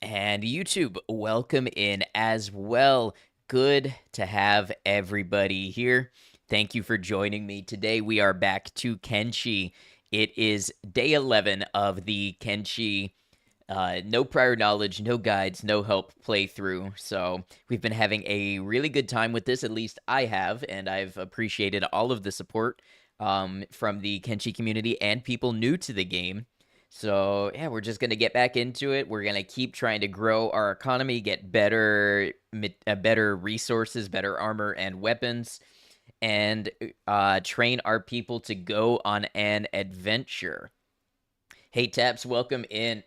And YouTube, welcome in as well. Good to have everybody here. Thank you for joining me today. We are back to Kenshi. It is day 11 of the Kenshi no prior knowledge, no guides, no help playthrough. So we've been having a really good time with this. At least I have, and I've appreciated all of the support from the Kenshi community and people new to the game. So yeah, we're just gonna get back into it. We're gonna keep trying to grow our economy, get better resources, better armor and weapons, and train our people to go on an adventure. Hey Taps, welcome in.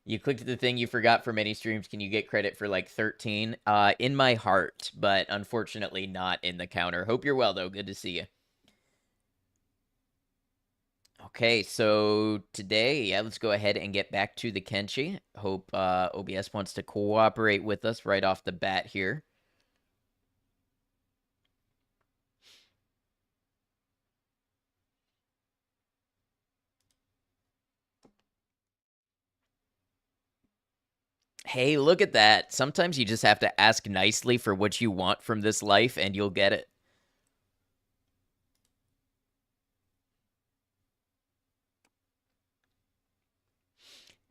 You clicked the thing you forgot for many streams. Can you get credit for like 13? In my heart, but unfortunately not in the counter. Hope you're well though. Good to see you. Okay, so today, yeah, let's go ahead and get back to the Kenshi. Hope OBS wants to cooperate with us right off the bat here. Hey, look at that. Sometimes you just have to ask nicely for what you want from this life and you'll get it.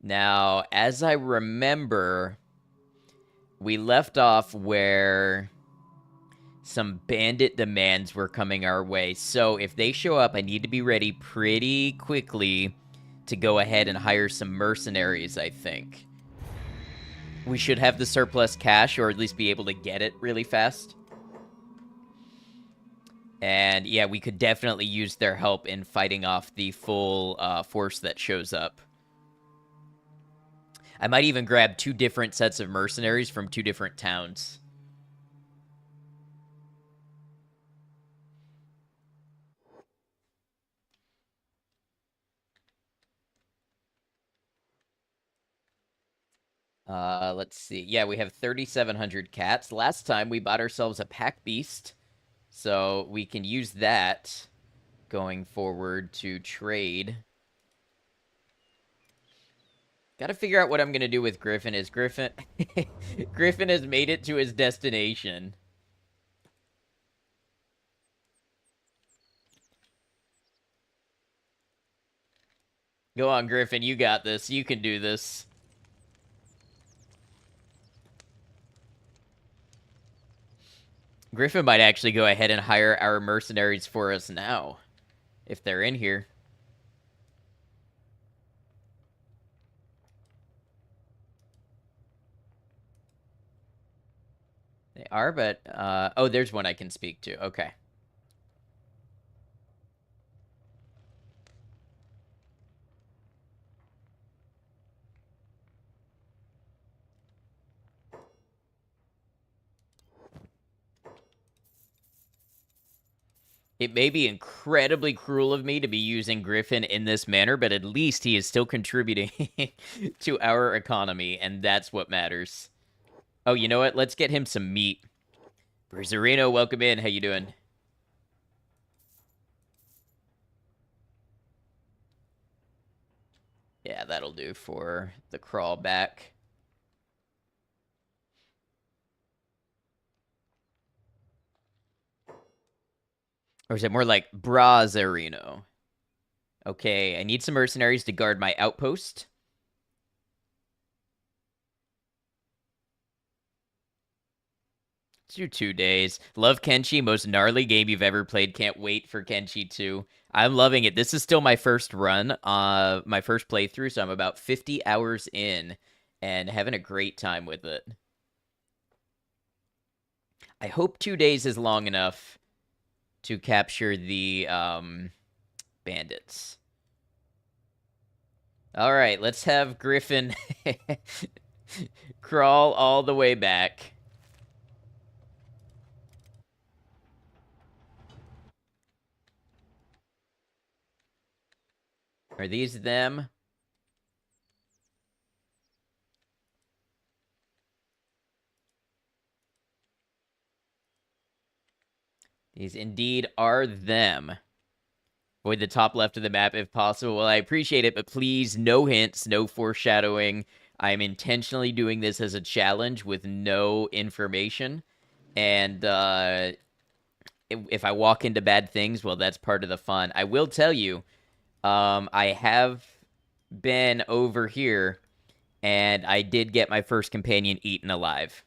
Now, as I remember, we left off where some bandit demands were coming our way. So if they show up, I need to be ready pretty quickly to go ahead and hire some mercenaries, I think. We should have the surplus cash, or at least be able to get it really fast. And yeah, we could definitely use their help in fighting off the full force that shows up. I might even grab 2 different sets of mercenaries from 2 different towns. Let's see. Yeah, we have 3,700 cats. Last time we bought ourselves a pack beast, so we can use that going forward to trade. Gotta figure out what I'm gonna do with Griffin. Is Griffin... Griffin has made it to his destination. Go on, Griffin. You got this. You can do this. Griffin might actually go ahead and hire our mercenaries for us now, if they're in here. They are, but... oh, there's one I can speak to. Okay. It may be incredibly cruel of me to be using Griffin in this manner, but at least he is still contributing to our economy, and that's what matters. Oh, you know what? Let's get him some meat. Bruiserino, welcome in. How you doing? Yeah, that'll do for the crawl back. Or is it more like Brazerino? Okay, I need some mercenaries to guard my outpost. Let's do 2 days. Love Kenshi, most gnarly game you've ever played. Can't wait for Kenshi 2. I'm loving it. This is still my first run, my first playthrough, so I'm about 50 hours in and having a great time with it. I hope 2 days is long enough to capture the bandits. All right, let's have Griffin crawl all the way back. Are these them? These indeed are them. Avoid the top left of the map if possible. Well, I appreciate it, but please, no hints, no foreshadowing. I'm intentionally doing this as a challenge with no information. And if I walk into bad things, well, that's part of the fun. I will tell you, I have been over here and I did get my first companion eaten alive.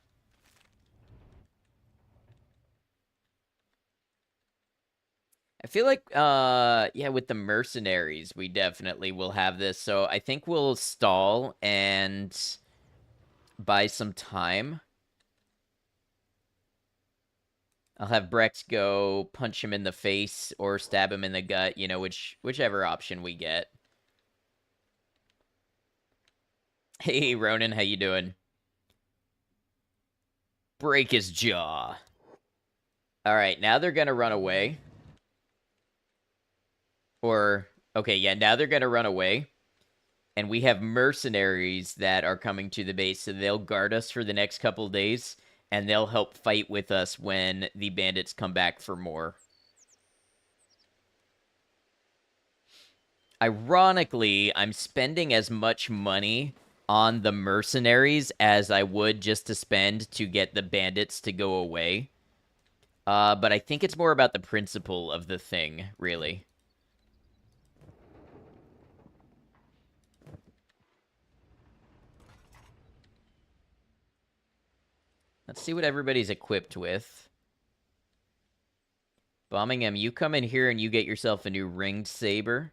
I feel like yeah, with the mercenaries, we definitely will have this. So I think we'll stall and buy some time. I'll have Brex go punch him in the face or stab him in the gut, whichever option we get. Hey Ronan, how you doing? Break his jaw. All right, now they're gonna run away. Or okay, yeah, now they're gonna run away. And we have mercenaries that are coming to the base, so they'll guard us for the next couple days, and they'll help fight with us when the bandits come back for more. Ironically, I'm spending as much money on the mercenaries as I would just to spend to get the bandits to go away. But I think it's more about the principle of the thing, really. Let's see what everybody's equipped with. Bombingham, you come in here and you get yourself a new ringed saber.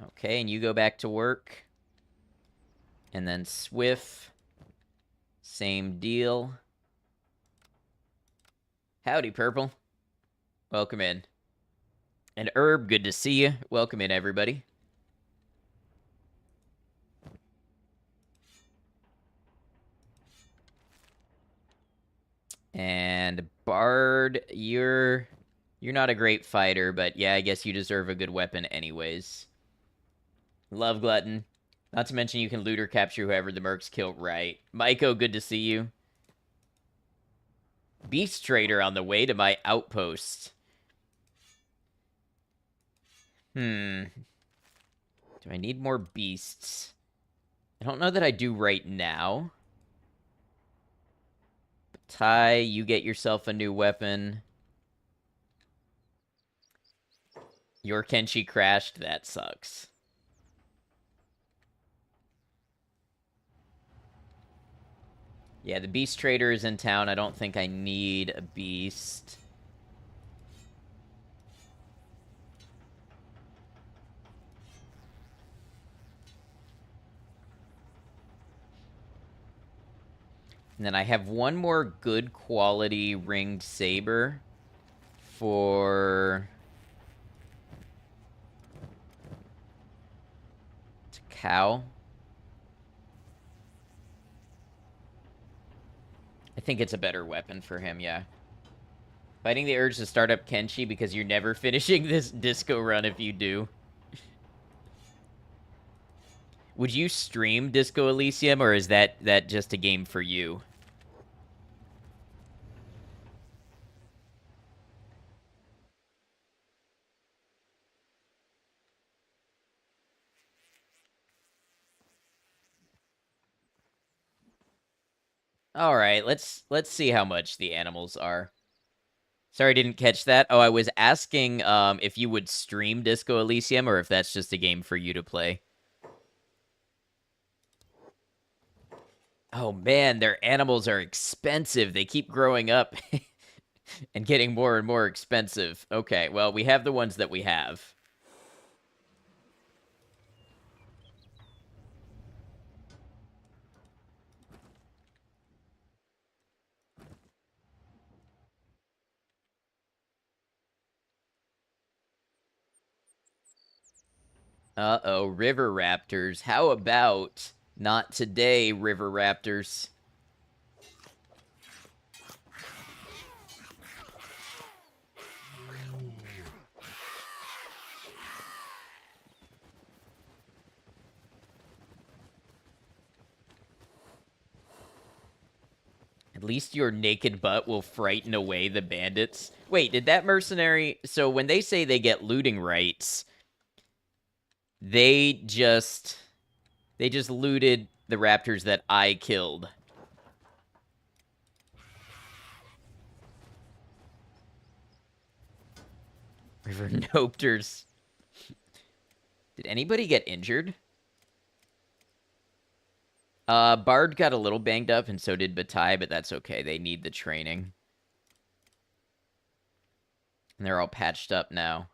Okay, and you go back to work. And then Swift, same deal. Howdy, Purple. Welcome in. And Herb, good to see you. Welcome in, everybody. And Bard, you're not a great fighter, but yeah, I guess you deserve a good weapon anyways. Love Glutton. Not to mention you can loot or capture whoever the mercs kill right. Maiko, good to see you. Beast Trader on the way to my outpost. Do I need more beasts? I don't know that I do right now. But Ty, you get yourself a new weapon. Your Kenshi crashed. That sucks. Yeah, the Beast Trader is in town. I don't think I need a beast. And then I have one more good quality ringed saber for Cow. I think it's a better weapon for him, yeah. Fighting the urge to start up Kenshi because you're never finishing this disco run if you do. Would you stream Disco Elysium, or is that just a game for you? All right, let's see how much the animals are. Sorry, I didn't catch that. Oh, I was asking if you would stream Disco Elysium or if that's just a game for you to play. Oh man, their animals are expensive. They keep growing up and getting more and more expensive. Okay, well, we have the ones that we have. Uh-oh, River Raptors. How about not today, River Raptors? At least your naked butt will frighten away the bandits. Wait, did that mercenary... So when they say they get looting rights, they just... They just looted the raptors that I killed. River Nopters. Did anybody get injured? Bard got a little banged up, and so did Bataille, but that's okay. They need the training. And they're all patched up now.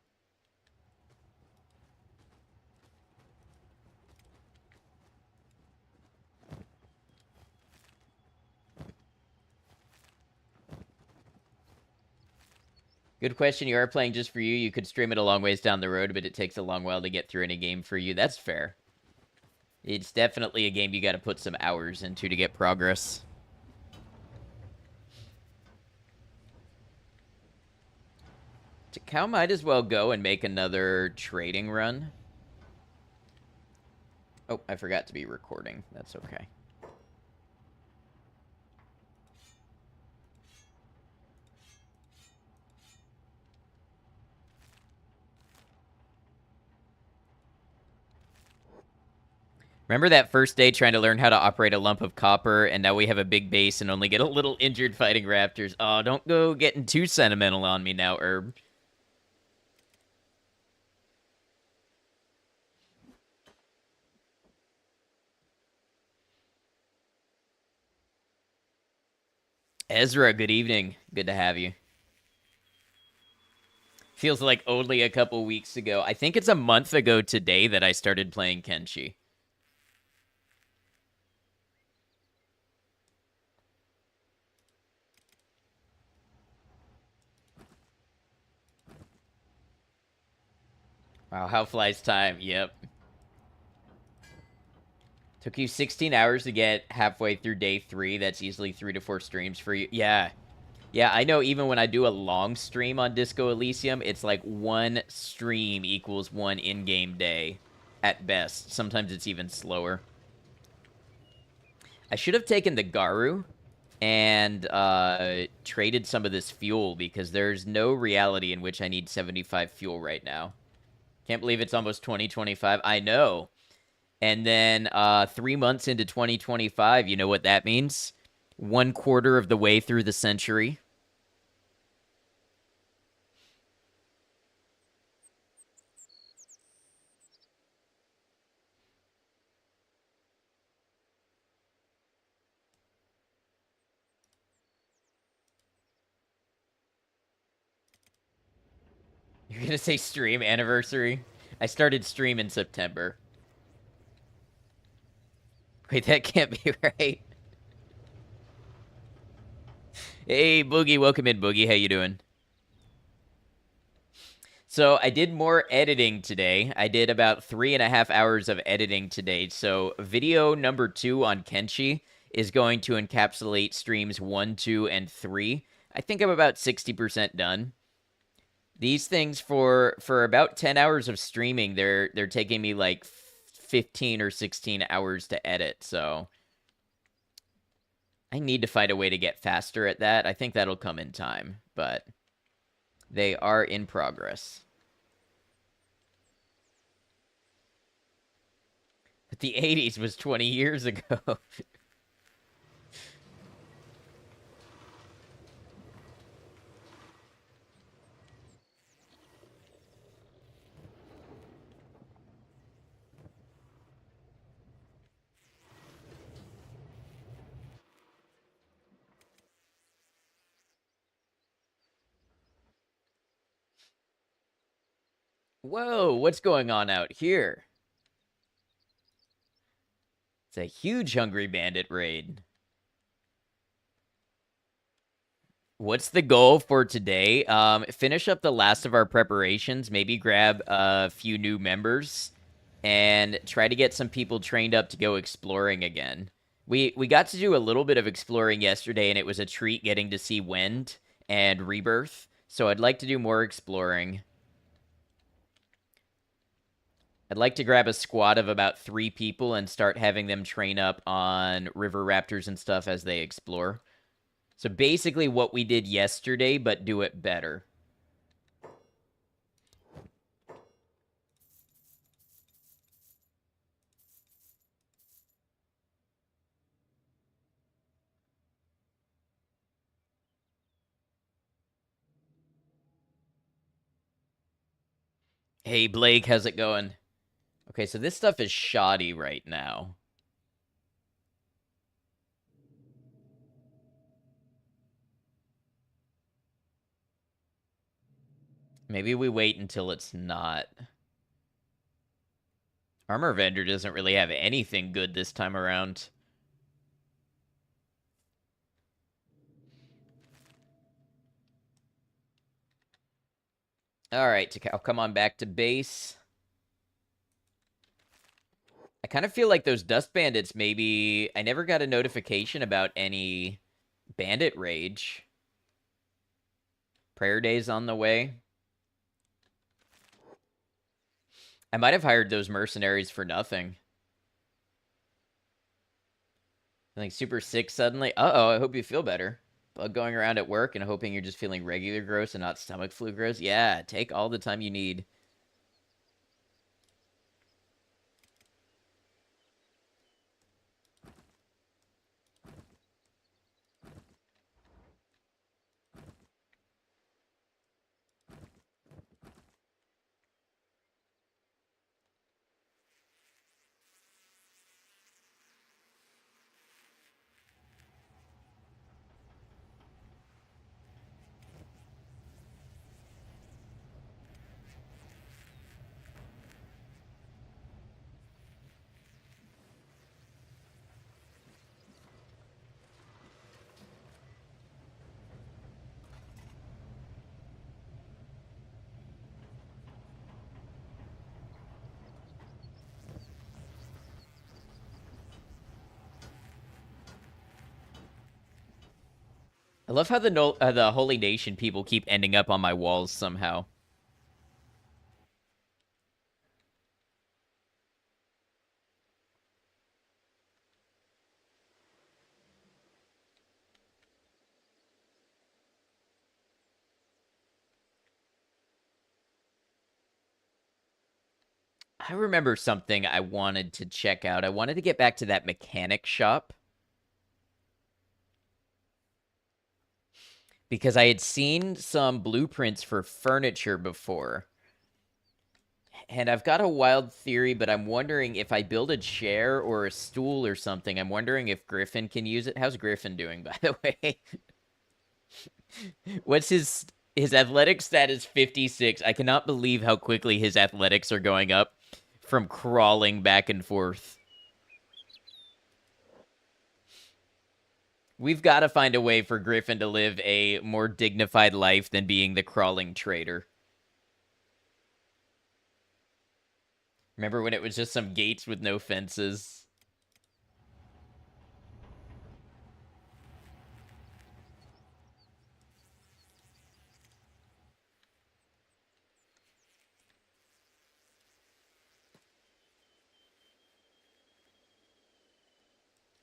Good question. You are playing just for you. You could stream it a long ways down the road, but it takes a long while to get through any game for you. That's fair. It's definitely a game you got to put some hours into to get progress. Cow might as well go and make another trading run. Oh, I forgot to be recording. That's okay. Remember that first day trying to learn how to operate a lump of copper, and now we have a big base and only get a little injured fighting raptors. Oh, don't go getting too sentimental on me now, Herb. Ezra, good evening. Good to have you. Feels like only a couple weeks ago. I think it's a month ago today that I started playing Kenshi. Wow, how flies time? Yep. Took you 16 hours to get halfway through day 3. That's easily 3 to 4 streams for you. Yeah. Yeah, I know even when I do a long stream on Disco Elysium, it's like 1 stream equals 1 in-game day at best. Sometimes it's even slower. I should have taken the Garu and traded some of this fuel because there's no reality in which I need 75 fuel right now. Can't believe it's almost 2025. I know. And then 3 months into 2025, you know what that means? 1/4 of the way through the century. You're going to say stream anniversary? I started stream in September. Wait, that can't be right. Hey, Boogie. Welcome in, Boogie. How you doing? So I did more editing today. I did about 3.5 hours of editing today. So video number 2 on Kenshi is going to encapsulate streams 1, 2, and 3. I think I'm about 60% done. These things for about 10 hours of streaming, they're taking me like 15 or 16 hours to edit. So I need to find a way to get faster at that. I think that'll come in time, but they are in progress. But the 80s was 20 years ago. Whoa, what's going on out here? It's a huge Hungry Bandit raid. What's the goal for today? Finish up the last of our preparations, maybe grab a few new members, and try to get some people trained up to go exploring again. We got to do a little bit of exploring yesterday, and it was a treat getting to see Wind and Rebirth, so I'd like to do more exploring. I'd like to grab a squad of about 3 people and start having them train up on river raptors and stuff as they explore. So basically what we did yesterday, but do it better. Hey, Blake, how's it going? Okay, so this stuff is shoddy right now. Maybe we wait until it's not. Armor Vendor doesn't really have anything good this time around. All right, I'll come on back to base. I kind of feel like those Dust Bandits maybe... I never got a notification about any bandit rage. Prayer Day's on the way. I might have hired those mercenaries for nothing. Feeling super sick suddenly. Uh-oh, I hope you feel better. Bug going around at work and hoping you're just feeling regular gross and not stomach flu gross. Yeah, take all the time you need. I love how the Holy Nation people keep ending up on my walls somehow. I remember something I wanted to check out. I wanted to get back to that mechanic shop because I had seen some blueprints for furniture before. And I've got a wild theory, but I'm wondering if I build a chair or a stool or something. I'm wondering if Griffin can use it. How's Griffin doing, by the way? What's his athletic stat is 56. I cannot believe how quickly his athletics are going up from crawling back and forth. We've got to find a way for Griffin to live a more dignified life than being the crawling trader. Remember when it was just some gates with no fences?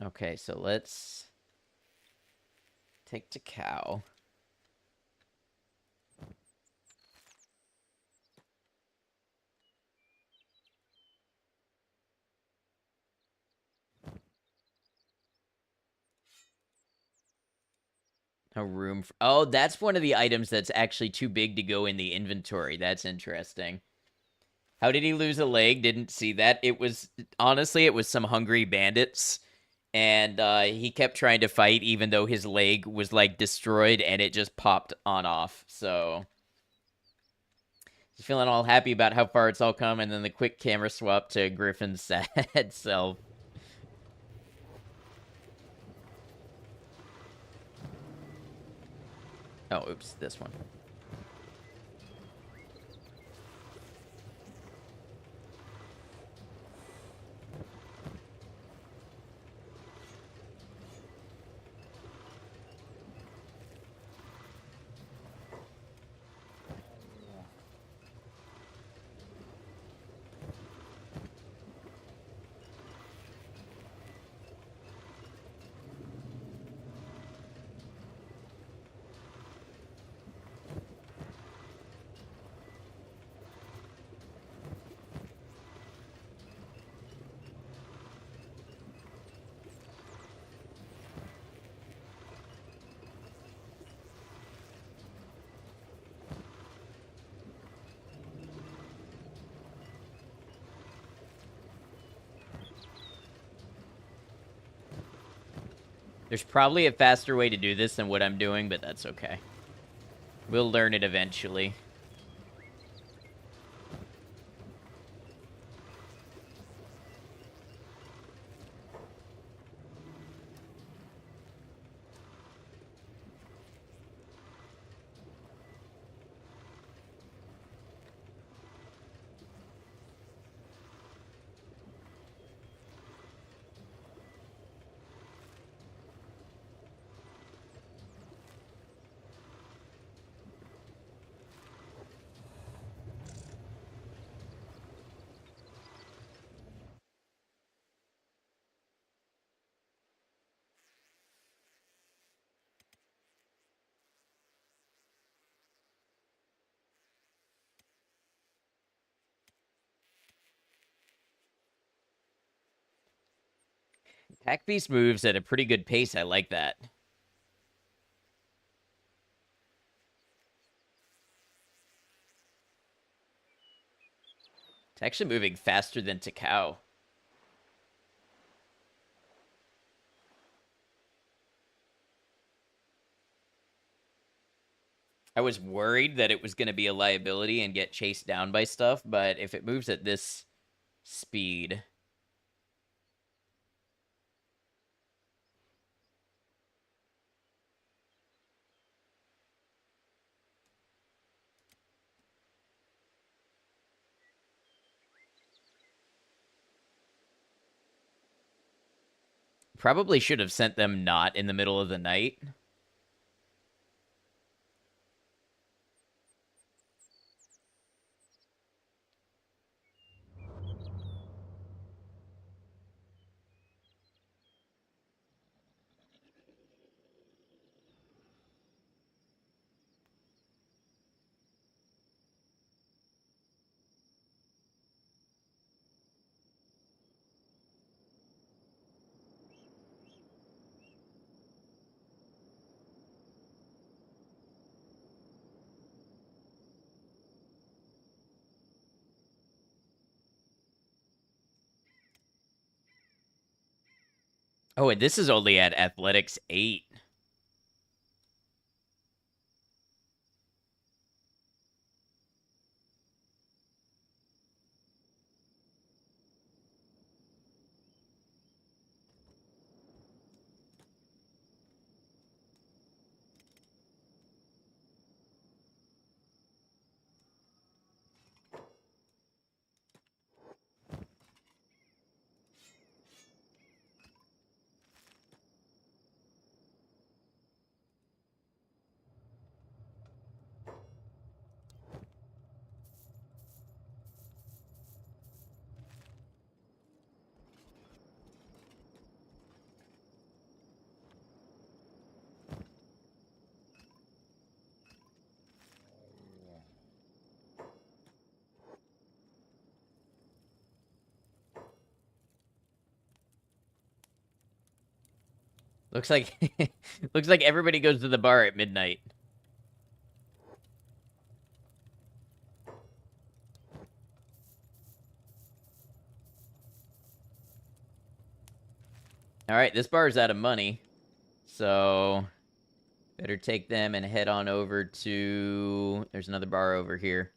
Okay, so let's take to cow. No room for... Oh, that's one of the items that's actually too big to go in the inventory. That's interesting. How did he lose a leg? Didn't see that. It was... Honestly, it was some hungry bandits. And he kept trying to fight even though his leg was, like, destroyed. And it just popped on off. So... He's feeling all happy about how far it's all come. And then the quick camera swap to Griffin's sad self. Oh, oops. This one. There's probably a faster way to do this than what I'm doing, but that's okay. We'll learn it eventually. Pack Beast moves at a pretty good pace. I like that. It's actually moving faster than Takao. I was worried that it was going to be a liability and get chased down by stuff, but if it moves at this speed, probably should have sent them not in the middle of the night. Oh, and this is only at Athletics 8. Looks like looks like everybody goes to the bar at midnight. All right, this bar is out of money. So better take them and head on over to there's another bar over here.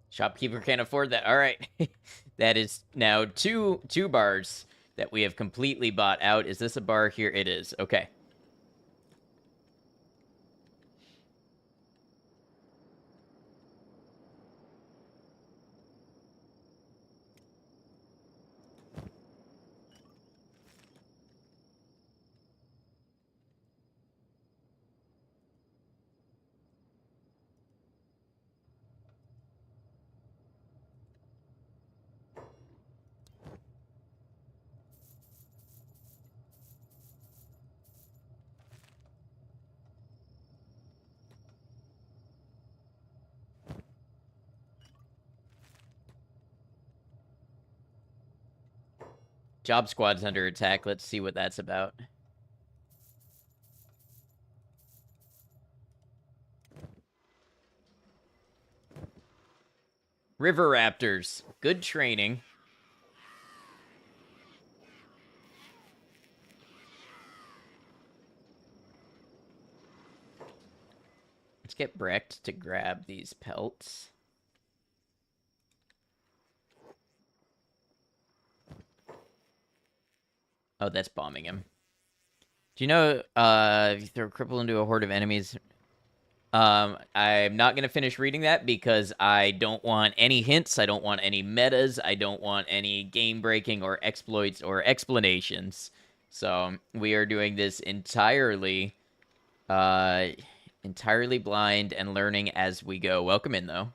Shopkeeper can't afford that. All right. That is now two bars that we have completely bought out. Is this a bar here? It is. Okay. Job squad's under attack. Let's see what that's about. River Raptors. Good training. Let's get Brecht to grab these pelts. Oh, that's bombing him. Do you know, if you throw a cripple into a horde of enemies... I'm not going to finish reading that because I don't want any hints. I don't want any metas. I don't want any game-breaking or exploits or explanations. So we are doing this entirely blind and learning as we go. Welcome in, though.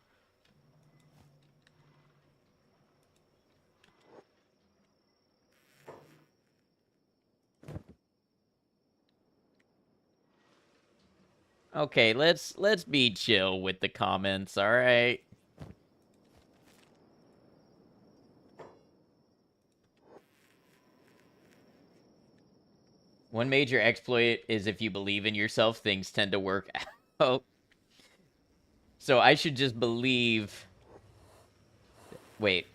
Okay, let's be chill with the comments, all right? One major exploit is if you believe in yourself, things tend to work out. So I should just believe... Wait.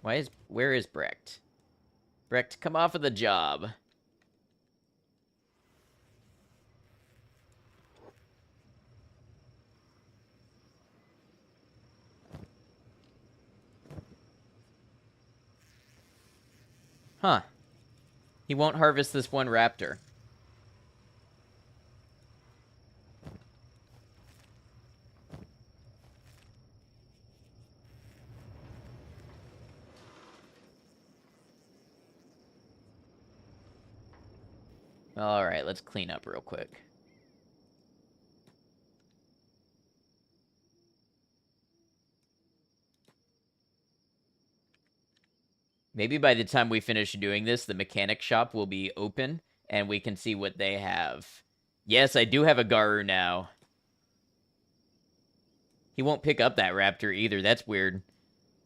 Where is Brecht? Brecht, come off of the job. Huh. He won't harvest this one raptor. Alright, let's clean up real quick. Maybe by the time we finish doing this, the mechanic shop will be open, and we can see what they have. Yes, I do have a Garu now. He won't pick up that raptor either. That's weird.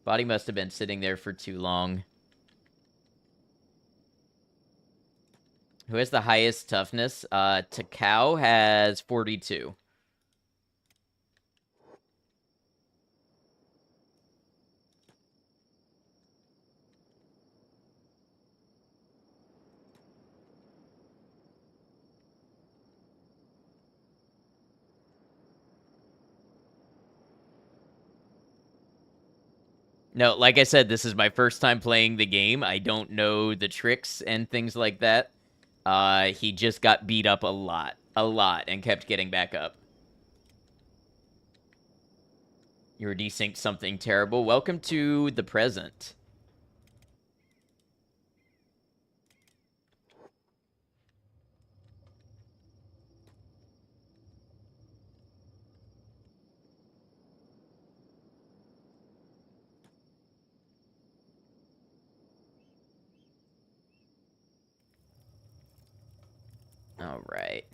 Body must have been sitting there for too long. Who has the highest toughness? Takao has 42. No, like I said, this is my first time playing the game. I don't know the tricks and things like that. He just got beat up a lot, and kept getting back up. You were desynced something terrible. Welcome to the present. All right.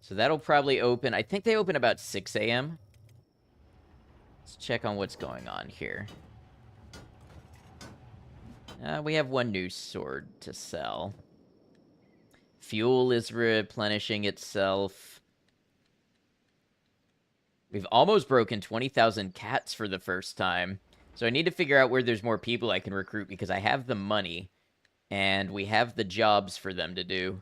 So that'll probably open. I think they open about 6 a.m. Let's check on what's going on here. We have one new sword to sell. Fuel is replenishing itself. We've almost broken 20,000 cats for the first time. So I need to figure out where there's more people I can recruit because I have the money. And we have the jobs for them to do.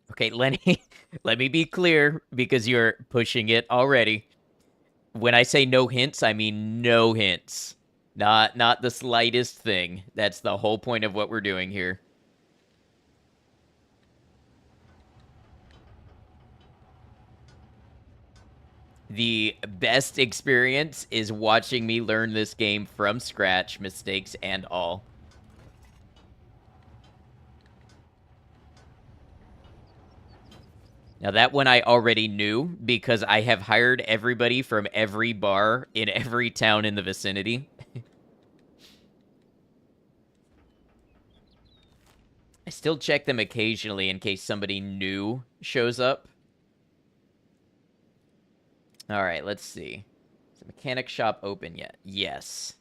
Okay, Lenny, let me be clear because you're pushing it already. When I say no hints, I mean no hints. Not the slightest thing. That's the whole point of what we're doing here. The best experience is watching me learn this game from scratch, mistakes and all. Now, that one I already knew because I have hired everybody from every bar in every town in the vicinity. I still check them occasionally in case somebody new shows up. All right, let's see. Is the mechanic shop open yet? Yes.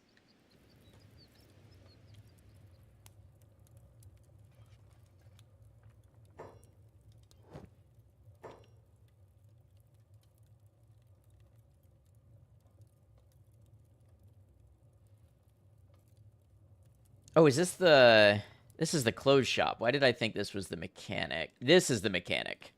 Oh, is this the... This is the clothes shop. Why did I think this was the mechanic? This is the mechanic.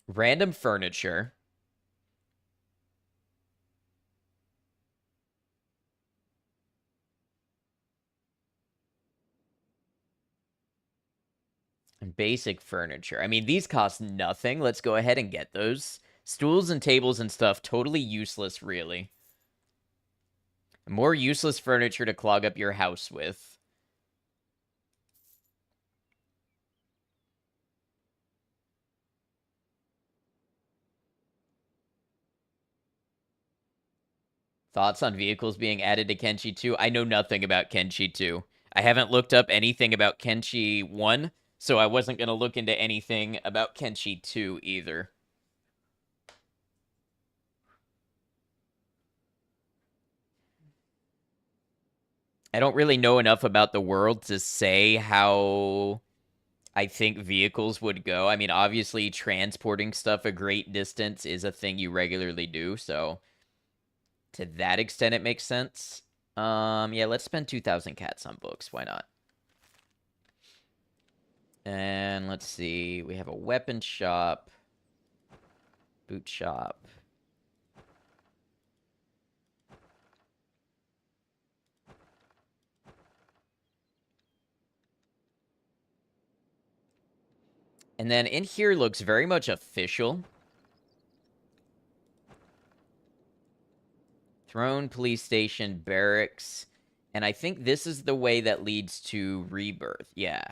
Random furniture. And basic furniture. I mean, these cost nothing. Let's go ahead and get those. Stools and tables and stuff, totally useless, really. More useless furniture to clog up your house with. Thoughts on vehicles being added to Kenshi 2? I know nothing about Kenshi 2. I haven't looked up anything about Kenshi 1, so I wasn't going to look into anything about Kenshi 2 either. I don't really know enough about the world to say how I think vehicles would go. I mean, obviously, transporting stuff a great distance is a thing you regularly do, so to that extent, it makes sense. Yeah, let's spend 2,000 cats on books. Why not? And let's see. We have a weapon shop, boot shop. And then in here looks very much official. Throne, police station, barracks. And I think this is the way that leads to Rebirth. Yeah.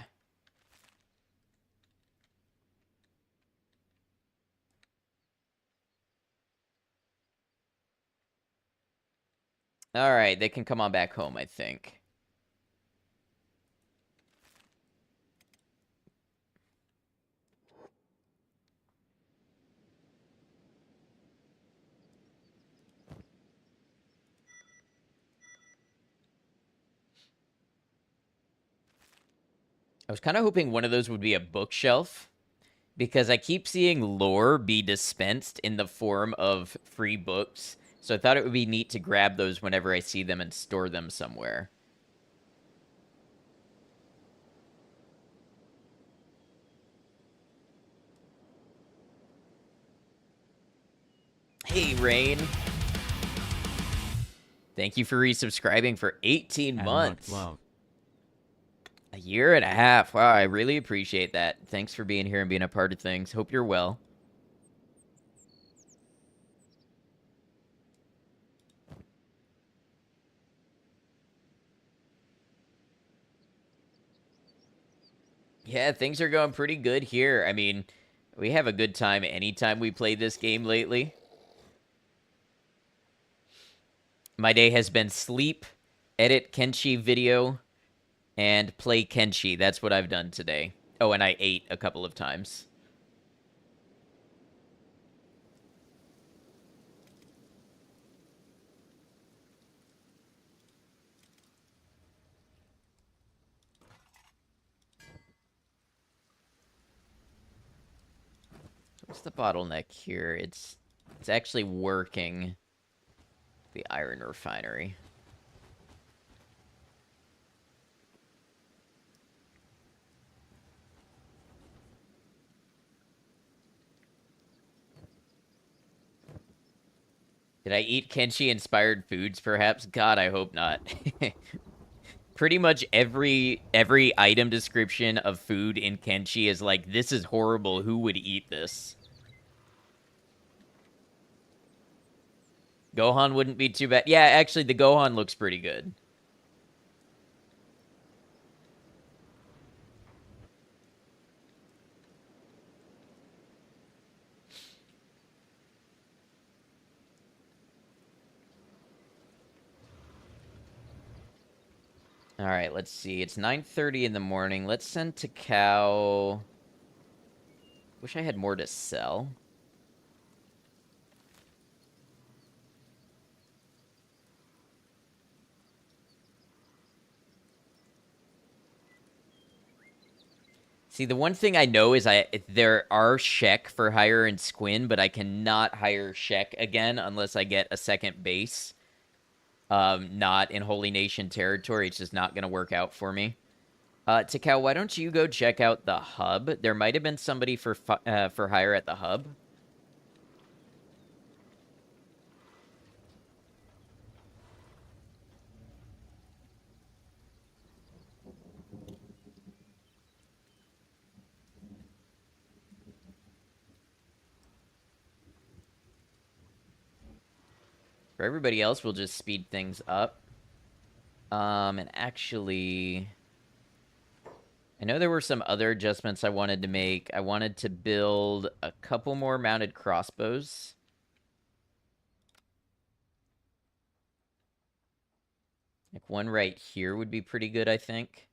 All right, they can come on back home, I think. I was kind of hoping one of those would be a bookshelf, because I keep seeing lore be dispensed in the form of free books. So I thought it would be neat to grab those whenever I see them and store them somewhere. Hey, Rain. Thank you for resubscribing for 18 months. A year and a half. Wow, I really appreciate that. Thanks for being here and being a part of things. Hope you're well. Yeah, things are going pretty good here. I mean, we have a good time anytime we play this game lately. My day has been sleep, edit Kenshi video, and play Kenshi. That's what I've done today. Oh, and I ate a couple of times. What's the bottleneck here? It's actually working. The iron refinery. Did I eat Kenshi-inspired foods, perhaps? God, I hope not. Pretty much every item description of food in Kenshi is like, this is horrible, who would eat this? Gohan wouldn't be too bad. Yeah, actually, the Gohan looks pretty good. All right, let's see. It's 9:30 in the morning. Let's send to Cow. Wish I had more to sell. See, the one thing I know is there are Shek for hire in Squin, but I cannot hire Shek again unless I get a second base. Not in Holy Nation territory. It's just not going to work out for me. Takao, why don't you go check out the hub? There might have been somebody for hire at the hub. For everybody else, we'll just speed things up. And actually, I know there were some other adjustments I wanted to make. I wanted to build a couple more mounted crossbows. Like one right here would be pretty good, I think.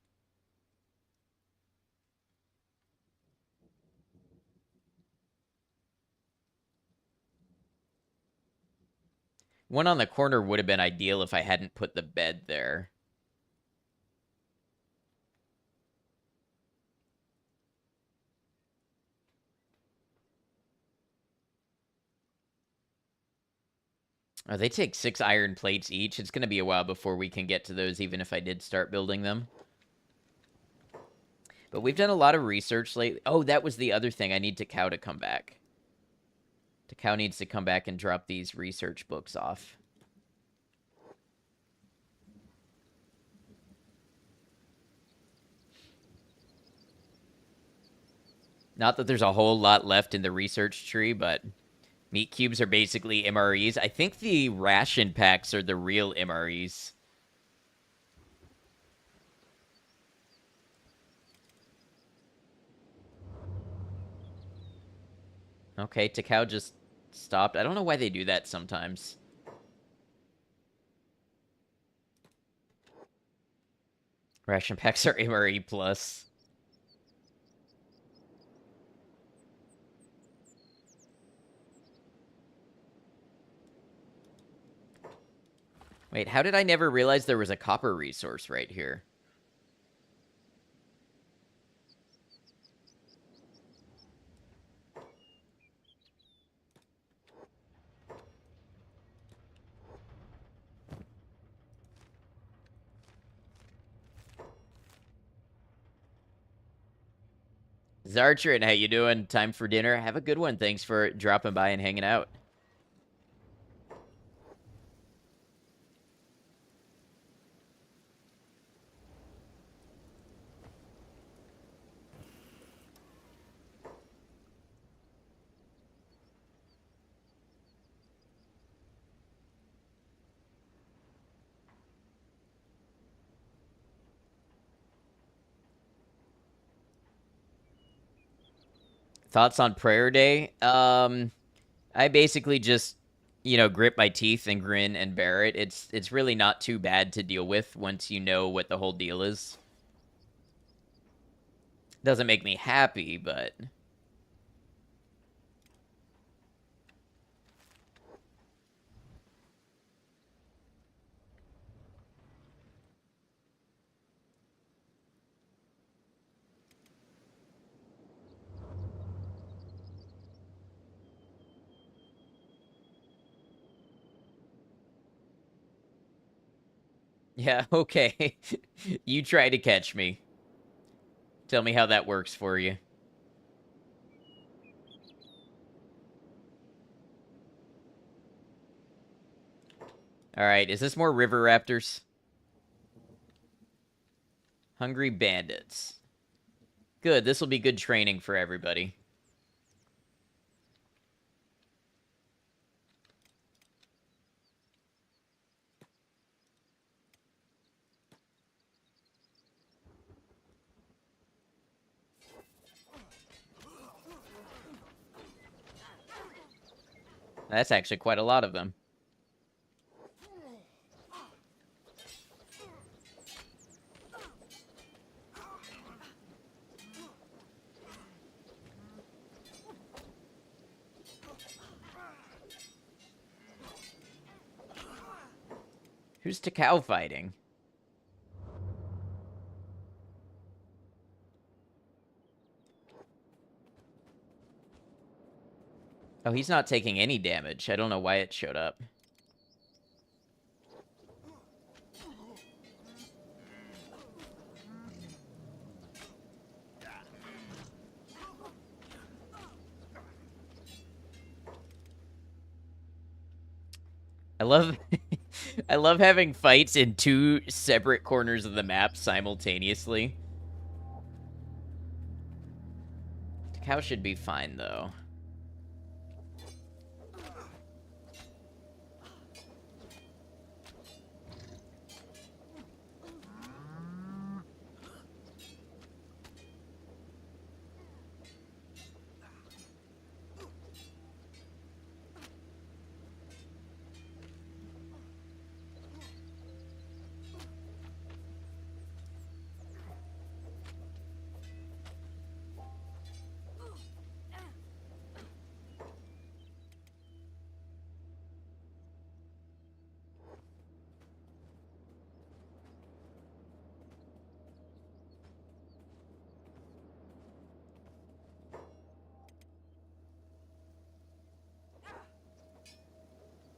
One on the corner would have been ideal if I hadn't put the bed there. Oh, they take 6 iron plates each. It's going to be a while before we can get to those, even if I did start building them. But we've done a lot of research lately. Oh, that was the other thing. I need Takao to come back. Takao needs to come back and drop these research books off. Not that there's a whole lot left in the research tree, but meat cubes are basically MREs. I think the ration packs are the real MREs. Okay, Takao just stopped. I don't know why they do that sometimes. Ration packs are MRE plus. Wait, how did I never realize there was a copper resource right here? Zartrin, how you doing? Time for dinner? Have a good one. Thanks for dropping by and hanging out. Thoughts on prayer day? I basically just, grit my teeth and grin and bear it. It's really not too bad to deal with once you know what the whole deal is. Doesn't make me happy, but yeah, okay. You try to catch me. Tell me how that works for you. All right, is this more river raptors? Hungry bandits. Good, this will be good training for everybody. That's actually quite a lot of them. Who's Takao fighting? Oh, he's not taking any damage. I don't know why it showed up. I love I love having fights in two separate corners of the map simultaneously. Takao should be fine though.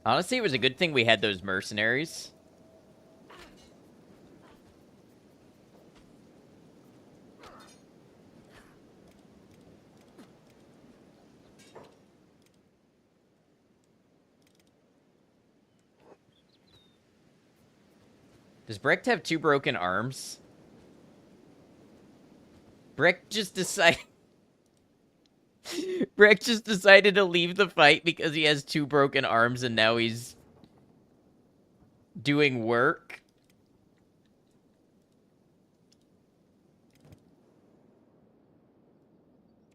Honestly, it was a good thing we had those mercenaries. Does Brecht have two broken arms? Brecht just decided... Brecht just decided to leave the fight because he has two broken arms and now he's doing work.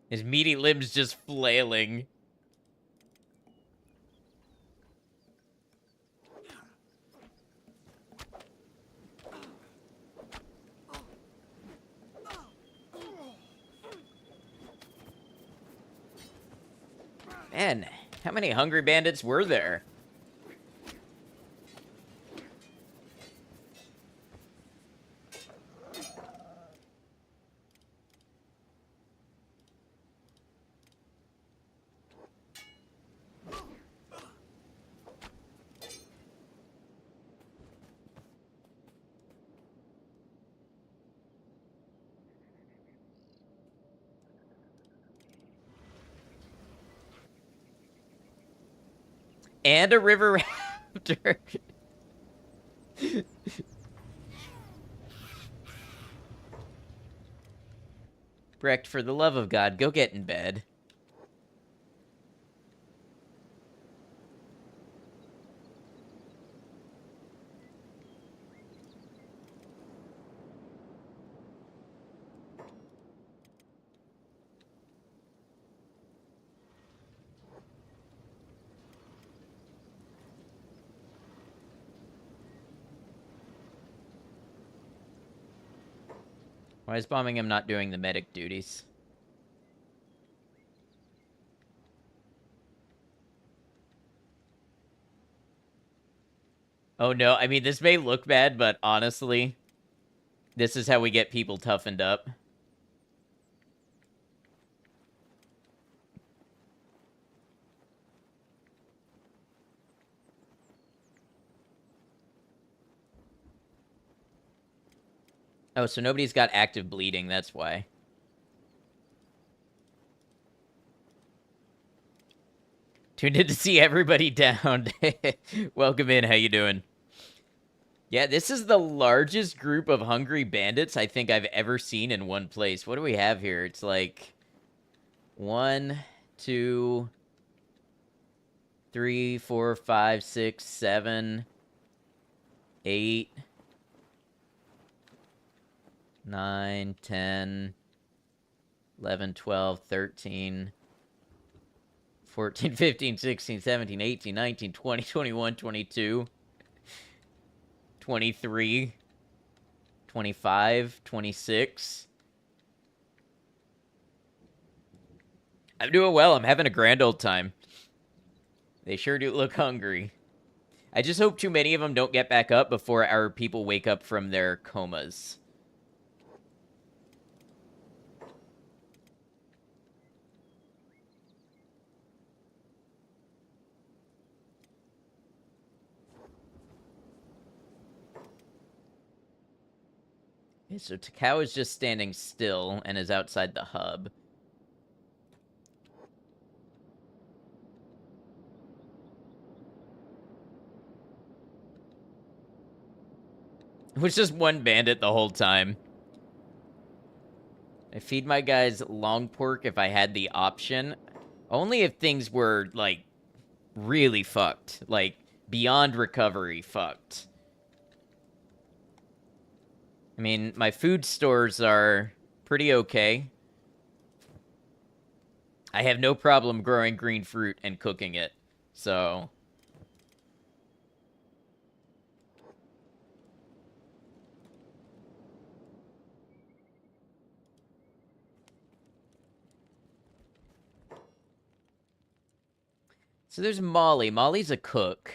His meaty limbs just flailing. Man, how many hungry bandits were there? And a river raptor. Brecht, for the love of God, go get in bed. Why is bombing him not doing the medic duties? Oh no, I mean, this may look bad, but honestly, this is how we get people toughened up. Oh, so nobody's got active bleeding, that's why. Tuned in to see everybody down. Welcome in, how you doing? Yeah, this is the largest group of hungry bandits I think I've ever seen in one place. What do we have here? It's like 1, 2, 3, 4, 5, 6, 7, 8, 9, 10, 11, 12, 13, 14, 15, 16, 17, 18, 19, 20, 21, 22, 23, 25, 26. I'm doing well. I'm having a grand old time. They sure do look hungry. I just hope too many of them don't get back up before our people wake up from their comas. Okay, so Takao is just standing still and is outside the hub. It was just one bandit the whole time. I feed my guys long pork if I had the option. Only if things were, like, really fucked. Like, beyond recovery fucked. I mean, my food stores are pretty okay. I have no problem growing green fruit and cooking it. So... So there's Molly. Molly's a cook.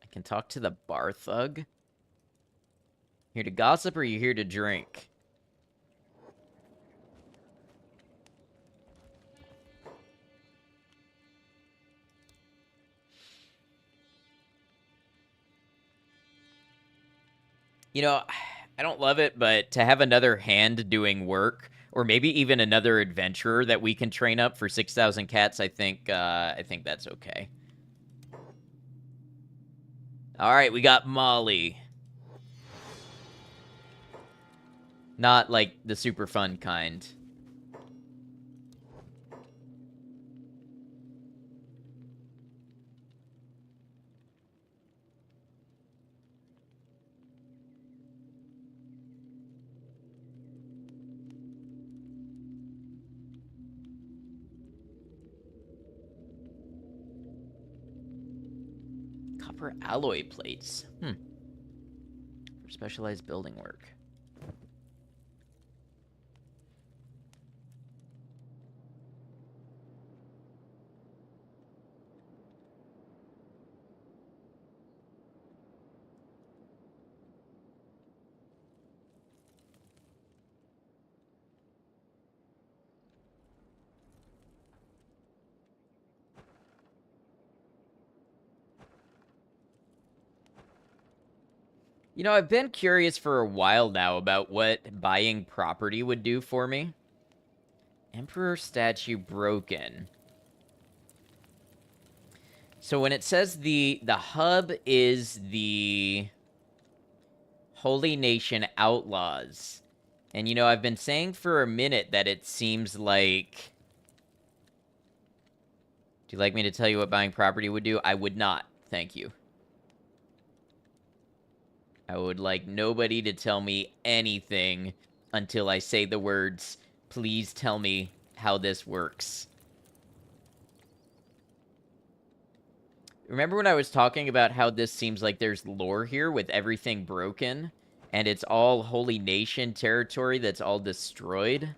I can talk to the bar thug. Here to gossip or are you here to drink? You know, I don't love it, but to have another hand doing work, or maybe even another adventurer that we can train up for 6,000 cats, I think that's okay. All right, we got Molly. Not like the super fun kind. Copper alloy plates. For specialized building work. You know, I've been curious for a while now about what buying property would do for me. Emperor statue broken. So when it says the hub is the Holy Nation Outlaws, and you know, I've been saying for a minute that it seems like... Do you like me to tell you what buying property would do? I would not. Thank you. I would like nobody to tell me anything until I say the words, please tell me how this works. Remember when I was talking about how this seems like there's lore here with everything broken? And it's all Holy Nation territory that's all destroyed?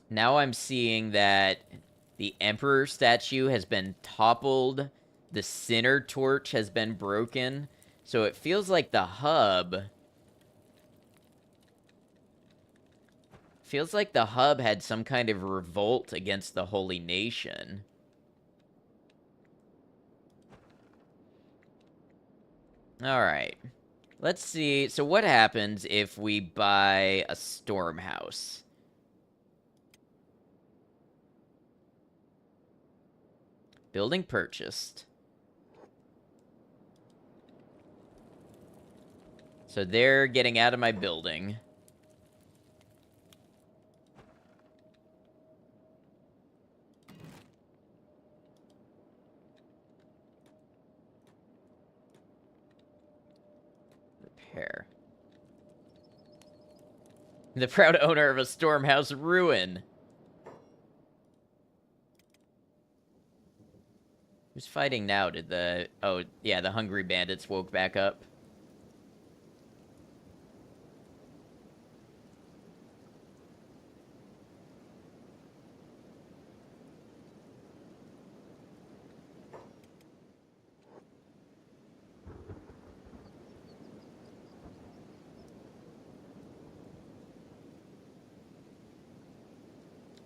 Now I'm seeing that the Emperor statue has been toppled. The Sinner torch has been broken. So it feels like the hub... Feels like the hub had some kind of revolt against the Holy Nation. Alright. Let's see. So what happens if we buy a storm house? Building purchased. So they're getting out of my building. Repair. The proud owner of a storm house ruin. Who's fighting now? Did the... Oh, yeah, the hungry bandits woke back up.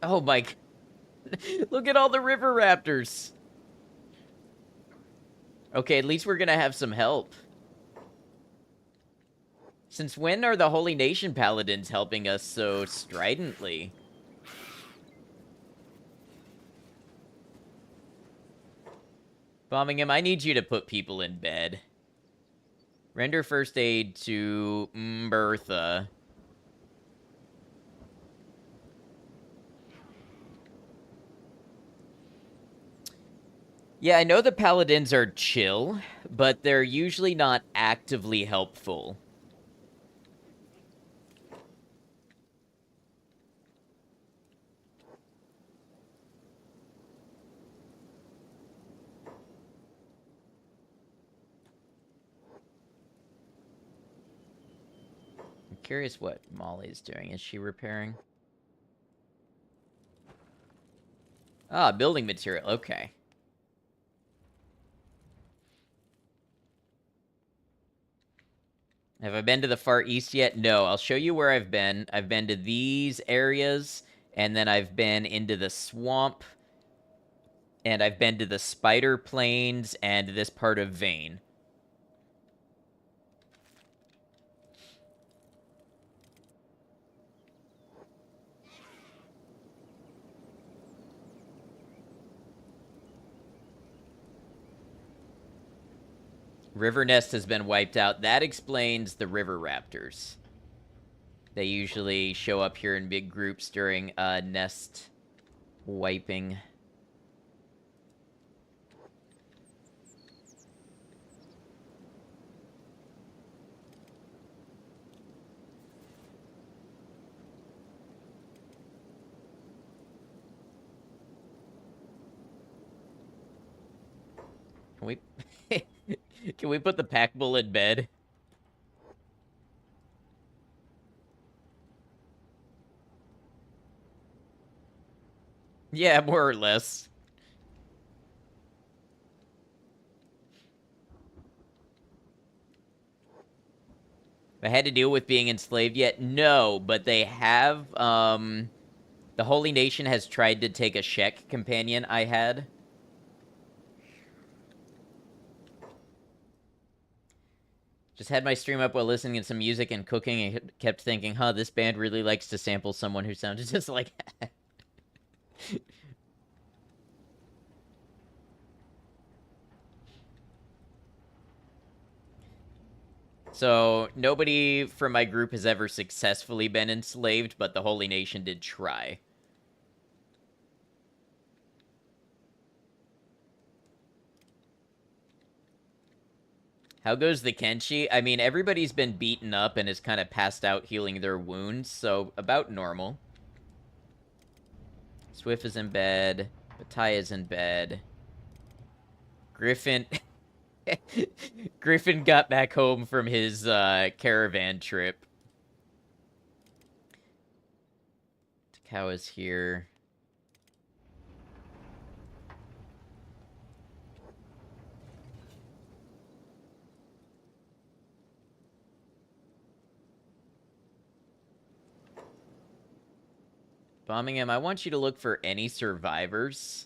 Oh my... Look at all the river raptors. Okay, at least we're gonna have some help. Since when are the Holy Nation Paladins helping us so stridently? Bombing him, I need you to put people in bed. Render first aid to Bertha. Yeah, I know the Paladins are chill, but they're usually not actively helpful. I'm curious what Molly's doing. Is she repairing? Ah, building material. Okay. Have I been to the Far East yet? No. I'll show you where I've been. I've been to these areas, and then I've been into the swamp, and I've been to the Spider Plains and this part of Vane. River Nest has been wiped out. That explains the river raptors. They usually show up here in big groups during nest wiping. Can we... Can we put the pack bull in bed? Yeah, more or less. I had to deal with being enslaved yet? No, but they have, the Holy Nation has tried to take a Shek companion I had. Just had my stream up while listening to some music and cooking and kept thinking, huh, this band really likes to sample someone who sounded just like that. So, nobody from my group has ever successfully been enslaved, but the Holy Nation did try. How goes the Kenshi? I mean, everybody's been beaten up and is kind of passed out healing their wounds, so about normal. Swift is in bed. Bataya's in bed. Griffin... Griffin got back home from his caravan trip. Takao is here. Bombing him. I want you to look for any survivors.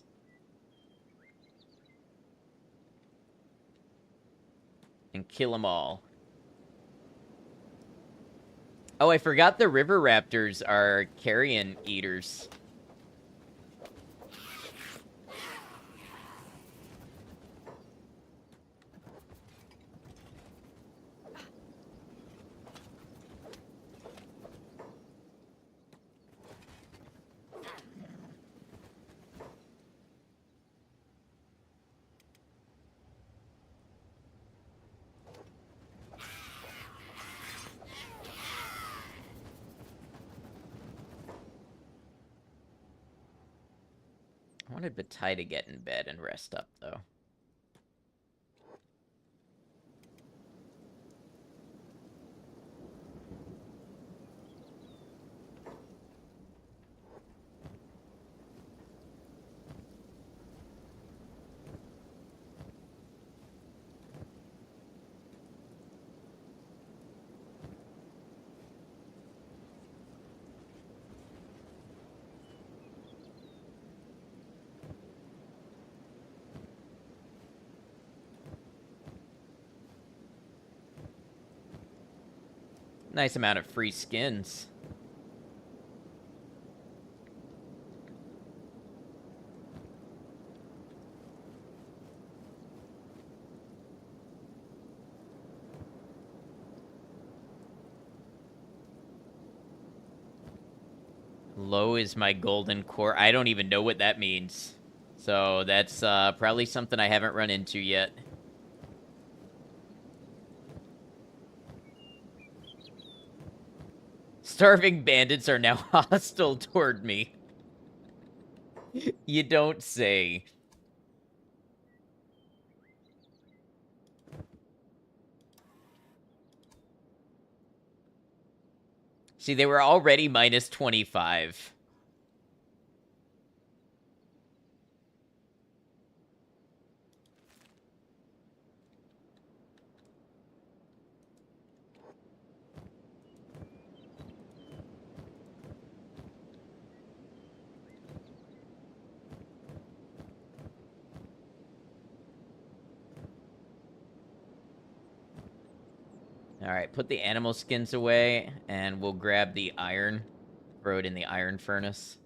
And kill them all. Oh, I forgot the river raptors are carrion eaters. I wanted Batai to get in bed and rest up, though. Nice amount of free skins. Low is my golden core. I don't even know what that means. So that's probably something I haven't run into yet. Starving bandits are now hostile toward me. You don't say. See, they were already minus 25. Alright, put the animal skins away, and we'll grab the iron. Throw it in the iron furnace.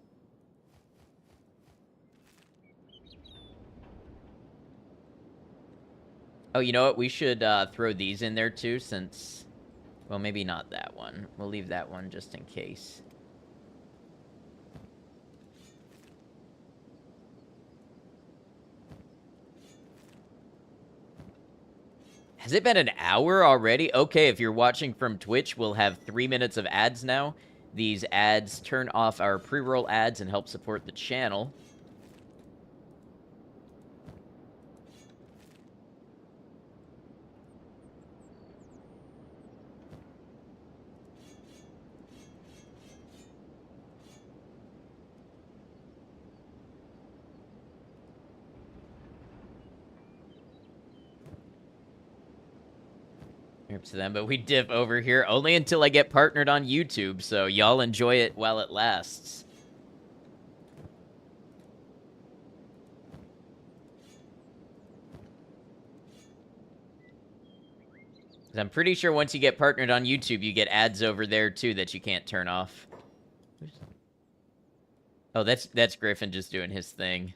Oh, you know what? We should throw these in there too, since... Well, maybe not that one. We'll leave that one just in case. Has it been an hour already? Okay, if you're watching from Twitch, we'll have 3 minutes of ads now. These ads turn off our pre-roll ads and help support the channel. To them, but we dip over here only until I get partnered on YouTube, so y'all enjoy it while it lasts. I'm pretty sure once you get partnered on YouTube, you get ads over there too that you can't turn off. Oh, that's Griffin just doing his thing.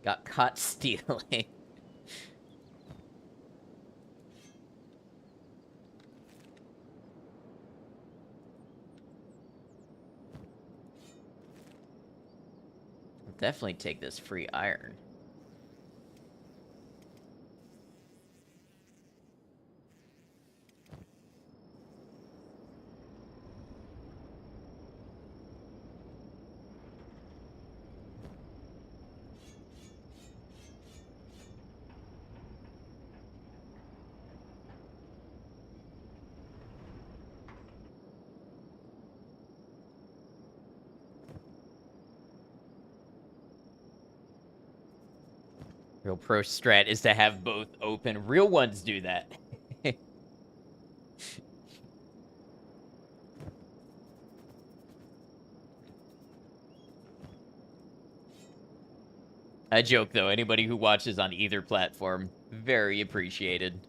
Got caught stealing. I'll definitely take this free iron. Real pro strat is to have both open. Real ones do that. I joke, though. Anybody who watches on either platform, very appreciated.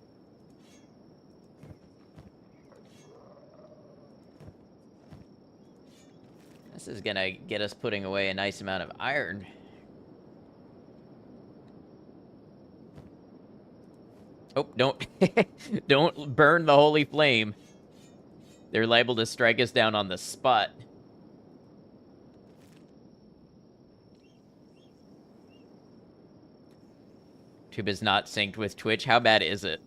This is gonna get us putting away a nice amount of iron. Oh, don't... don't burn the holy flame. They're liable to strike us down on the spot. YouTube is not synced with Twitch. How bad is it?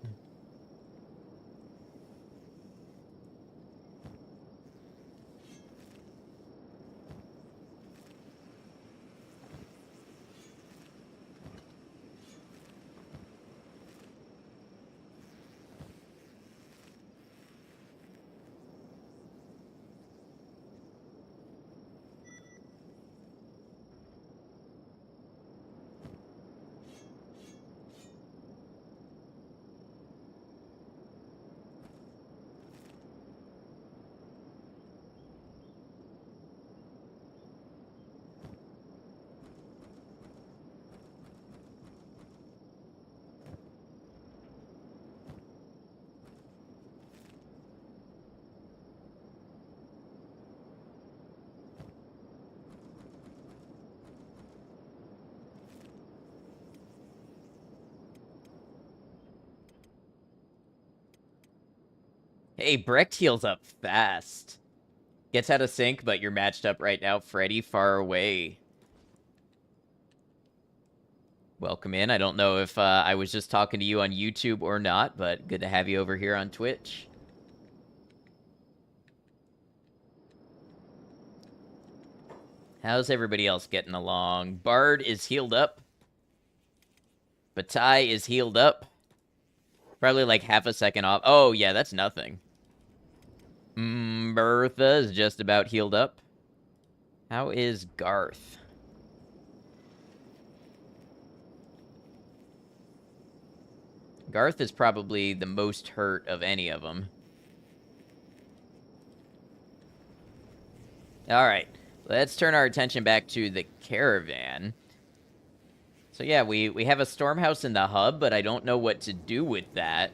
Hey, Brecht heals up fast. Gets out of sync, but you're matched up right now. Freddy, far away. Welcome in. I don't know if I was just talking to you on YouTube or not, but good to have you over here on Twitch. How's everybody else getting along? Bard is healed up. Batai is healed up. Probably like half a second off. Oh, yeah, that's nothing. Bertha is just about healed up. How is Garth? Garth is probably the most hurt of any of them. All right, let's turn our attention back to the caravan. So yeah, we have a storm house in the hub, but I don't know what to do with that.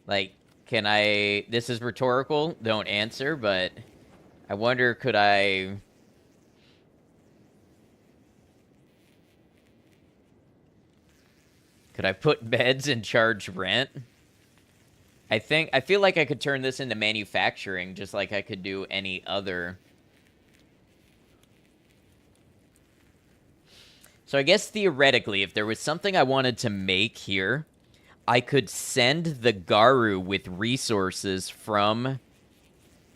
Like, can I... This is rhetorical, don't answer, but I wonder, could I... Could I put beds and charge rent? I feel like I could turn this into manufacturing, just like I could do any other. So I guess theoretically, if there was something I wanted to make here, I could send the Garu with resources from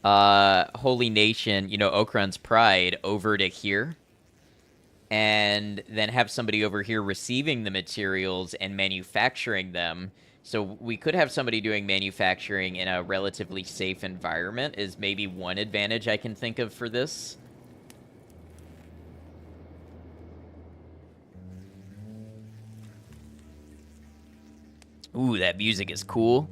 Holy Nation, you know, Okran's Pride, over to here. And then have somebody over here receiving the materials and manufacturing them. So we could have somebody doing manufacturing in a relatively safe environment is maybe one advantage I can think of for this. Ooh, that music is cool.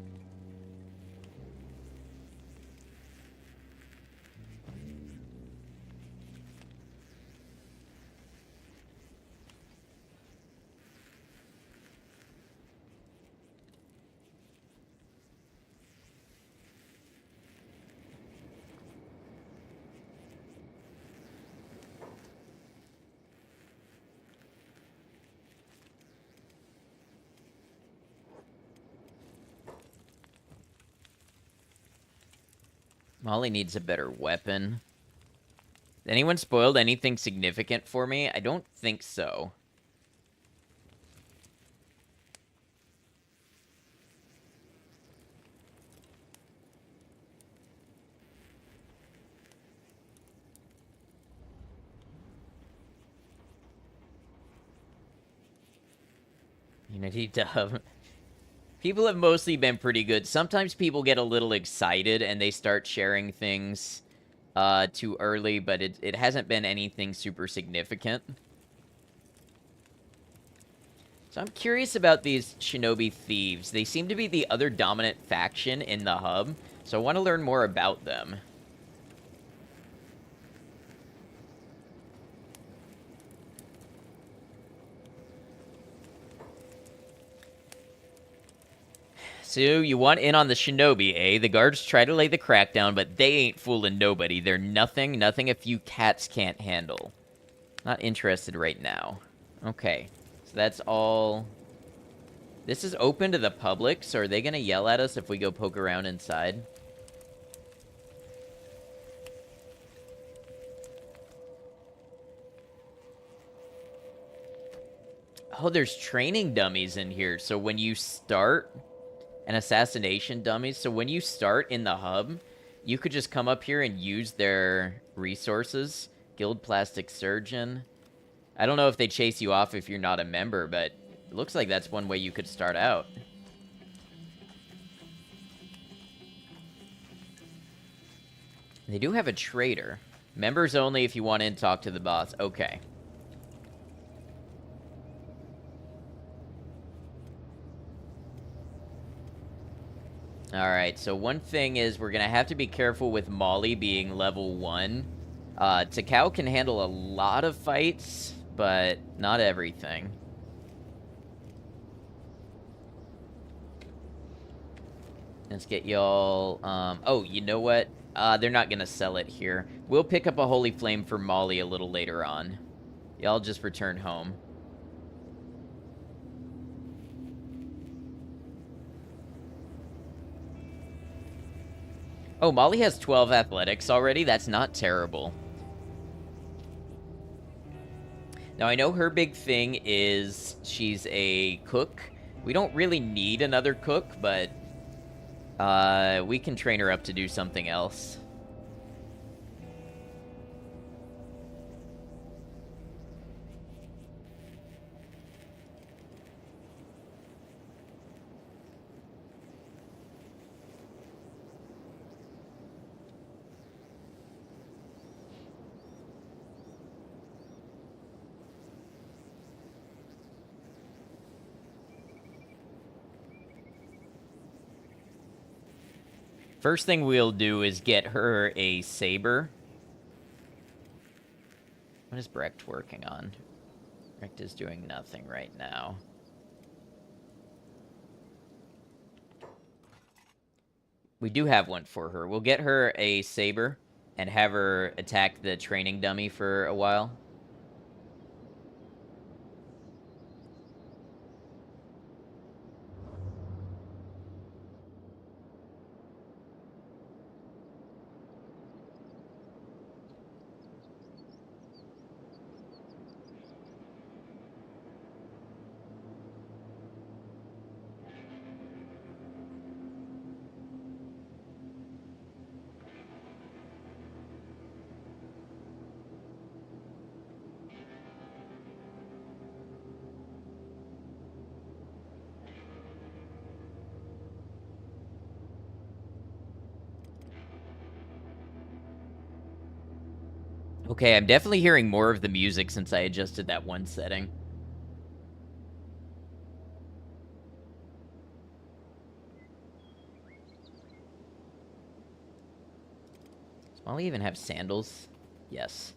Molly needs a better weapon. Anyone spoiled anything significant for me? I don't think so. Unity dub. People have mostly been pretty good. Sometimes people get a little excited and they start sharing things too early, but it hasn't been anything super significant. So I'm curious about these Shinobi Thieves. They seem to be the other dominant faction in the hub, so I want to learn more about them. So you want in on the Shinobi, eh? The guards try to lay the crackdown, but they ain't fooling nobody. They're nothing a few cats can't handle. Not interested right now. Okay, so that's all. This is open to the public, so are they gonna yell at us if we go poke around inside? Oh, there's training dummies in here, so when you start... And assassination dummies. So when you start in the hub, you could just come up here and use their resources. Guild Plastic Surgeon. I don't know if they chase you off if you're not a member, but it looks like that's one way you could start out. They do have a trader. Members only if you want in, talk to the boss. Okay. Alright, so one thing is we're going to have to be careful with Molly being level 1. Takao can handle a lot of fights, but not everything. Let's get y'all... oh, you know what? They're not going to sell it here. We'll pick up a Holy Flame for Molly a little later on. Y'all just return home. Oh, Molly has 12 athletics already? That's not terrible. Now, I know her big thing is she's a cook. We don't really need another cook, but we can train her up to do something else. First thing we'll do is get her a saber. What is Brecht working on? Brecht is doing nothing right now. We do have one for her. We'll get her a saber and have her attack the training dummy for a while. Okay, I'm definitely hearing more of the music since I adjusted that one setting. Does Molly even have sandals? Yes.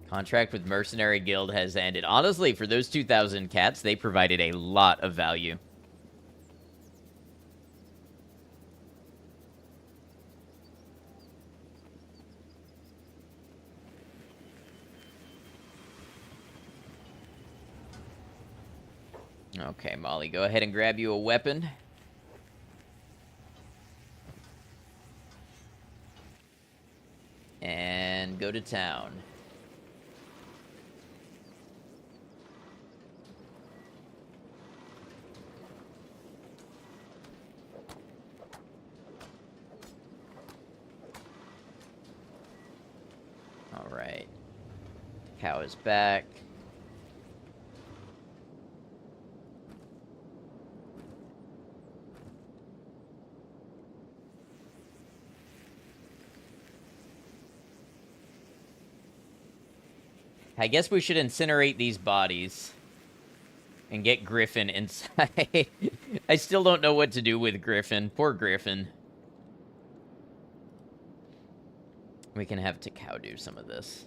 Contract with Mercenary Guild has ended. Honestly, for those 2,000 cats, they provided a lot of value. Okay, Molly, go ahead and grab you a weapon. And go to town. Alright. Cow is back. I guess we should incinerate these bodies and get Griffin inside. I still don't know what to do with Griffin. Poor Griffin. We can have Takao do some of this.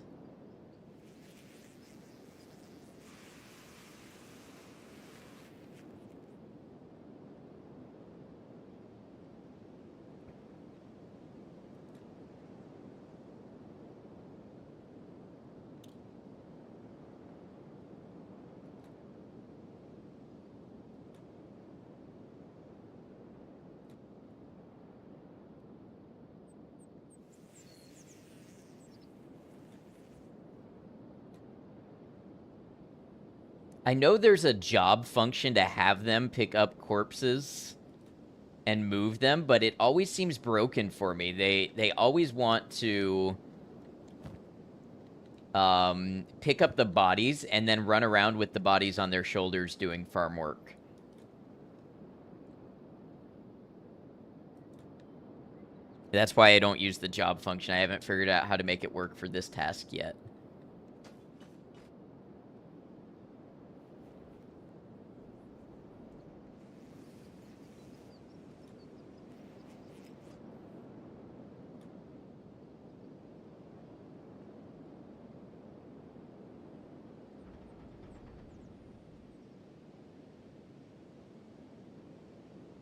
I know there's a job function to have them pick up corpses and move them, but it always seems broken for me. They always want to pick up the bodies and then run around with the bodies on their shoulders doing farm work. That's why I don't use the job function. I haven't figured out how to make it work for this task yet.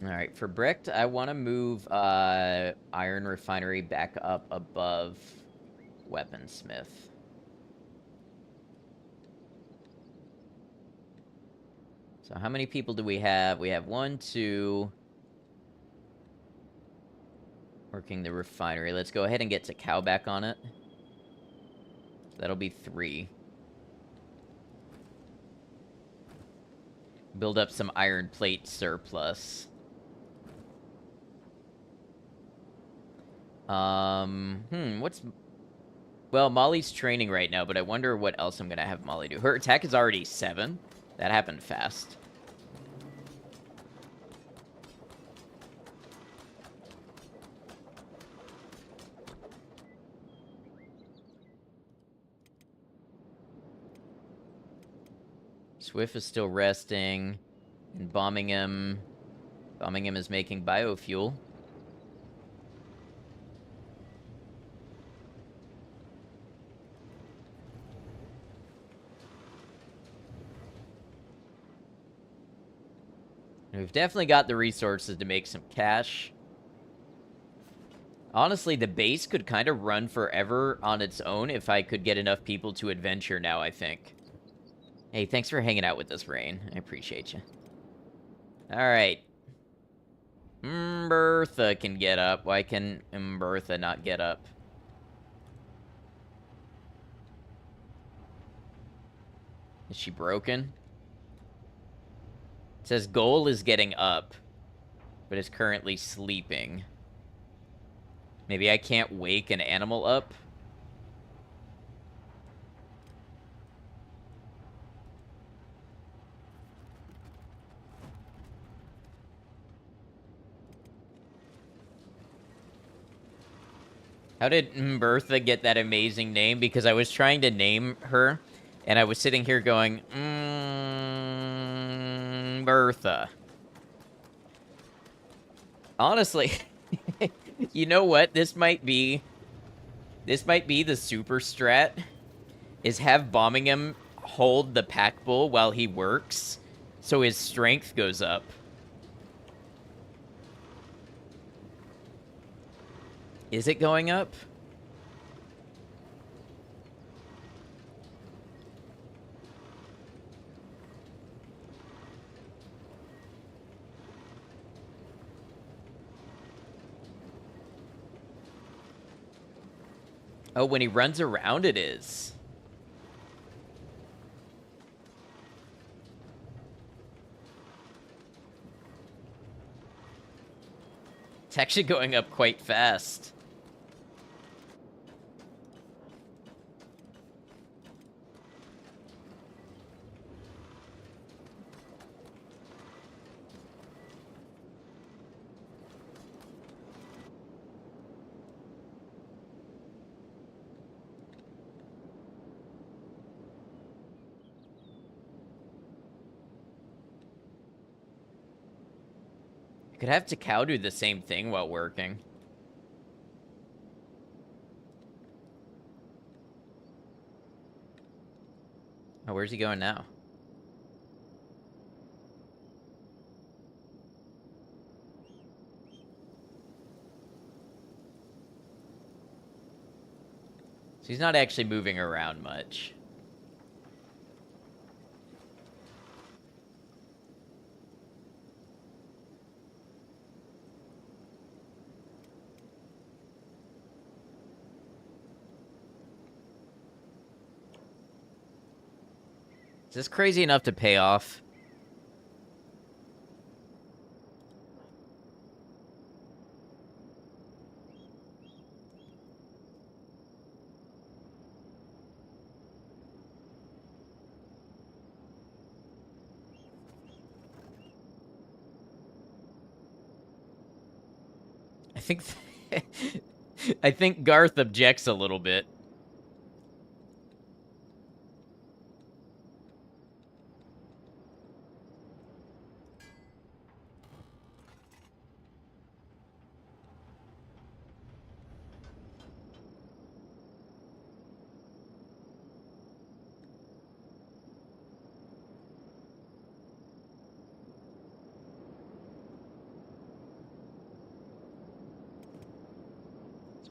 All right, for Brecht, I want to move Iron Refinery back up above Weaponsmith. So how many people do we have? We have 1, 2... working the refinery. Let's go ahead and get to cow back on it. That'll be 3. Build up some iron plate surplus. What's... Well, Molly's training right now, but I wonder what else I'm gonna have Molly do. Her attack is already 7. That happened fast. Swift is still resting. And bombing him is making biofuel. We've definitely got the resources to make some cash. Honestly, the base could kind of run forever on its own if I could get enough people to adventure now, I think. Hey, thanks for hanging out with us, Rain. I appreciate you. Alright. Bertha can get up. Why can Bertha not get up? Is she broken? It says goal is getting up, but is currently sleeping. Maybe I can't wake an animal up? How did Bertha get that amazing name? Because I was trying to name her, and I was sitting here going, Bertha. Honestly, you know what? This might be the super strat, is have Bombingham hold the pack bull while he works, so his strength goes up. Is it going up? Oh, when he runs around, it is. It's actually going up quite fast. Could have Takao do the same thing while working. Oh, where's he going now? So he's not actually moving around much. Is this crazy enough to pay off? I think... I think Garth objects a little bit.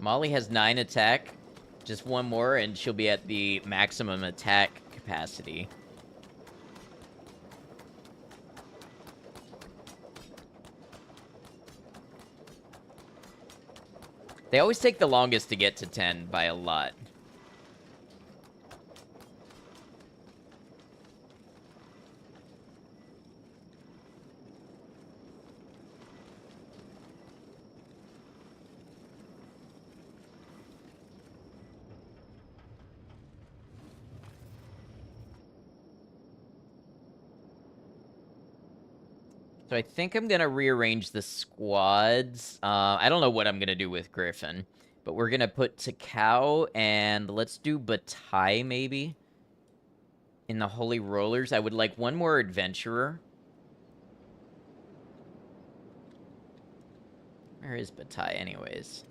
Molly has 9 attack. Just one more, and she'll be at the maximum attack capacity. They always take the longest to get to 10 by a lot. So I think I'm going to rearrange the squads. I don't know what I'm going to do with Griffin. But we're going to put Takao and let's do Batai maybe. In the Holy Rollers. I would like one more Adventurer. Where is Batai anyways?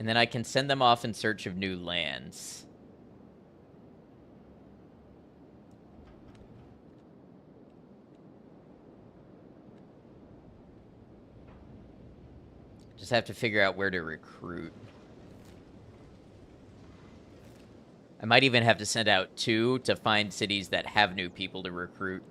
And then I can send them off in search of new lands. Just have to figure out where to recruit. I might even have to send out 2 to find cities that have new people to recruit.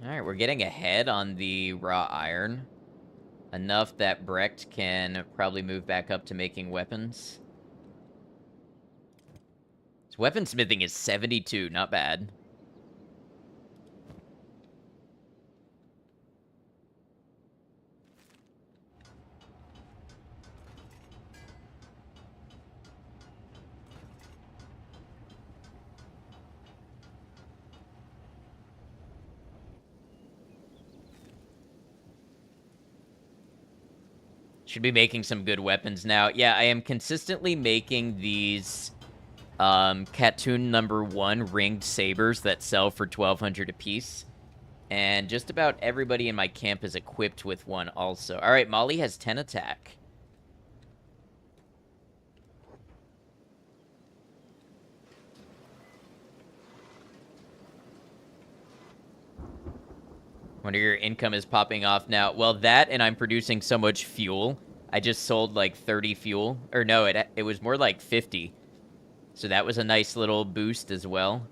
Alright, we're getting ahead on the raw iron. Enough that Brecht can probably move back up to making weapons. His weaponsmithing is 72, not bad. Should be making some good weapons now. Yeah, I am consistently making these Katoon #1 ringed sabers that sell for 1,200 apiece. And just about everybody in my camp is equipped with one also. Alright, Molly has 10 attack. Wonder your income is popping off now. Well, that and I'm producing so much fuel. I just sold like 30 fuel. Or no, it was more like 50. So that was a nice little boost as well.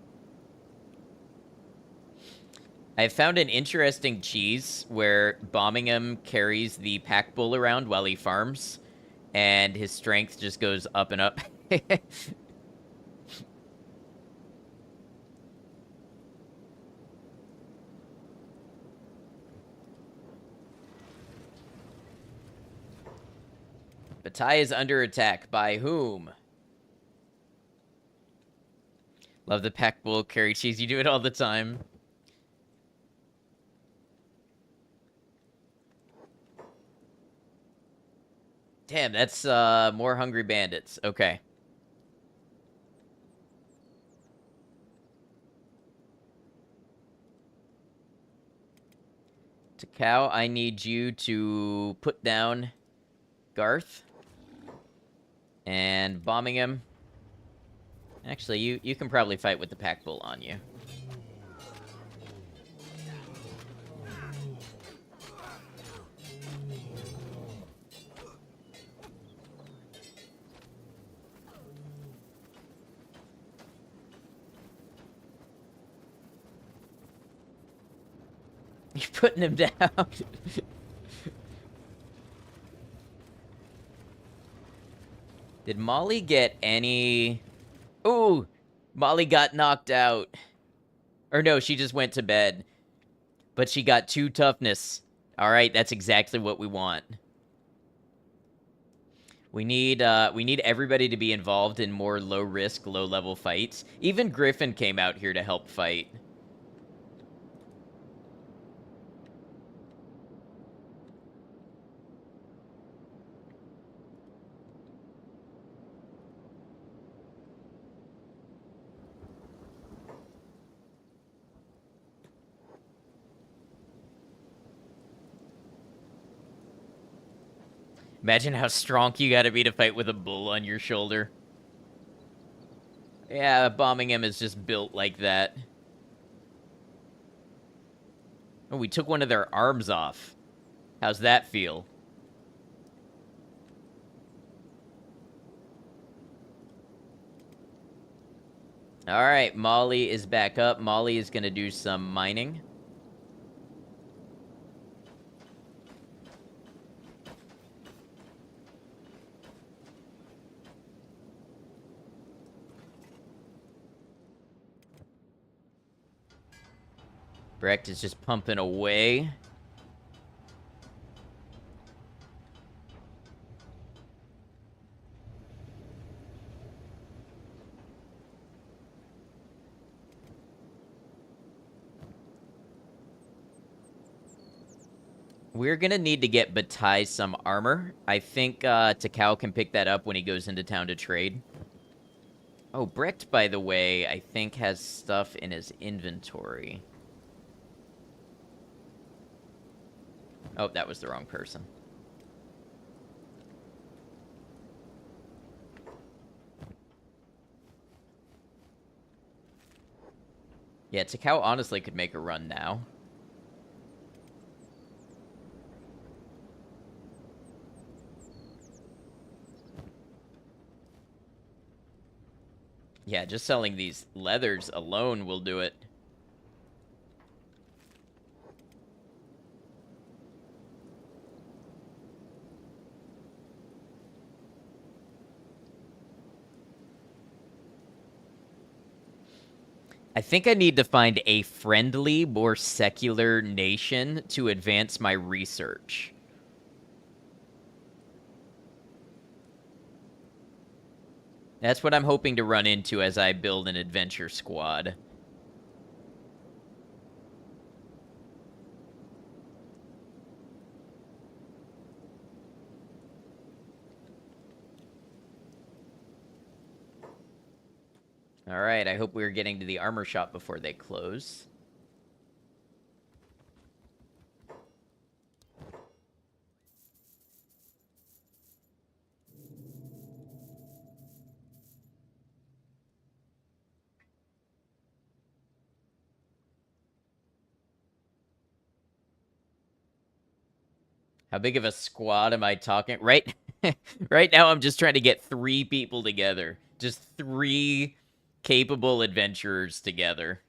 I found an interesting cheese where Bombingham carries the pack bull around while he farms. And his strength just goes up and up. Batai is under attack. By whom? Love the pack bull carry cheese. You do it all the time. Damn, that's more hungry bandits. Okay. Takao, I need you to put down Garth. And bombing him. Actually, you can probably fight with the pack bull on you. You're putting him down. Did Molly get any... Ooh! Molly got knocked out. Or no, she just went to bed. But she got 2 toughness. Alright, that's exactly what we want. We need everybody to be involved in more low-risk, low-level fights. Even Griffin came out here to help fight. Imagine how strong you gotta be to fight with a bull on your shoulder. Yeah, bombing him is just built like that. Oh, we took one of their arms off. How's that feel? All right, Molly is back up. Molly is going to do some mining. Brecht is just pumping away. We're going to need to get Bataille some armor. I think Takao can pick that up when he goes into town to trade. Oh, Brecht, by the way, I think has stuff in his inventory. Oh, that was the wrong person. Yeah, Takao honestly could make a run now. Yeah, just selling these leathers alone will do it. I think I need to find a friendly, more secular nation to advance my research. That's what I'm hoping to run into as I build an adventure squad. Alright, I hope we're getting to the armor shop before they close. How big of a squad am I talking? Right, right now I'm just trying to get 3 people together. Just 3 capable adventurers together.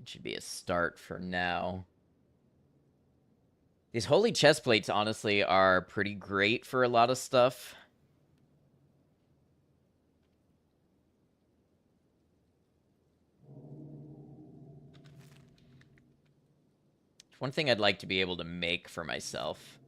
It should be a start for now. These holy chest plates, honestly, are pretty great for a lot of stuff. One thing I'd like to be able to make for myself.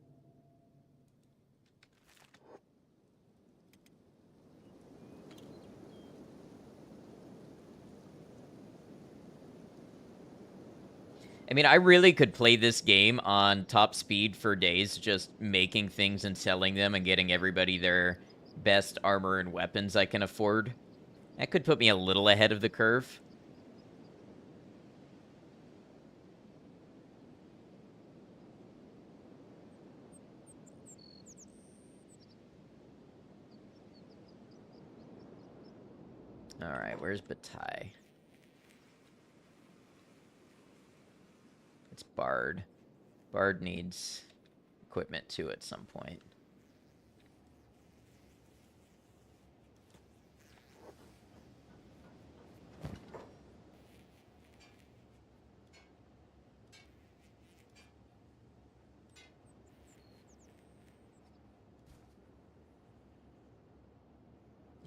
I mean, I really could play this game on top speed for days, just making things and selling them and getting everybody their best armor and weapons I can afford. That could put me a little ahead of the curve. Alright, where's Bataille? It's Bard. Bard needs equipment too at some point.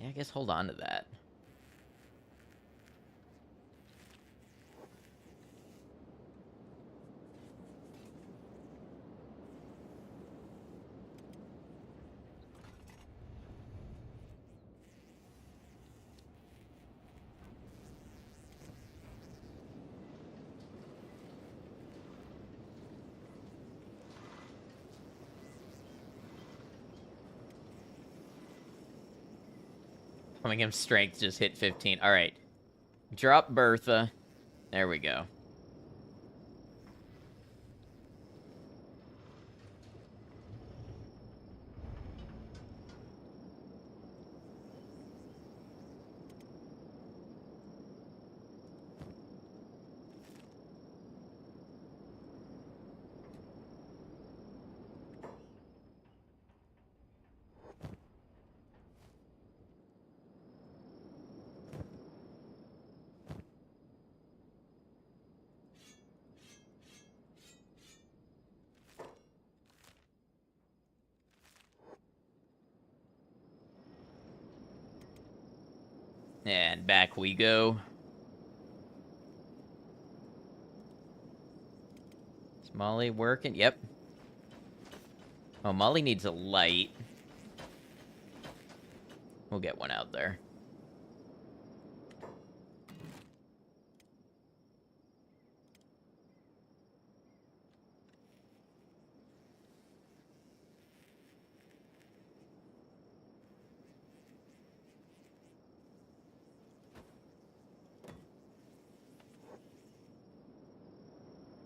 Yeah, I guess hold on to that. Cummingham's strength just hit 15. All right. Drop Bertha. There we go. And back we go. Is Molly working? Yep. Oh, Molly needs a light. We'll get one out there.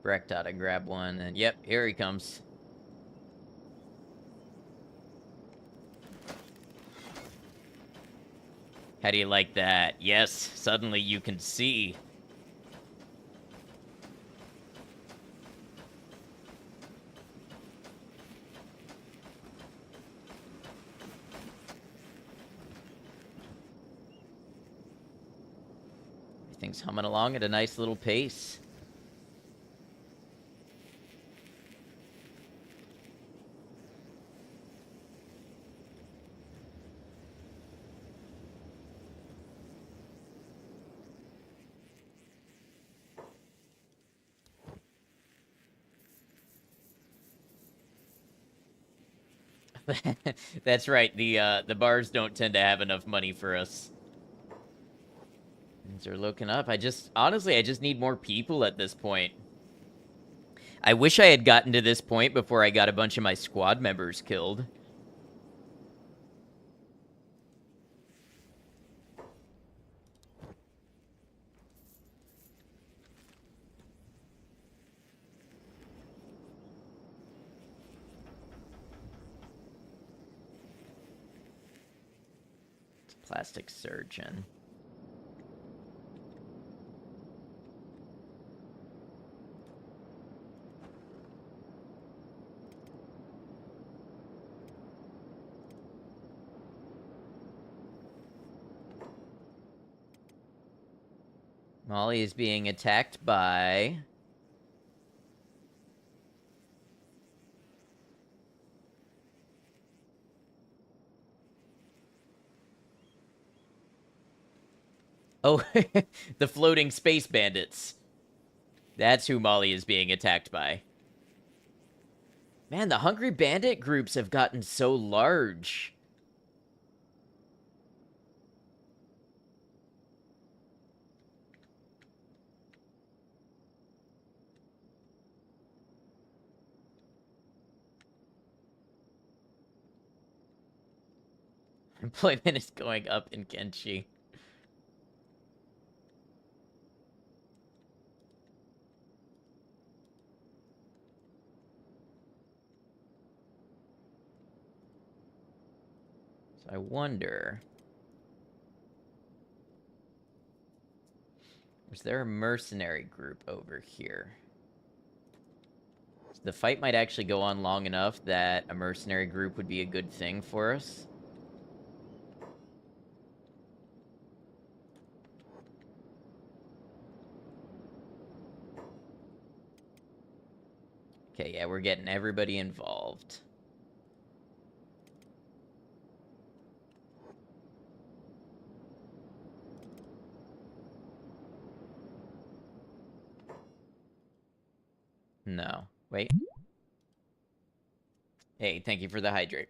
Brecht ought to grab one, and yep, here he comes. How do you like that? Yes, suddenly you can see. Everything's humming along at a nice little pace. That's right. The bars don't tend to have enough money for us. Things are looking up. Honestly, I just need more people at this point. I wish I had gotten to this point before I got a bunch of my squad members killed. Plastic surgeon. Molly is being attacked by... Oh, the floating space bandits. That's who Molly is being attacked by. Man, the Hungry Bandit groups have gotten so large. Employment is going up in Kenshi. So I wonder... is there a mercenary group over here? The fight might actually go on long enough that a mercenary group would be a good thing for us. Okay, yeah, we're getting everybody involved. No. Wait. Hey, thank you for the hydrate.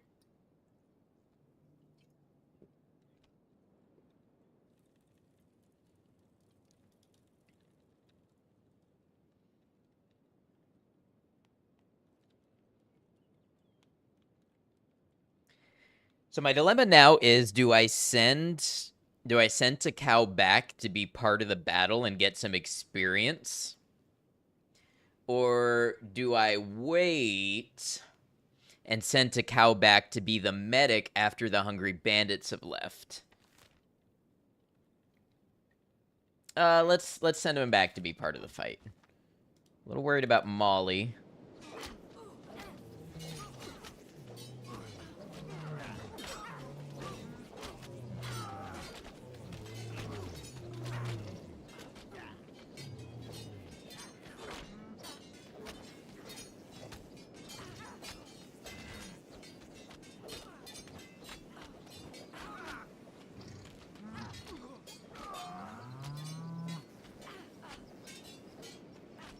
So my dilemma now is, do I send Do I send Takao back to be part of the battle and get some experience? Or do I wait and send Takao back to be the medic after the Hungry Bandits have left? Let's send him back to be part of the fight. A little worried about Molly.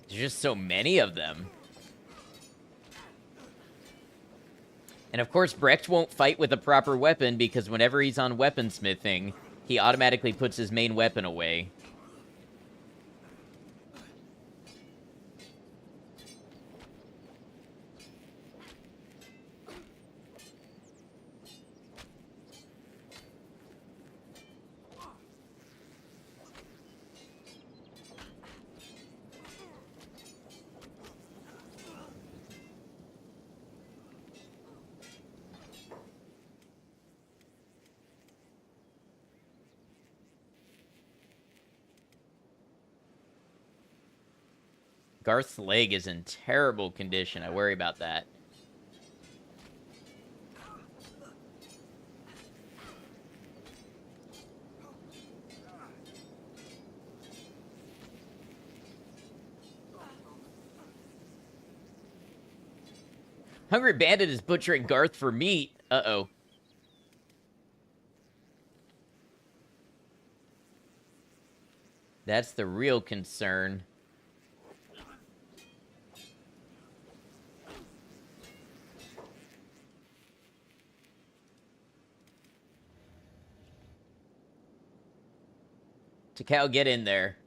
There's just so many of them. And of course, Brecht won't fight with a proper weapon because whenever he's on weaponsmithing, he automatically puts his main weapon away. Garth's leg is in terrible condition. I worry about that. Hungry Bandit is butchering Garth for meat. Uh-oh. That's the real concern. Takao, get in there.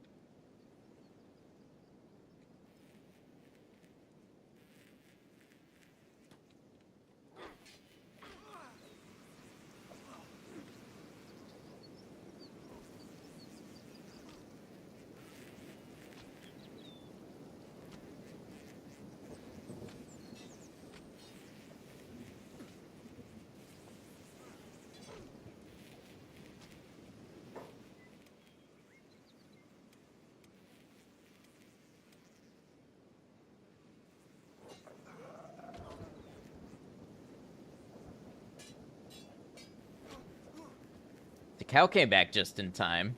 Takao came back just in time.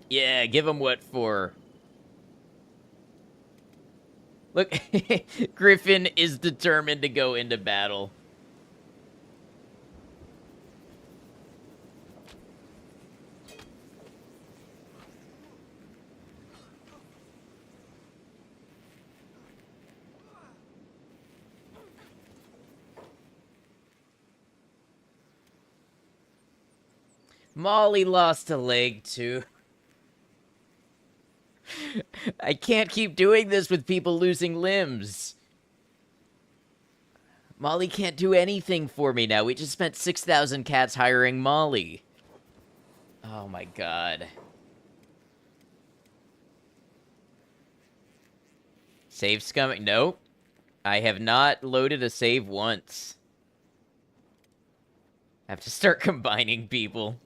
Yeah, give him what for. Look, Griffin is determined to go into battle. Molly lost a leg, too. I can't keep doing this with people losing limbs. Molly can't do anything for me now. We just spent 6,000 cats hiring Molly. Oh my god. Save's coming. Nope. I have not loaded a save once. I have to start combining people.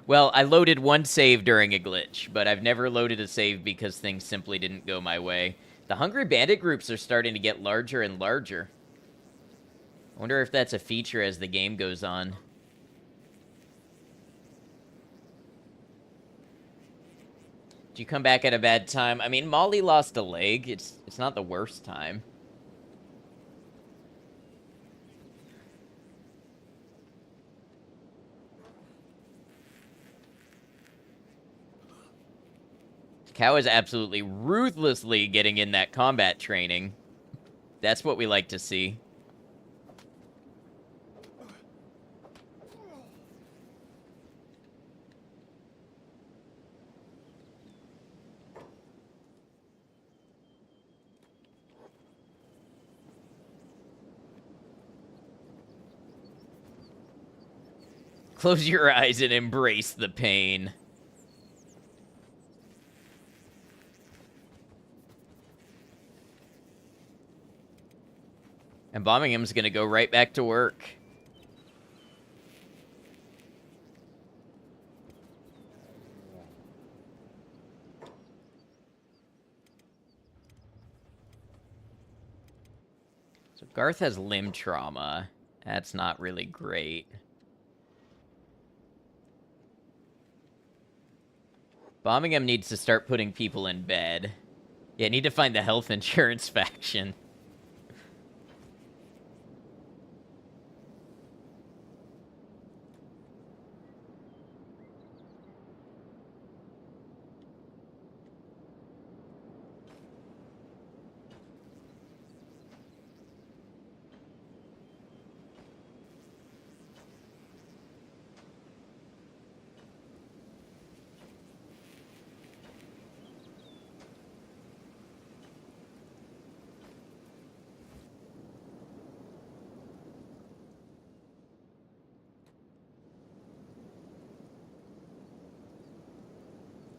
Well, I loaded one save during a glitch, but I've never loaded a save because things simply didn't go my way. The Hungry Bandit groups are starting to get larger and larger. I wonder if that's a feature as the game goes on. Did you come back at a bad time? I mean, Molly lost a leg. It's not the worst time. Cow is absolutely ruthlessly getting in that combat training. That's what we like to see. Close your eyes and embrace the pain. And Bombingham's gonna go right back to work. So Garth has limb trauma. That's not really great. Bombingham needs to start putting people in bed. Yeah, need to find the health insurance faction.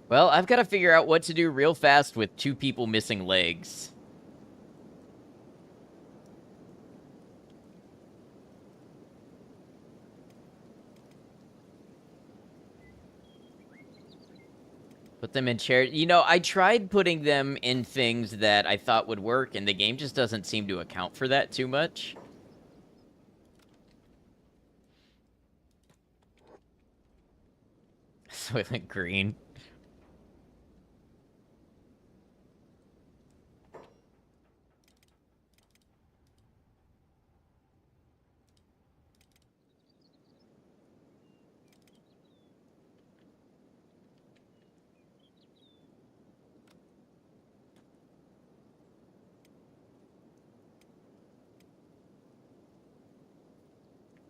Well, I've got to figure out what to do real fast with 2 people missing legs. Put them in chairs. You know, I tried putting them in things that I thought would work, and the game just doesn't seem to account for that too much. Soylent Green.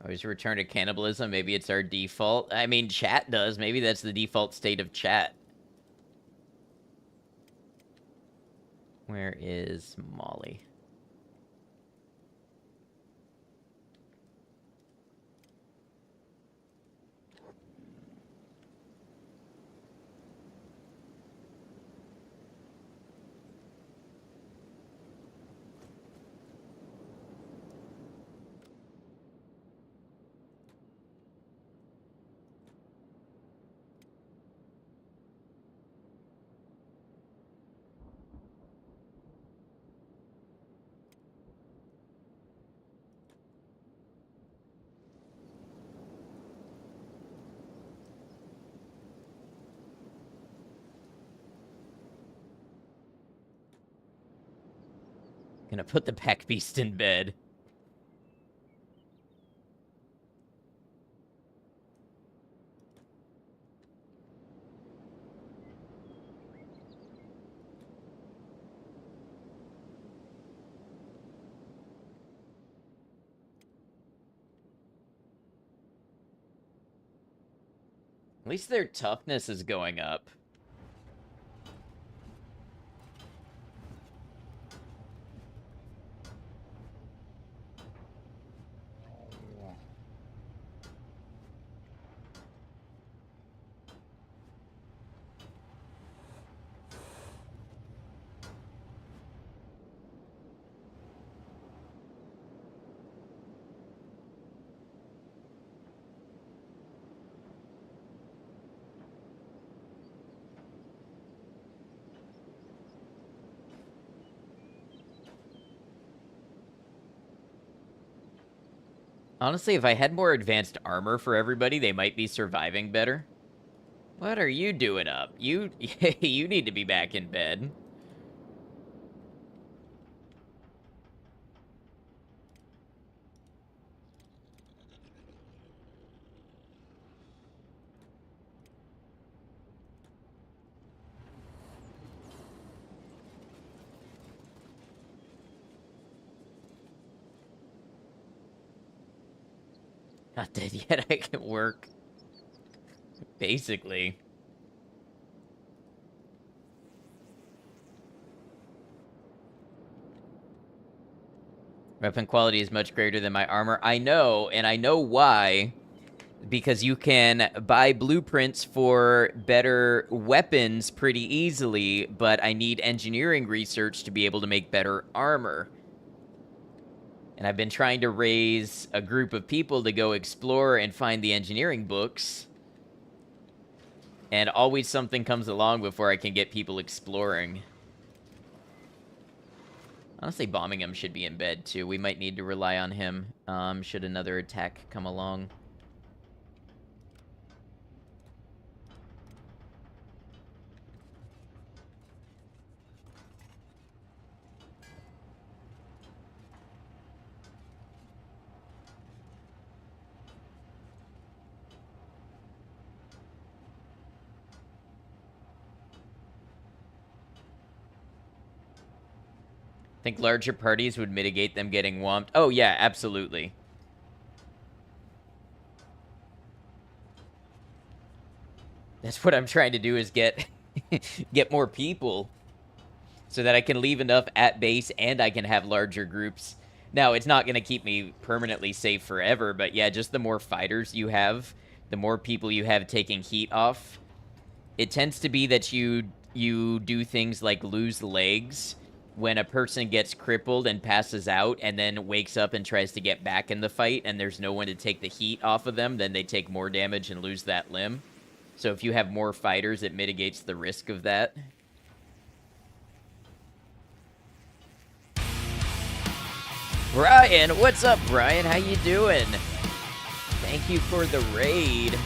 Always return to cannibalism. Maybe it's our default. I mean, chat does. Maybe that's the default state of chat. Where is Molly? Gonna put the pack beast in bed. At least their toughness is going up. Honestly, if I had more advanced armor for everybody, they might be surviving better. What are you doing up? You you need to be back in bed. Not dead yet, I can work. Basically. Weapon quality is much greater than my armor. I know, and I know why. because you can buy blueprints for better weapons pretty easily, but I need engineering research to be able to make better armor. And I've been trying to raise a group of people to go explore and find the engineering books. And always something comes along before I can get people exploring. Honestly, bombing him should be in bed, too. We might need to rely on him, should another attack come along. Think larger parties would mitigate them getting whomped? Oh, yeah, absolutely. That's what I'm trying to do is get get more people so that I can leave enough at base and I can have larger groups. Now, it's not going to keep me permanently safe forever, but yeah, just the more fighters you have, the more people you have taking heat off. It tends to be that you do things like lose legs when a person gets crippled and passes out and then wakes up and tries to get back in the fight and there's no one to take the heat off of them, then they take more damage and lose that limb. So if you have more fighters, it mitigates the risk of that. Brian, what's up, Brian? How you doing? Thank you for the raid.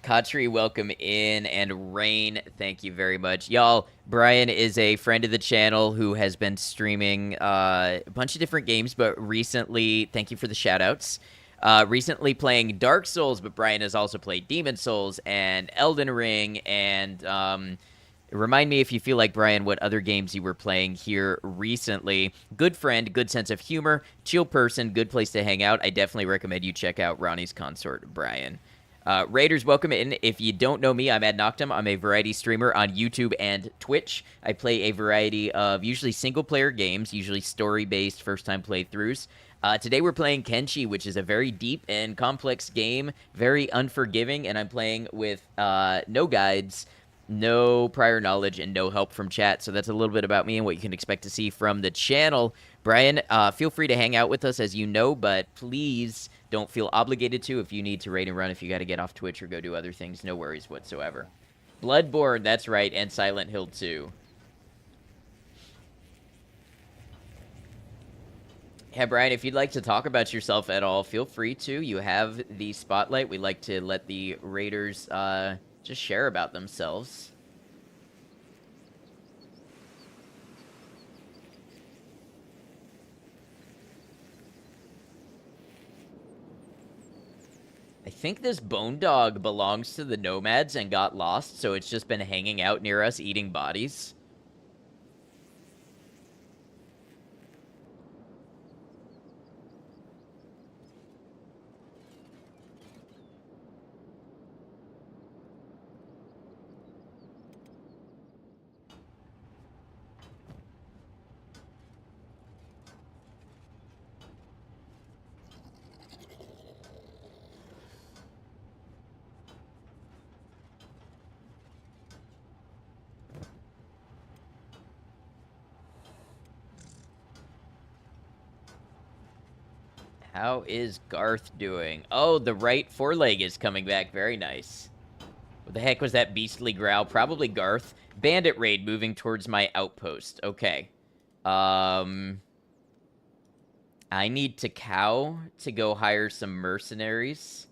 Katri, welcome in, and Rain, thank you very much. Y'all, Brian is a friend of the channel who has been streaming a bunch of different games, but recently, thank you for the shoutouts. Recently playing Dark Souls, but Brian has also played Demon Souls and Elden Ring, and remind me if you feel like, Brian, what other games you were playing here recently. Good friend, good sense of humor, chill person, good place to hang out. I definitely recommend you check out Ronnie's Consort, Brian. Raiders, welcome in. If you don't know me, I'm Ad Noctum. I'm a variety streamer on YouTube and Twitch. I play a variety of usually single-player games, usually story-based first-time playthroughs. Today we're playing Kenshi, which is a very deep and complex game, very unforgiving, and I'm playing with no guides, no prior knowledge, and no help from chat. So that's a little bit about me and what you can expect to see from the channel. Brian, feel free to hang out with us as you know, but please don't feel obligated to. If you need to raid and run, if you got to get off Twitch or go do other things, no worries whatsoever. Bloodborne, that's right, and Silent Hill 2. Yeah, Brian, if you'd like to talk about yourself at all, feel free to. You have the spotlight. We like to let the raiders just share about themselves. I think this bone dog belongs to the nomads and got lost, so it's just been hanging out near us eating bodies. How is Garth doing? Oh, the right foreleg is coming back. Very nice. What the heck was that beastly growl? Probably Garth. Bandit raid moving towards my outpost. Okay. I need to cow to go hire some mercenaries.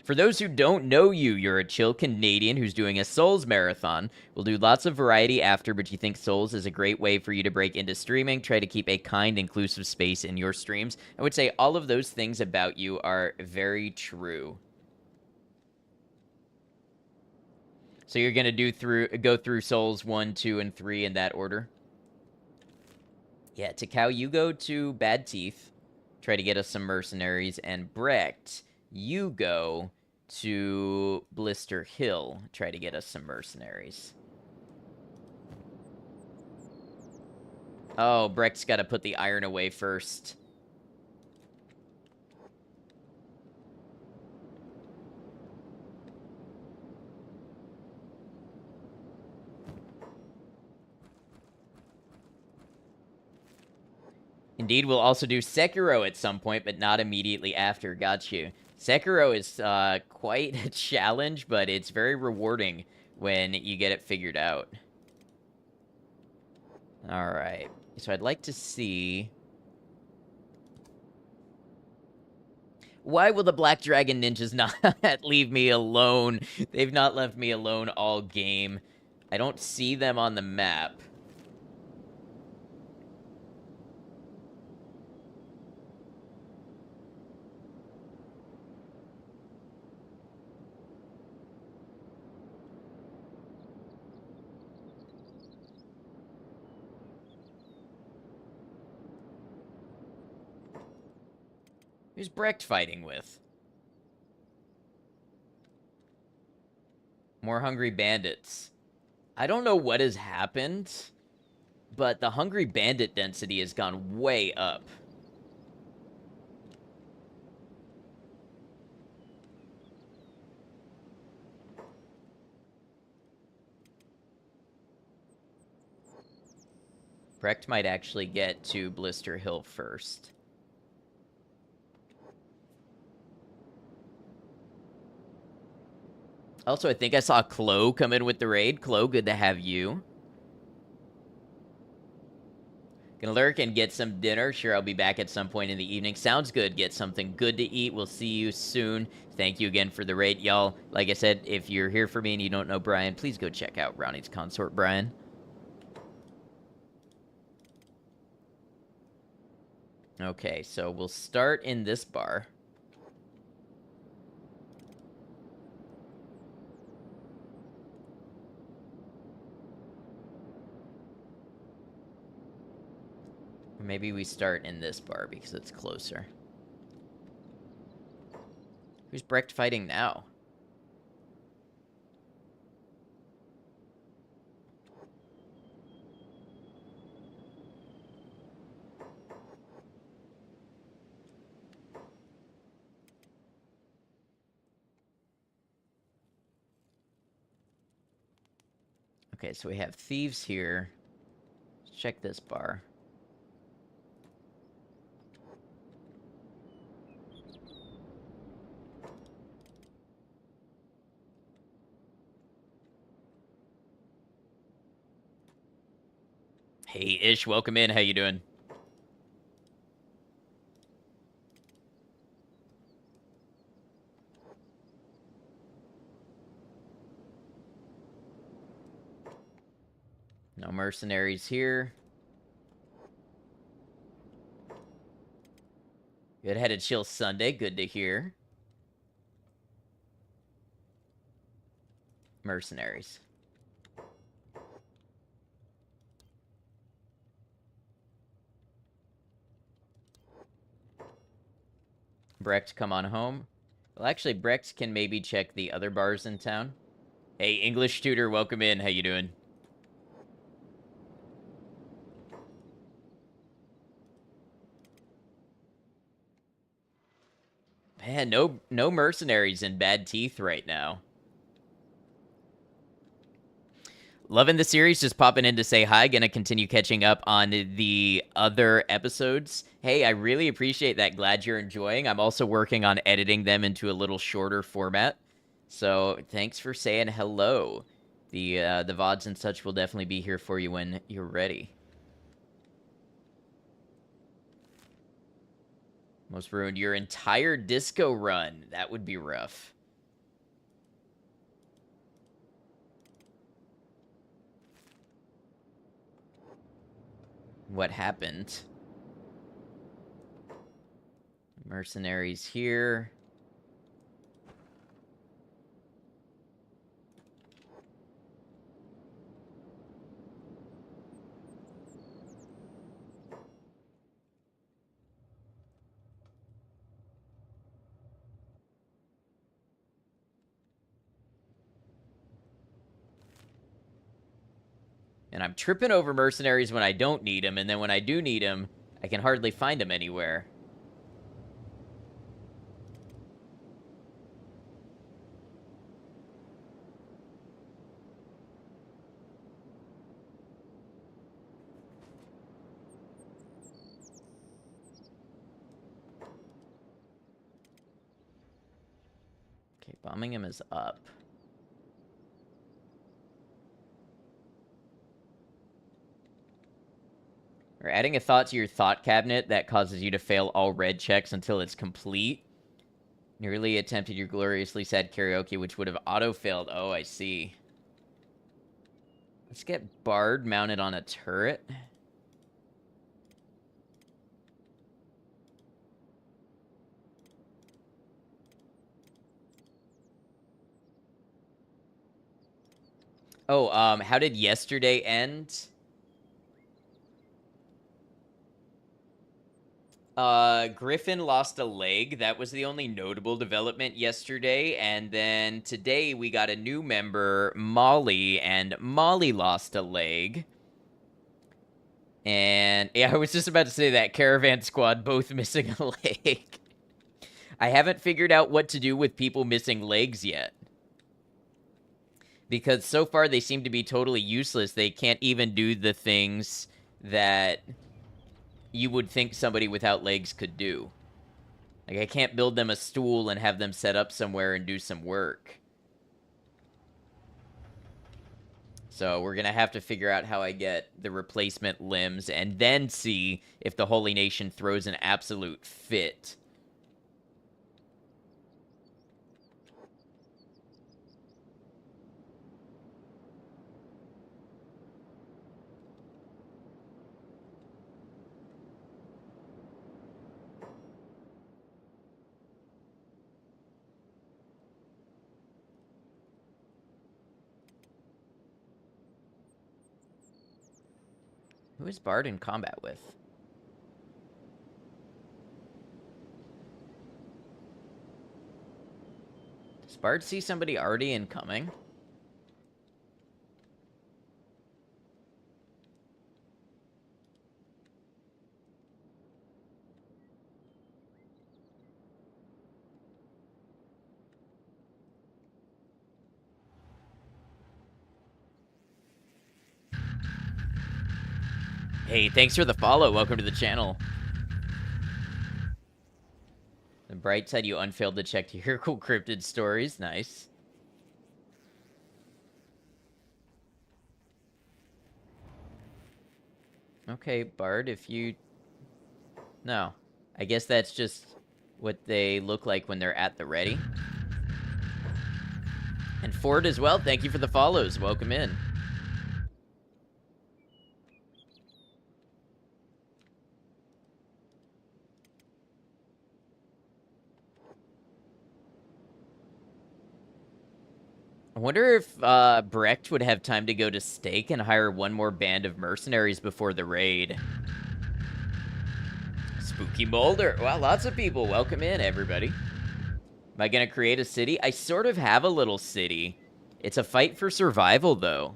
For those who don't know you, you're a chill Canadian who's doing a Souls marathon. We'll do lots of variety after, but you think Souls is a great way for you to break into streaming. Try to keep a kind, inclusive space in your streams. I would say all of those things about you are very true. So you're gonna go through Souls 1, 2, and 3 in that order? Yeah, Takao, you go to Bad Teeth. Try to get us some mercenaries. And Brecht, you go to Blister Hill. Try to get us some mercenaries. Oh, Brecht's got to put the iron away first. Indeed, we'll also do Sekiro at some point, but not immediately after. Got you. Sekiro is quite a challenge, but it's very rewarding when you get it figured out. All right. So I'd like to see... Why will the Black Dragon Ninjas not leave me alone? They've not left me alone all game. I don't see them on the map. Who's Brecht fighting with? More hungry bandits. I don't know what has happened, but the hungry bandit density has gone way up. Brecht might actually get to Blister Hill first. Also, I think I saw Chloe come in with the raid. Chloe, good to have you. Gonna lurk and get some dinner. Sure, I'll be back at some point in the evening. Sounds good. Get something good to eat. We'll see you soon. Thank you again for the raid, y'all. Like I said, if you're here for me and you don't know Brian, please go check out Brownie's Consort Brian. Okay, so we'll start in this bar. Maybe we start in this bar because it's closer. Who's Brecht fighting now? Okay, so we have thieves here. Let's check this bar. Hey, Ish, welcome in. How you doing? No mercenaries here. Good headed chill Sunday. Good to hear. Mercenaries. Brecht, come on home. Well, actually, Brecht can maybe check the other bars in town. Hey, English tutor, welcome in. How you doing? Man, no mercenaries in Bad Teeth right now. Loving the series, just popping in to say hi. Gonna continue catching up on the other episodes. Hey, I really appreciate that. Glad you're enjoying. I'm also working on editing them into a little shorter format. So thanks for saying hello. The VODs and such will definitely be here for you when you're ready. Almost ruined your entire disco run. That would be rough. What happened? Mercenaries here. And I'm tripping over mercenaries when I don't need them, and then when I do need them, I can hardly find them anywhere. Okay, bombing him is up. Or adding a thought to your thought cabinet that causes you to fail all red checks until it's complete. Nearly attempted your gloriously sad karaoke, which would have auto-failed. Oh, I see. Let's get Bard mounted on a turret. Oh, how did yesterday end? Griffin lost a leg. That was the only notable development yesterday. And then today we got a new member, Molly, and Molly lost a leg. And yeah, I was just about to say that Caravan Squad both missing a leg. I haven't figured out what to do with people missing legs yet. Because so far they seem to be totally useless. They can't even do the things that you would think somebody without legs could do. Like, I can't build them a stool and have them set up somewhere and do some work. So we're going to have to figure out how I get the replacement limbs and then see if the Holy Nation throws an absolute fit. Who is Bard in combat with? Does Bard see somebody already incoming? Hey, thanks for the follow. Welcome to the channel. The bright side, you unfailed to check your cool cryptid stories. Nice. Okay, Bard, if you... No. I guess that's just what they look like when they're at the ready. And Ford as well, thank you for the follows. Welcome in. I wonder if Brecht would have time to go to Stake and hire one more band of mercenaries before the raid. Spooky Boulder. Wow, lots of people. Welcome in, everybody. Am I going to create a city? I sort of have a little city. It's a fight for survival, though.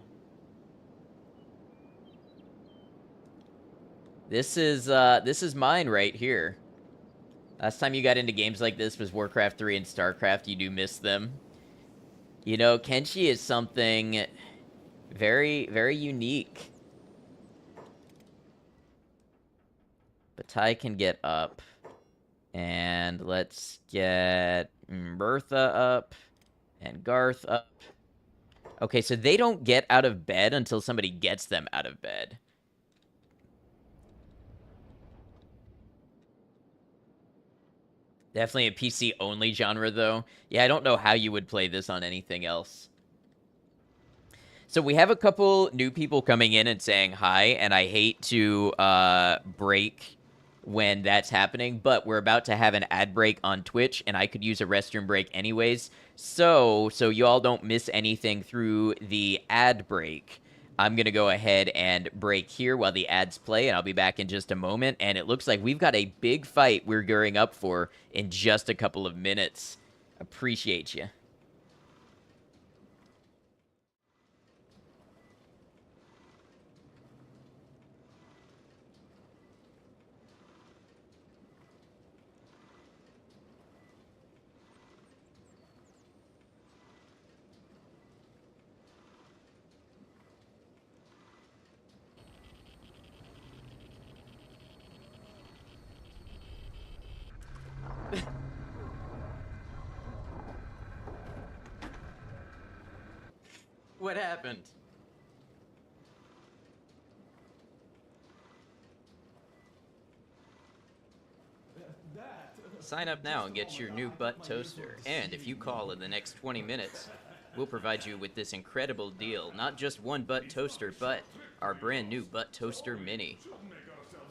This is mine right here. Last time you got into games like this was Warcraft 3 and StarCraft. You do miss them. You know, Kenshi is something very, very unique. But Ty can get up. And let's get Bertha up. And Garth up. Okay, so they don't get out of bed until somebody gets them out of bed. Definitely a PC-only genre, though. Yeah, I don't know how you would play this on anything else. So we have a couple new people coming in and saying hi, and I hate to break when that's happening, but we're about to have an ad break on Twitch, and I could use a restroom break anyways. So you all don't miss anything through the ad break, I'm going to go ahead and break here while the ads play, and I'll be back in just a moment. And it looks like we've got a big fight we're gearing up for in just a couple of minutes. Appreciate you. What happened? Sign up now and get your new butt toaster. And if you call in the next 20 minutes, we'll provide you with this incredible deal. Not just one butt toaster, but our brand new butt toaster mini.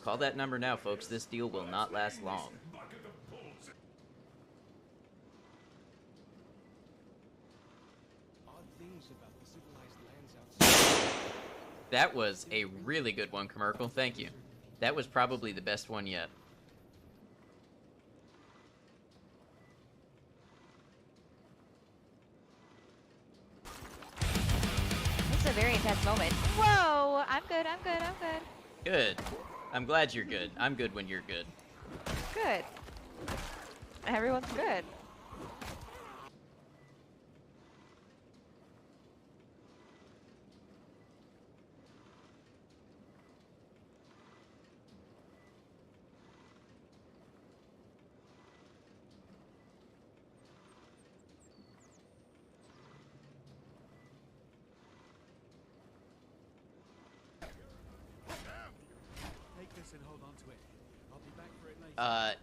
Call that number now, folks. This deal will not last long. That was a really good one, Commercial. Thank you. That was probably the best one yet. This is a very intense moment. Whoa! I'm good, I'm good, I'm good. Good. I'm glad you're good. I'm good when you're good. Good. Everyone's good.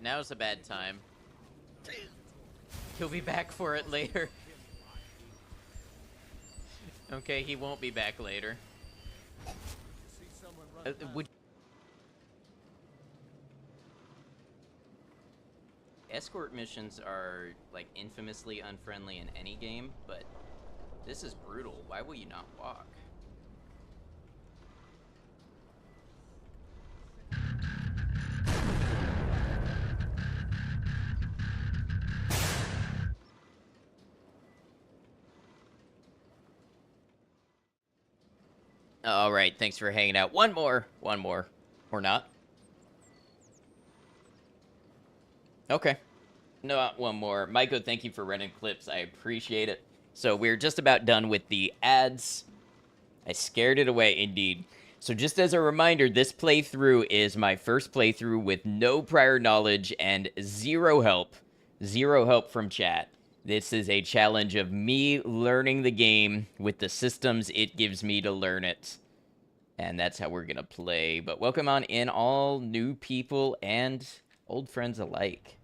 Now's a bad time. He'll be back for it later. Okay, he won't be back later. Escort missions are, like, infamously unfriendly in any game, but this is brutal. Why will you not walk? All right, thanks for hanging out. One more. Or not? Okay. No, one more. Maiko, thank you for running clips. I appreciate it. So we're just about done with the ads. I scared it away, indeed. So just as a reminder, this playthrough is my first playthrough with no prior knowledge and zero help. Zero help from chat. This is a challenge of me learning the game with the systems it gives me to learn it. And that's how we're going to play. But welcome on in all new people and old friends alike.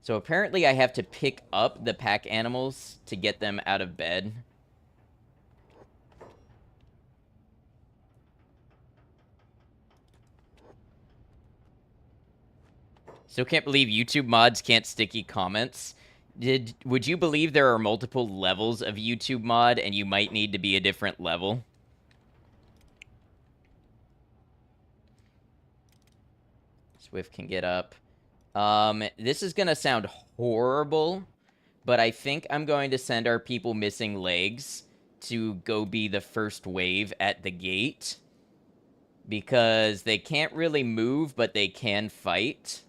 So apparently I have to pick up the pack animals to get them out of bed. Still can't believe YouTube mods can't sticky comments. Would you believe there are multiple levels of YouTube mod and you might need to be a different level? Swift can get up. This is gonna sound horrible, but I think I'm going to send our people missing legs to go be the first wave at the gate. Because they can't really move, but they can fight.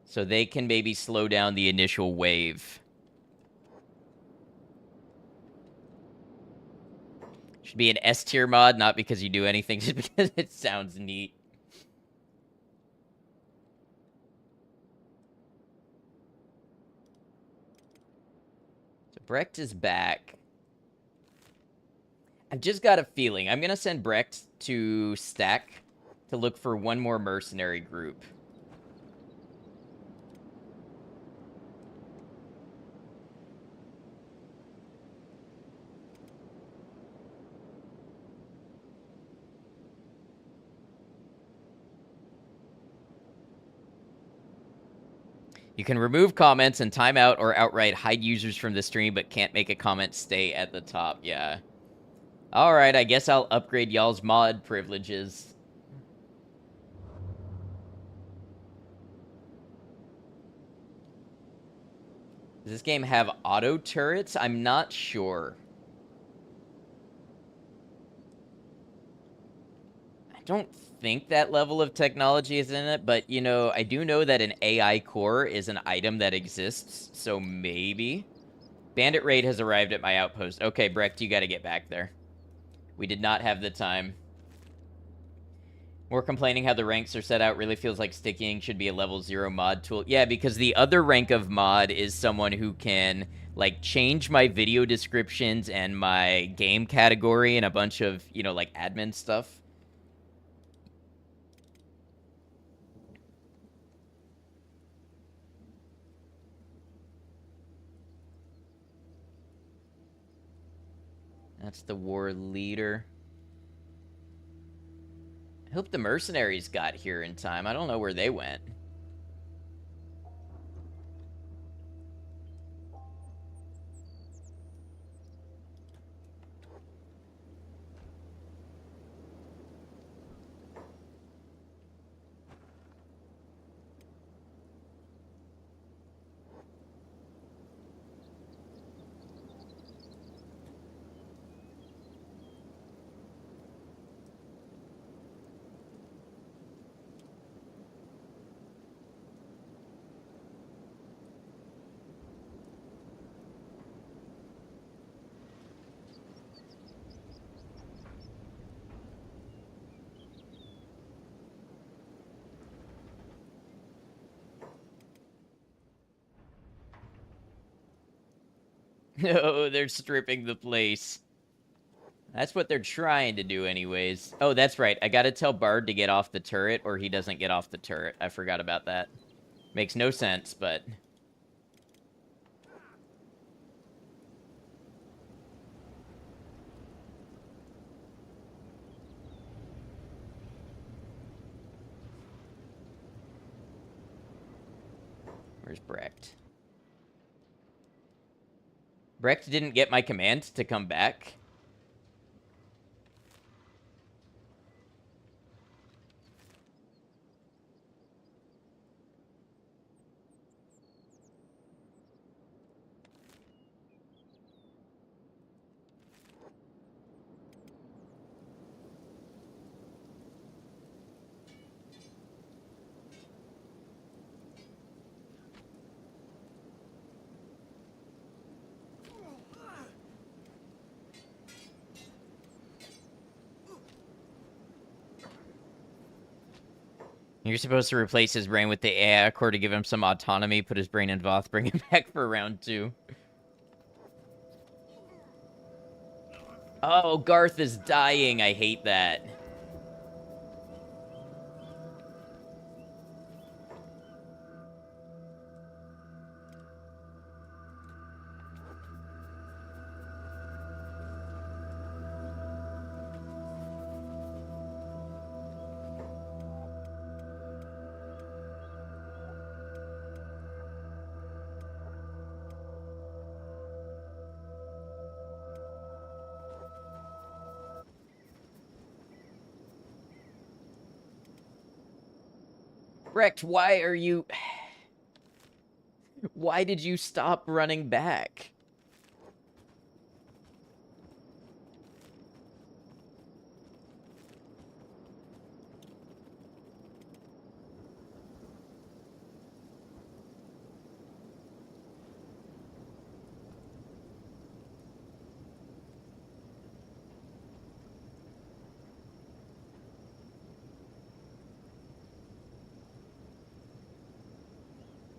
So they can maybe slow down the initial wave. Should be an S tier mod, not because you do anything, just because it sounds neat. So Brecht is back. I've just got a feeling. I'm going to send Brecht to Stack to look for one more mercenary group. You can remove comments and timeout or outright hide users from the stream, but can't make a comment stay at the top. Yeah. Alright, I guess I'll upgrade y'all's mod privileges. Does this game have auto turrets? I'm not sure. I don't think that level of technology is in it, but, you know, I do know that an AI core is an item that exists, so maybe. Bandit Raid has arrived at my outpost. Okay, Brecht, you gotta get back there. We did not have the time. We're complaining how the ranks are set out really feels like sticking should be a level 0 mod tool. Yeah, because the other rank of mod is someone who can, like, change my video descriptions and my game category and a bunch of, like, admin stuff. That's the war leader. I hope the mercenaries got here in time. I don't know where they went. No, they're stripping the place. That's what they're trying to do anyways. Oh, that's right. I gotta tell Bard to get off the turret or he doesn't get off the turret. I forgot about that. Makes no sense, but... Where's Brecht? Brecht didn't get my command to come back. You're supposed to replace his brain with the AI core to give him some autonomy, put his brain in Voth, bring him back for round 2. Oh, Garth is dying. I hate that. Brecht, why are you... Why did you stop running back?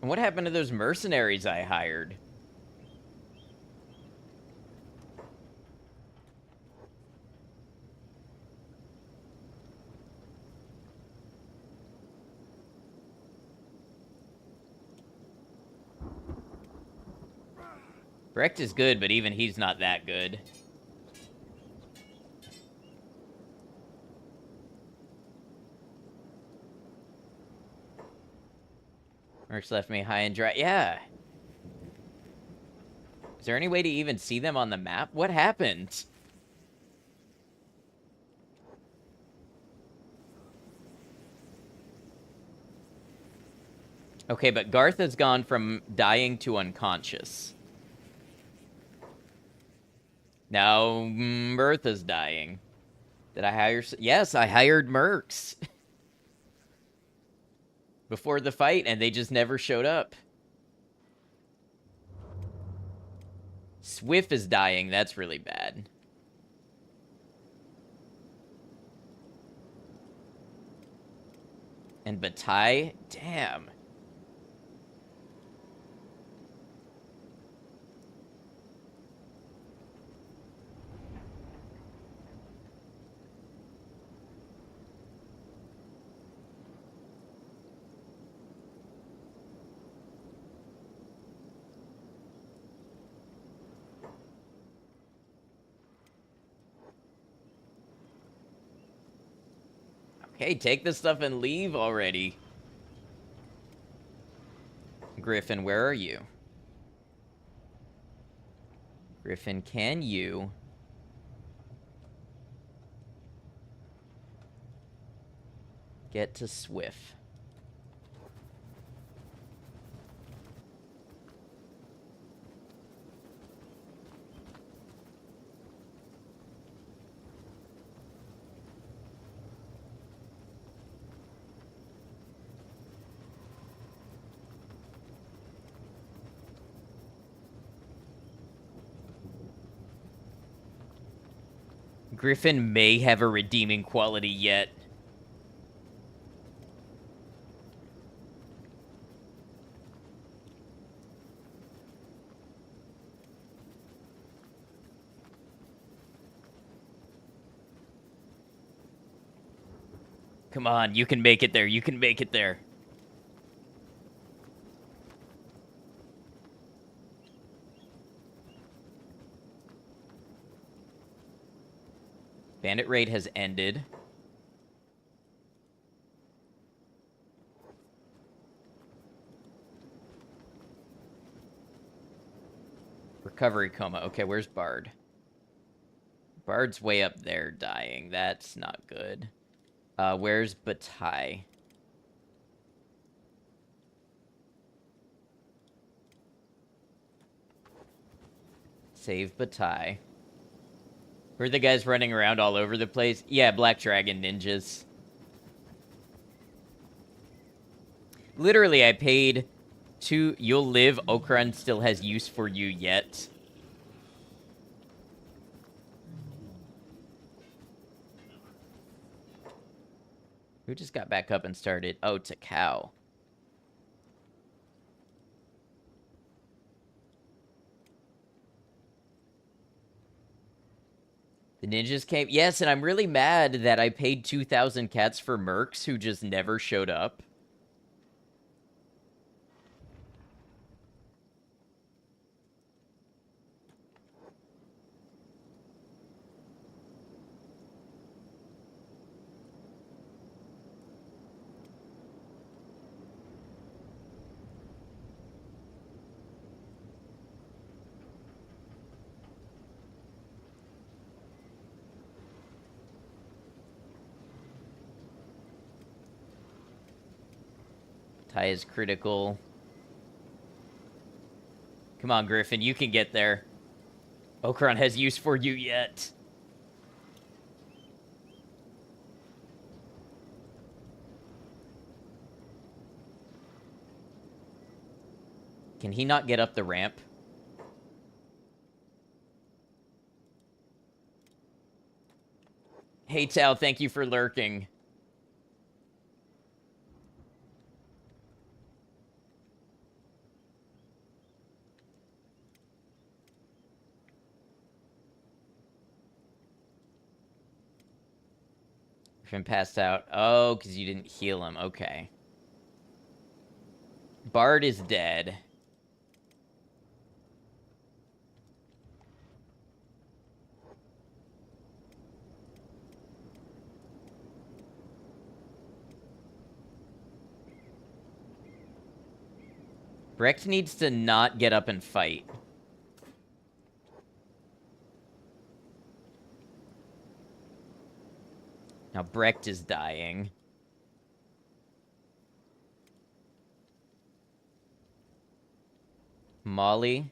And what happened to those mercenaries I hired? Brecht is good, but even he's not that good. Mercs left me high and dry. Yeah. Is there any way to even see them on the map? What happened? Okay, but Garth has gone from dying to unconscious. Now, Bertha's dying. Did I hire... Yes, I hired mercs. Before the fight, and they just never showed up. Swift is dying. That's really bad. And Batai? Damn. Okay, take this stuff and leave already. Griffin, where are you? Griffin, can you get to Swift? Griffin may have a redeeming quality yet. Come on, you can make it there. You can make it there. Bandit raid has ended. Recovery coma. Okay, where's Bard? Bard's way up there dying. That's not good. Where's Batai? Save Batai. Who are the guys running around all over the place? Yeah, Black Dragon ninjas. Literally, I paid to... You'll live. Okran still has use for you yet. Who just got back up and started? Oh, Takao. The ninjas came. Yes, and I'm really mad that I paid 2,000 cats for mercs who just never showed up. Tai is critical. Come on, Griffin, you can get there. Okran has use for you yet. Can he not get up the ramp? Hey, Tao, thank you for lurking. Griffin passed out. Oh, because you didn't heal him. Okay. Bard is dead. Brecht needs to not get up and fight. Now Brecht is dying. Molly,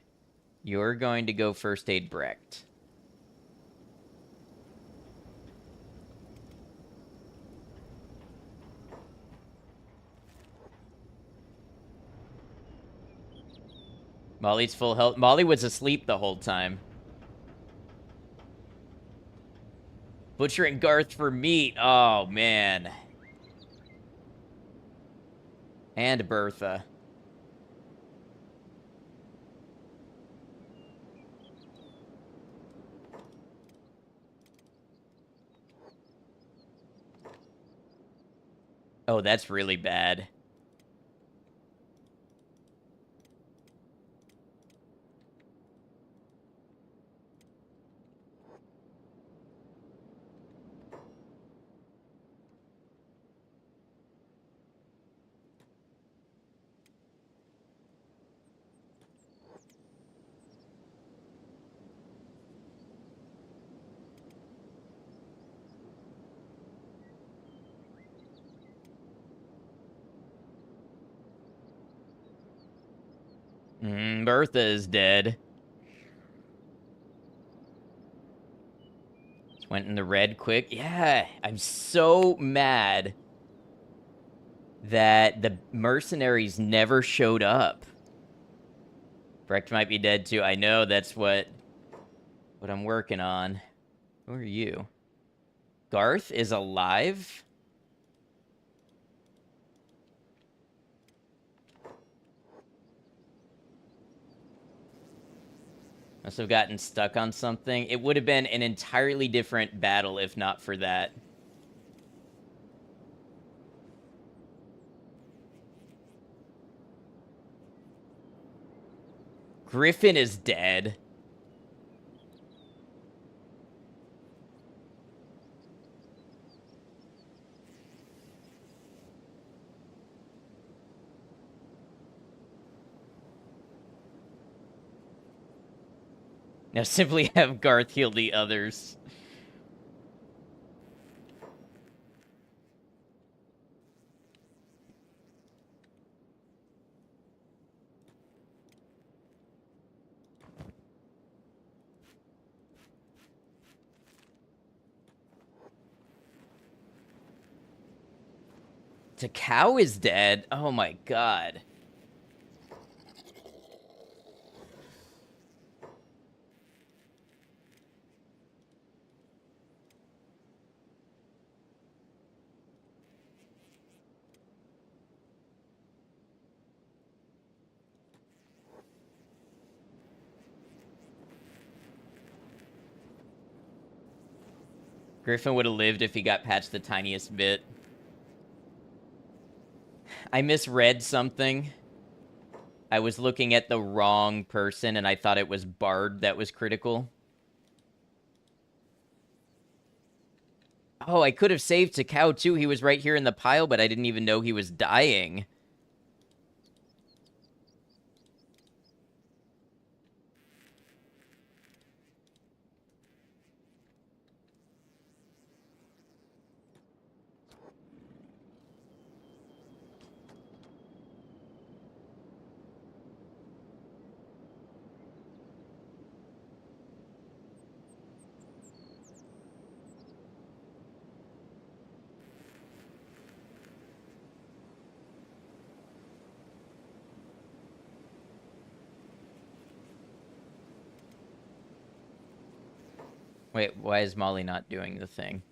you're going to go first aid Brecht. Molly's full health. Molly was asleep the whole time. Butchering Garth for meat. Oh, man. And Bertha. Oh, that's really bad. Bertha is dead. Just went in the red quick. Yeah, I'm so mad that the mercenaries never showed up. Brecht might be dead too. I know that's what I'm working on. Who are you? Garth is alive? Must have gotten stuck on something. It would have been an entirely different battle if not for that. Griffin is dead. Now simply have Garth heal the others. Takao is dead. Oh my god. Griffin would have lived if he got patched the tiniest bit. I misread something. I was looking at the wrong person and I thought it was Bard that was critical. Oh, I could have saved Takao too. He was right here in the pile, but I didn't even know he was dying. Wait, why is Molly not doing the thing?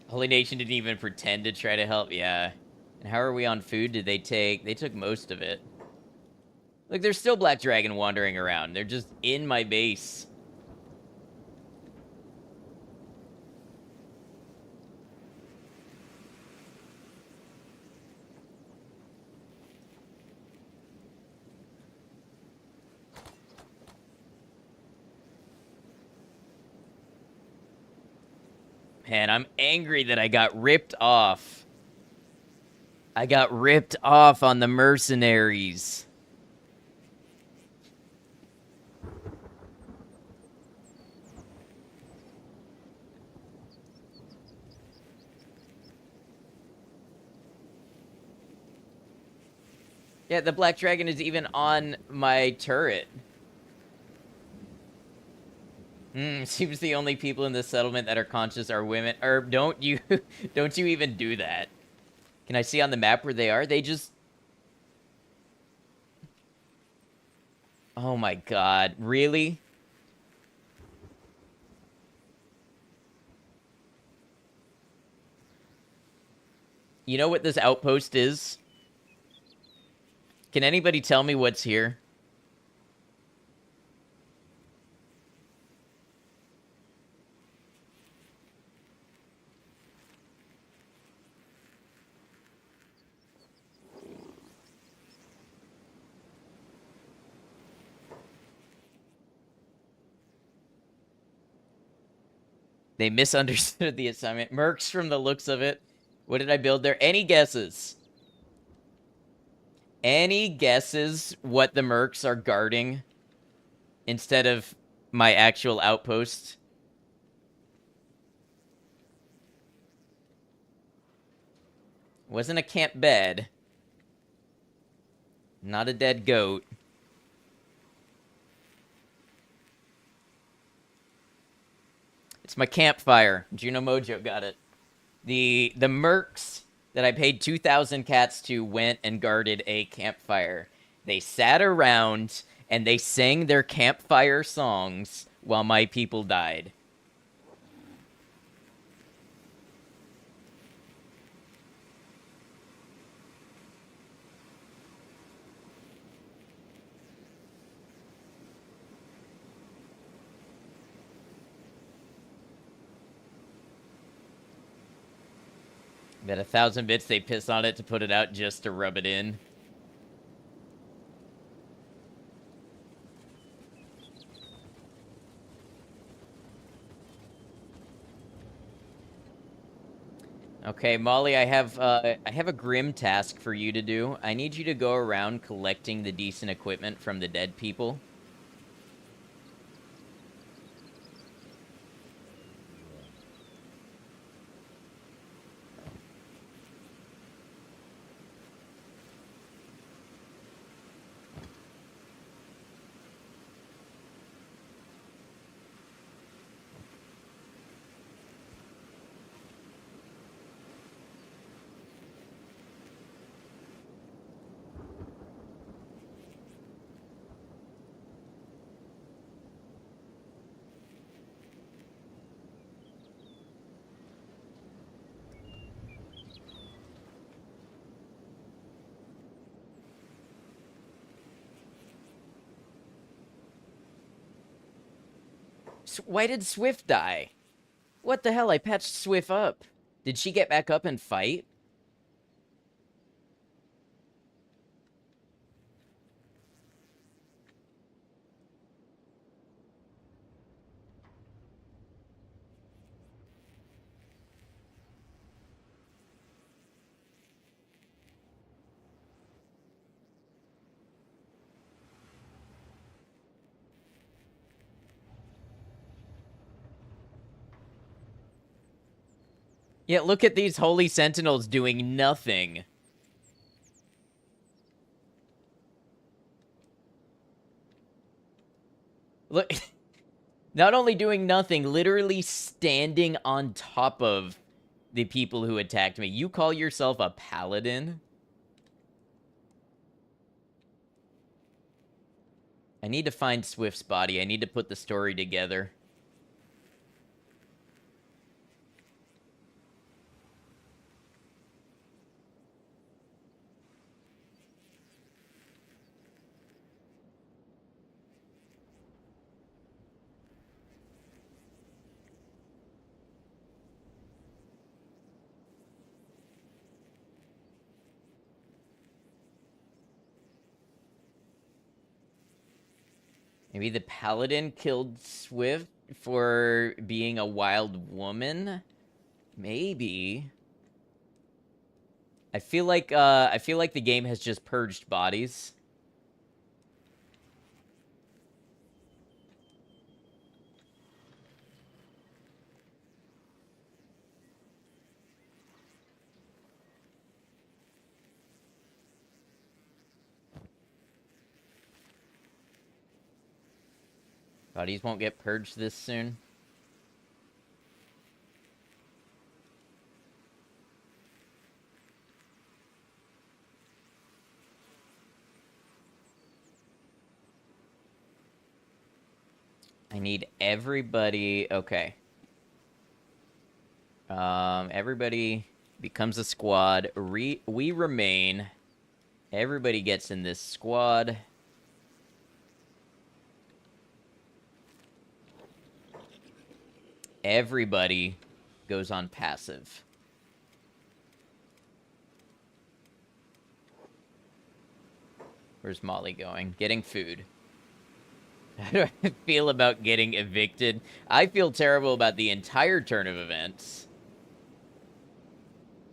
Holy Nation didn't even pretend to try to help. Yeah. And how are we on food? Did they take? They took most of it. Like, there's still Black Dragon wandering around. They're just in my base. Man, I'm angry that I got ripped off. I got ripped off on the mercenaries. Yeah, the black dragon is even on my turret. Seems the only people in this settlement that are conscious are women. Or don't you don't you even do that? Can I see on the map where they are? They just Oh my god, really? You know what this outpost is? Can anybody tell me what's here? They misunderstood the assignment. Mercs from the looks of it. What did I build there? Any guesses? Any guesses what the mercs are guarding instead of my actual outpost? Wasn't a camp bed. Not a dead goat. It's my campfire. Juno Mojo got it. The mercs that I paid 2,000 cats to went and guarded a campfire. They sat around and they sang their campfire songs while my people died. Bet 1,000 bits they piss on it to put it out just to rub it in. Okay, Molly, I have a grim task for you to do. I need you to go around collecting the decent equipment from the dead people. Why did Swift die? What the hell? I patched Swift up. Did she get back up and fight? Yeah, look at these holy sentinels doing nothing. Look, not only doing nothing, literally standing on top of the people who attacked me. You call yourself a paladin? I need to find Swift's body. I need to put the story together. Maybe the paladin killed Swift for being a wild woman? Maybe. I feel like the game has just purged bodies. Bodies won't get purged this soon. I need everybody. Okay. Everybody becomes a squad. We remain. Everybody gets in this squad. Everybody goes on passive. Where's Molly going? Getting food. How do I feel about getting evicted? I feel terrible about the entire turn of events.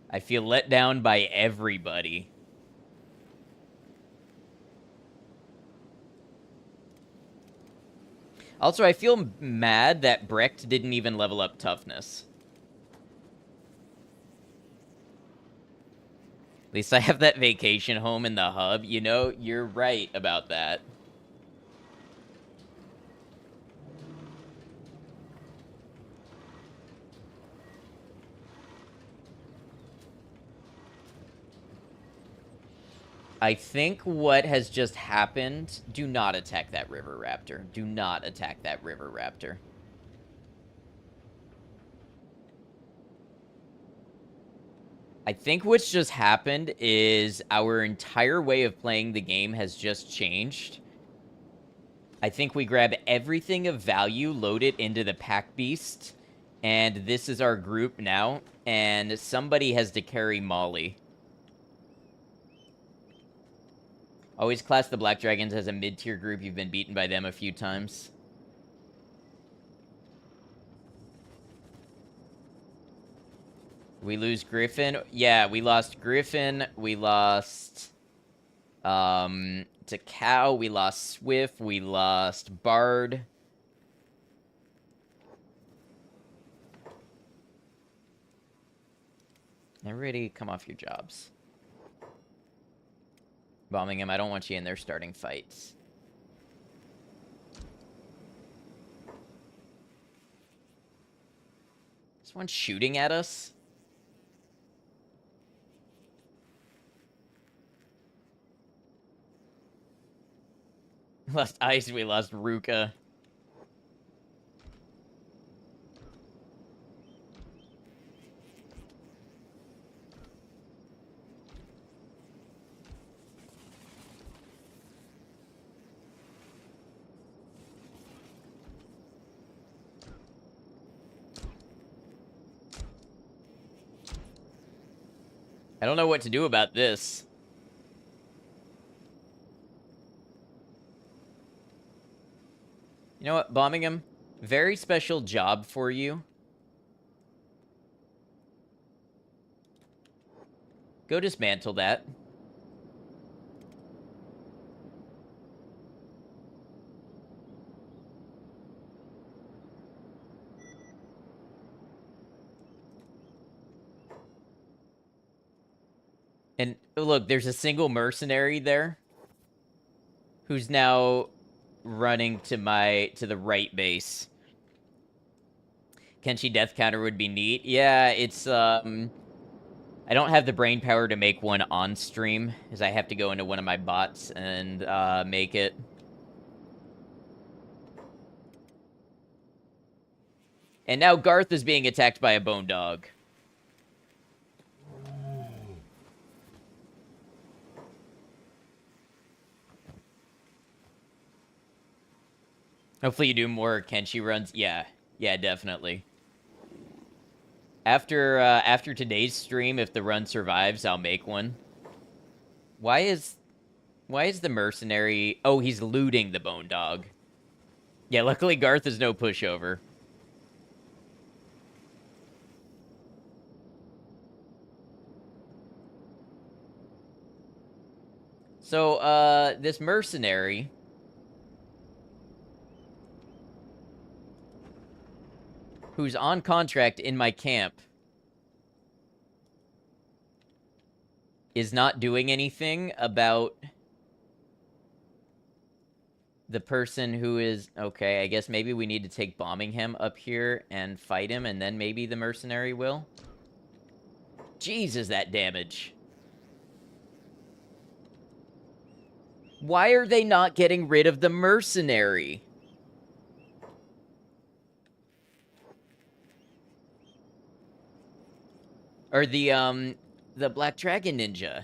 I feel let down by everybody. Also, I feel mad that Brecht didn't even level up toughness. At least I have that vacation home in the hub. You know, you're right about that. I think what has just happened... Do not attack that river raptor. Do not attack that river raptor. I think what's just happened is our entire way of playing the game has just changed. I think we grab everything of value, load it into the pack beast, and this is our group now, and somebody has to carry Molly. Always class the Black Dragons as a mid-tier group. You've been beaten by them a few times. We lose Griffin. Yeah, we lost Griffin. We lost to Cow. We lost Swift. We lost Bard. Everybody come off your jobs. Bombing him. I don't want you in there starting fights. Is one shooting at us? Lost Ice. We lost Ruka. I don't know what to do about this. You know what, bombing him? Very special job for you. Go dismantle that. And look, there's a single mercenary there who's now running to the right base. Kenshi death counter would be neat. Yeah, it's I don't have the brain power to make one on stream, as I have to go into one of my bots and make it. And now Garth is being attacked by a bone dog. Hopefully you do more Kenshi runs. Yeah, definitely. After today's stream, if the run survives, I'll make one. Why is the mercenary... Oh, he's looting the bone dog. Yeah, luckily Garth is no pushover. So, this mercenary... who's on contract in my camp is not doing anything about the person who is okay. I guess maybe we need to take bombing him up here and fight him, and then maybe the mercenary will. Jesus, that damage. Why are they not getting rid of the mercenary? Or the Black Dragon Ninja.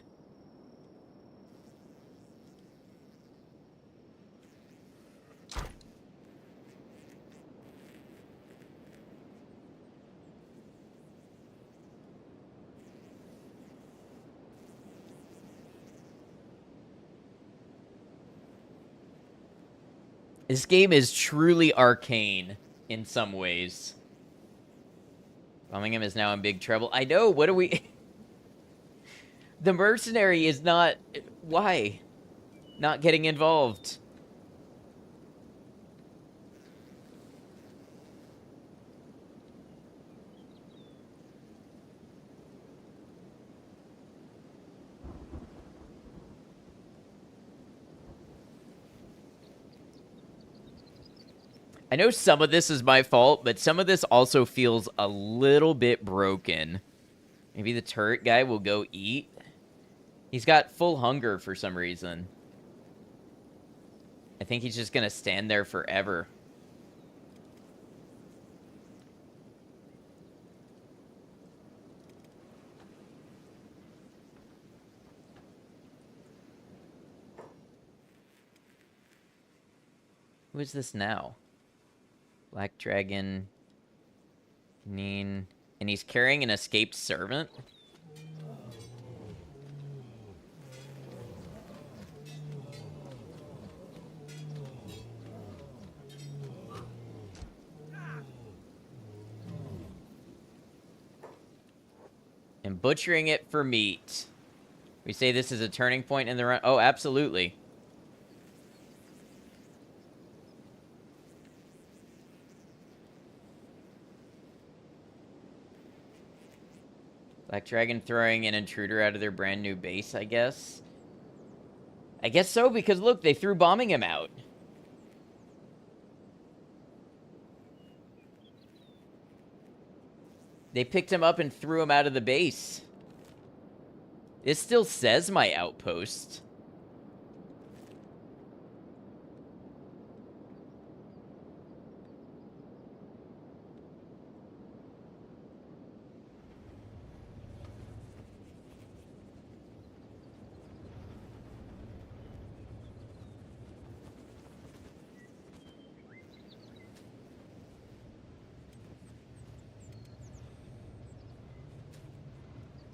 This game is truly arcane in some ways. Birmingham is now in big trouble. I know, what do we... The mercenary is not... Why? Not getting involved. I know some of this is my fault, but some of this also feels a little bit broken. Maybe the turret guy will go eat. He's got full hunger for some reason. I think he's just gonna stand there forever. Who is this now? Black Dragon. Neen. And he's carrying an escaped servant? And butchering it for meat. We say this is a turning point in the run. Oh, absolutely. Black Dragon throwing an intruder out of their brand new base, I guess. I guess so, because look, they threw bombing him out. They picked him up and threw him out of the base. It still says my outpost.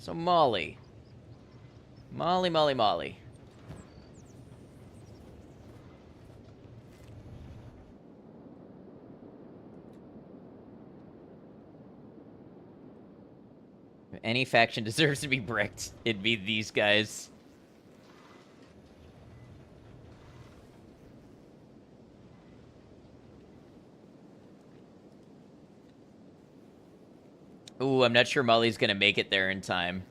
So Molly. Molly. If any faction deserves to be bricked, it'd be these guys. Ooh, I'm not sure Molly's gonna make it there in time.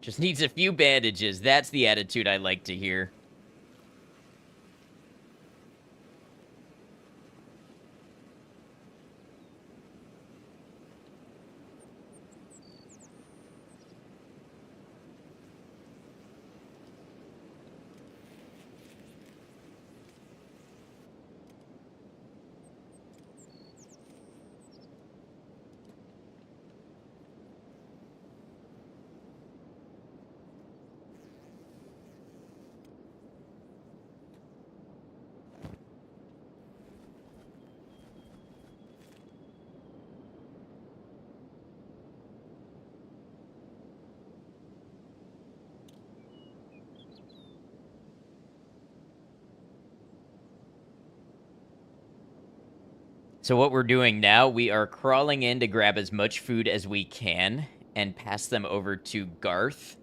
Just needs a few bandages. That's the attitude I like to hear. So what we're doing now, we are crawling in to grab as much food as we can and pass them over to Garth.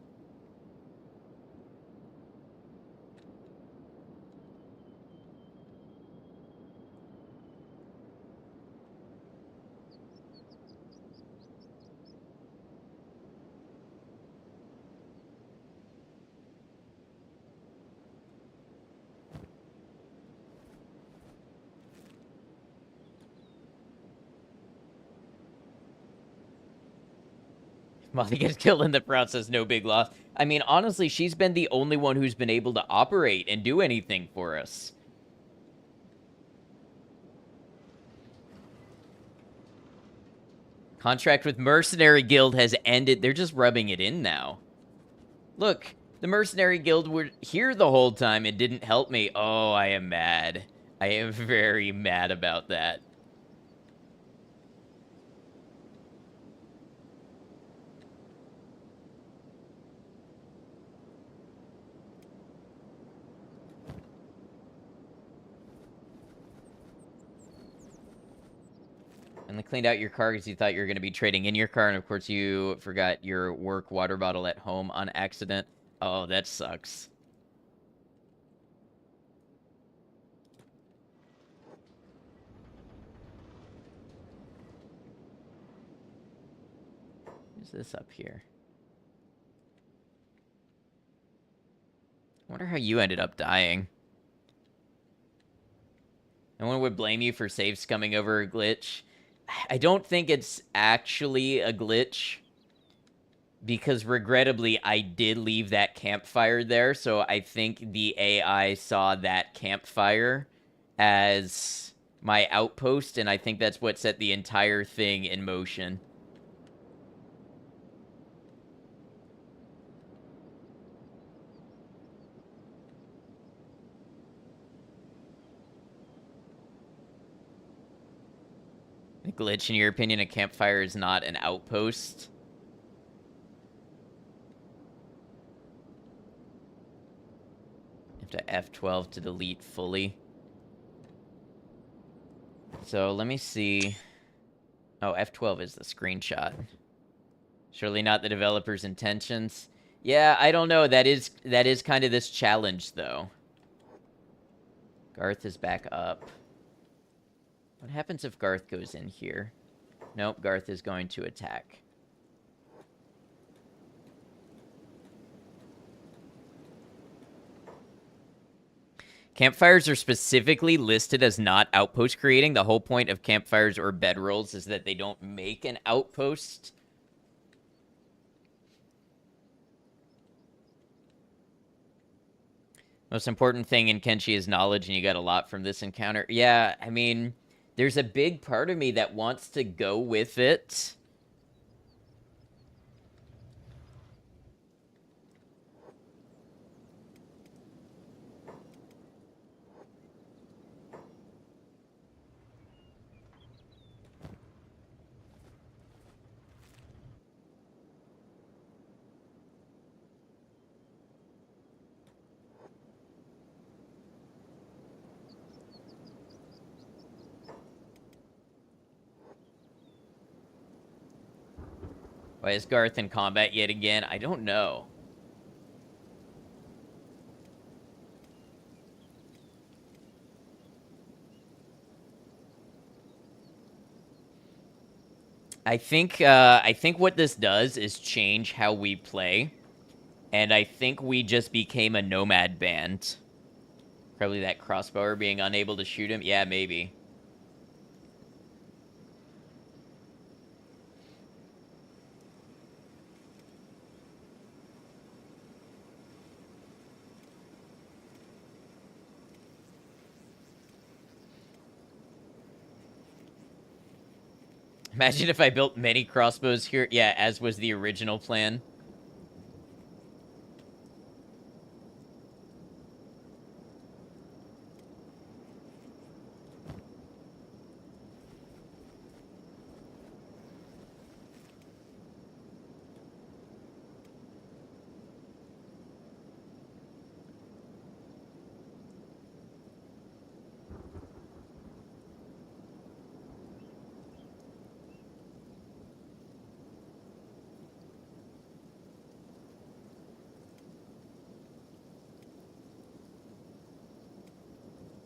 Molly gets killed in the process, no big loss. I mean, honestly, she's been the only one who's been able to operate and do anything for us. Contract with Mercenary Guild has ended. They're just rubbing it in now. Look, the Mercenary Guild were here the whole time and didn't help me. Oh, I am mad. I am very mad about that. And they cleaned out your car because you thought you were going to be trading in your car, and of course you forgot your work water bottle at home on accident. Oh, that sucks. Who's this up here? I wonder how you ended up dying. No one would blame you for save scumming over a glitch. I don't think it's actually a glitch because regrettably I did leave that campfire there, so I think the AI saw that campfire as my outpost, and I think that's what set the entire thing in motion. A glitch, in your opinion, a campfire is not an outpost? You have to F12 to delete fully. So let me see. Oh, F12 is the screenshot. Surely not the developer's intentions. Yeah, I don't know. That is kind of this challenge, though. Garth is back up. What happens if Garth goes in here? Nope, Garth is going to attack. Campfires are specifically listed as not outpost creating. The whole point of campfires or bedrolls is that they don't make an outpost. Most important thing in Kenshi is knowledge, and you got a lot from this encounter. Yeah, I mean, there's a big part of me that wants to go with it. Why is Garth in combat yet again? I don't know. I think what this does is change how we play, and I think we just became a nomad band. Probably that crossbower being unable to shoot him. Yeah, maybe. Imagine if I built many crossbows here. Yeah, as was the original plan.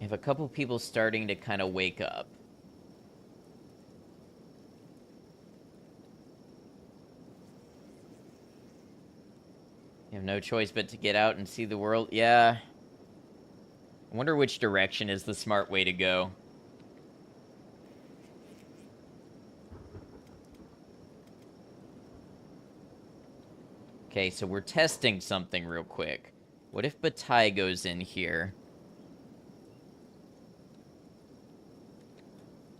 I have a couple people starting to kind of wake up. You have no choice but to get out and see the world. Yeah. I wonder which direction is the smart way to go. Okay, so we're testing something real quick. What if Bataille goes in here?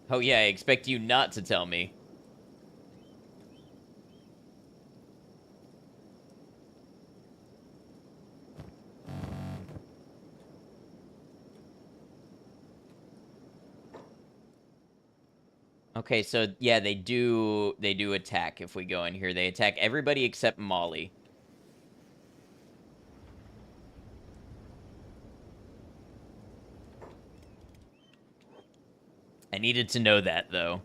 Oh yeah, I expect you not to tell me. Okay, so yeah, they do attack if we go in here. They attack everybody except Molly. I needed to know that though.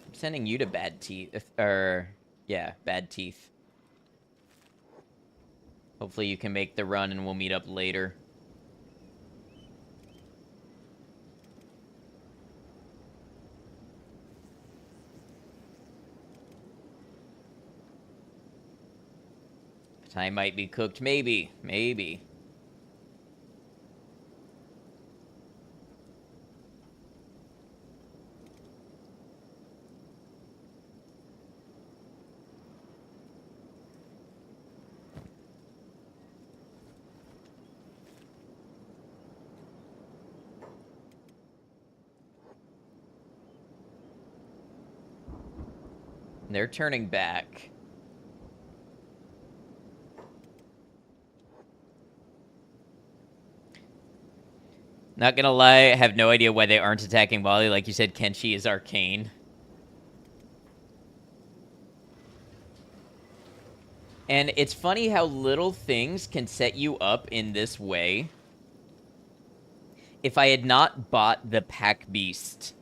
I'm sending you to Bad Teeth, or yeah, Bad Teeth. Hopefully you can make the run and we'll meet up later. Time might be cooked, maybe, maybe. They're turning back. Not gonna lie, I have no idea why they aren't attacking Molly. Like you said, Kenshi is arcane. And it's funny how little things can set you up in this way. If I had not bought the Pack Beast,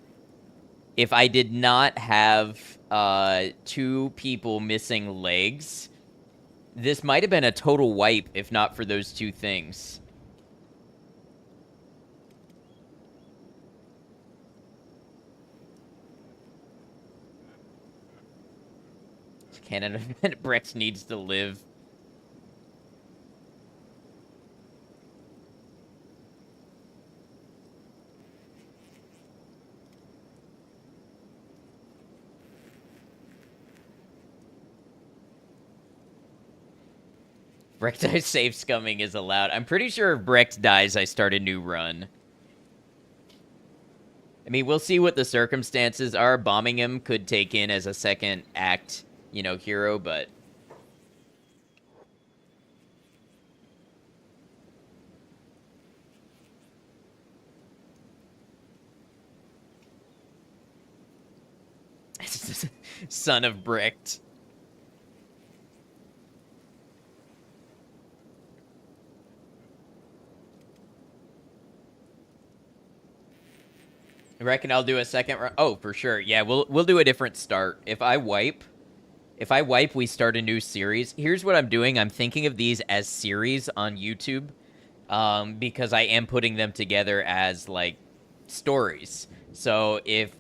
if I did not have two people missing legs, this might have been a total wipe if not for those two things. Canon event, Brex needs to live. Brecht dies, save scumming is allowed. I'm pretty sure if Brecht dies, I start a new run. I mean, we'll see what the circumstances are. Bombing him could take in as a second act, hero, but... Son of Brecht. I reckon I'll do a second run. Oh, for sure. Yeah, we'll do a different start. If I wipe, we start a new series. Here's what I'm doing. I'm thinking of these as series on YouTube, because I am putting them together as like stories. So if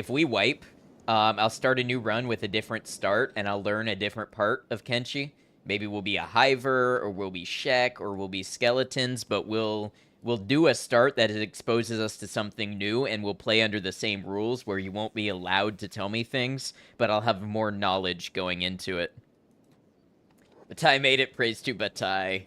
we wipe, I'll start a new run with a different start, and I'll learn a different part of Kenshi. Maybe we'll be a Hiver, or we'll be Shek, or we'll be Skeletons, but we'll do a start that exposes us to something new, and we'll play under the same rules where you won't be allowed to tell me things, but I'll have more knowledge going into it. Bataille made it, praise to Bataille.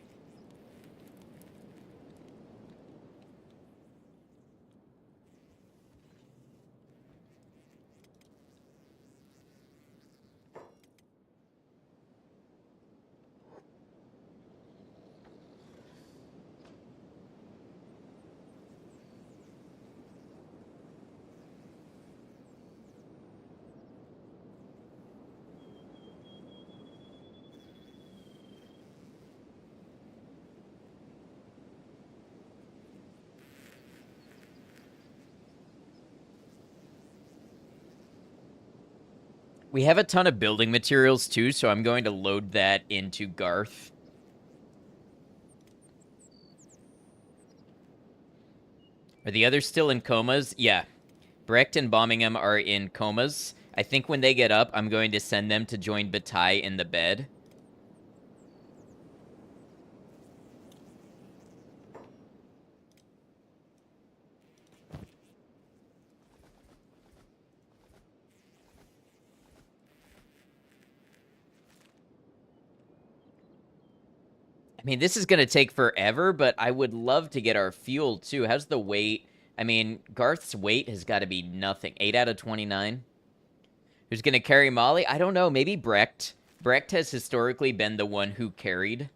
We have a ton of building materials too, so I'm going to load that into Garth. Are the others still in comas? Yeah. Brecht and Bombingham are in comas. I think when they get up, I'm going to send them to join Bataille in the bed. I mean, this is going to take forever, but I would love to get our fuel too. How's the weight? I mean, Garth's weight has got to be nothing. 8 out of 29. Who's going to carry Molly? I don't know. Maybe Brecht. Brecht has historically been the one who carried.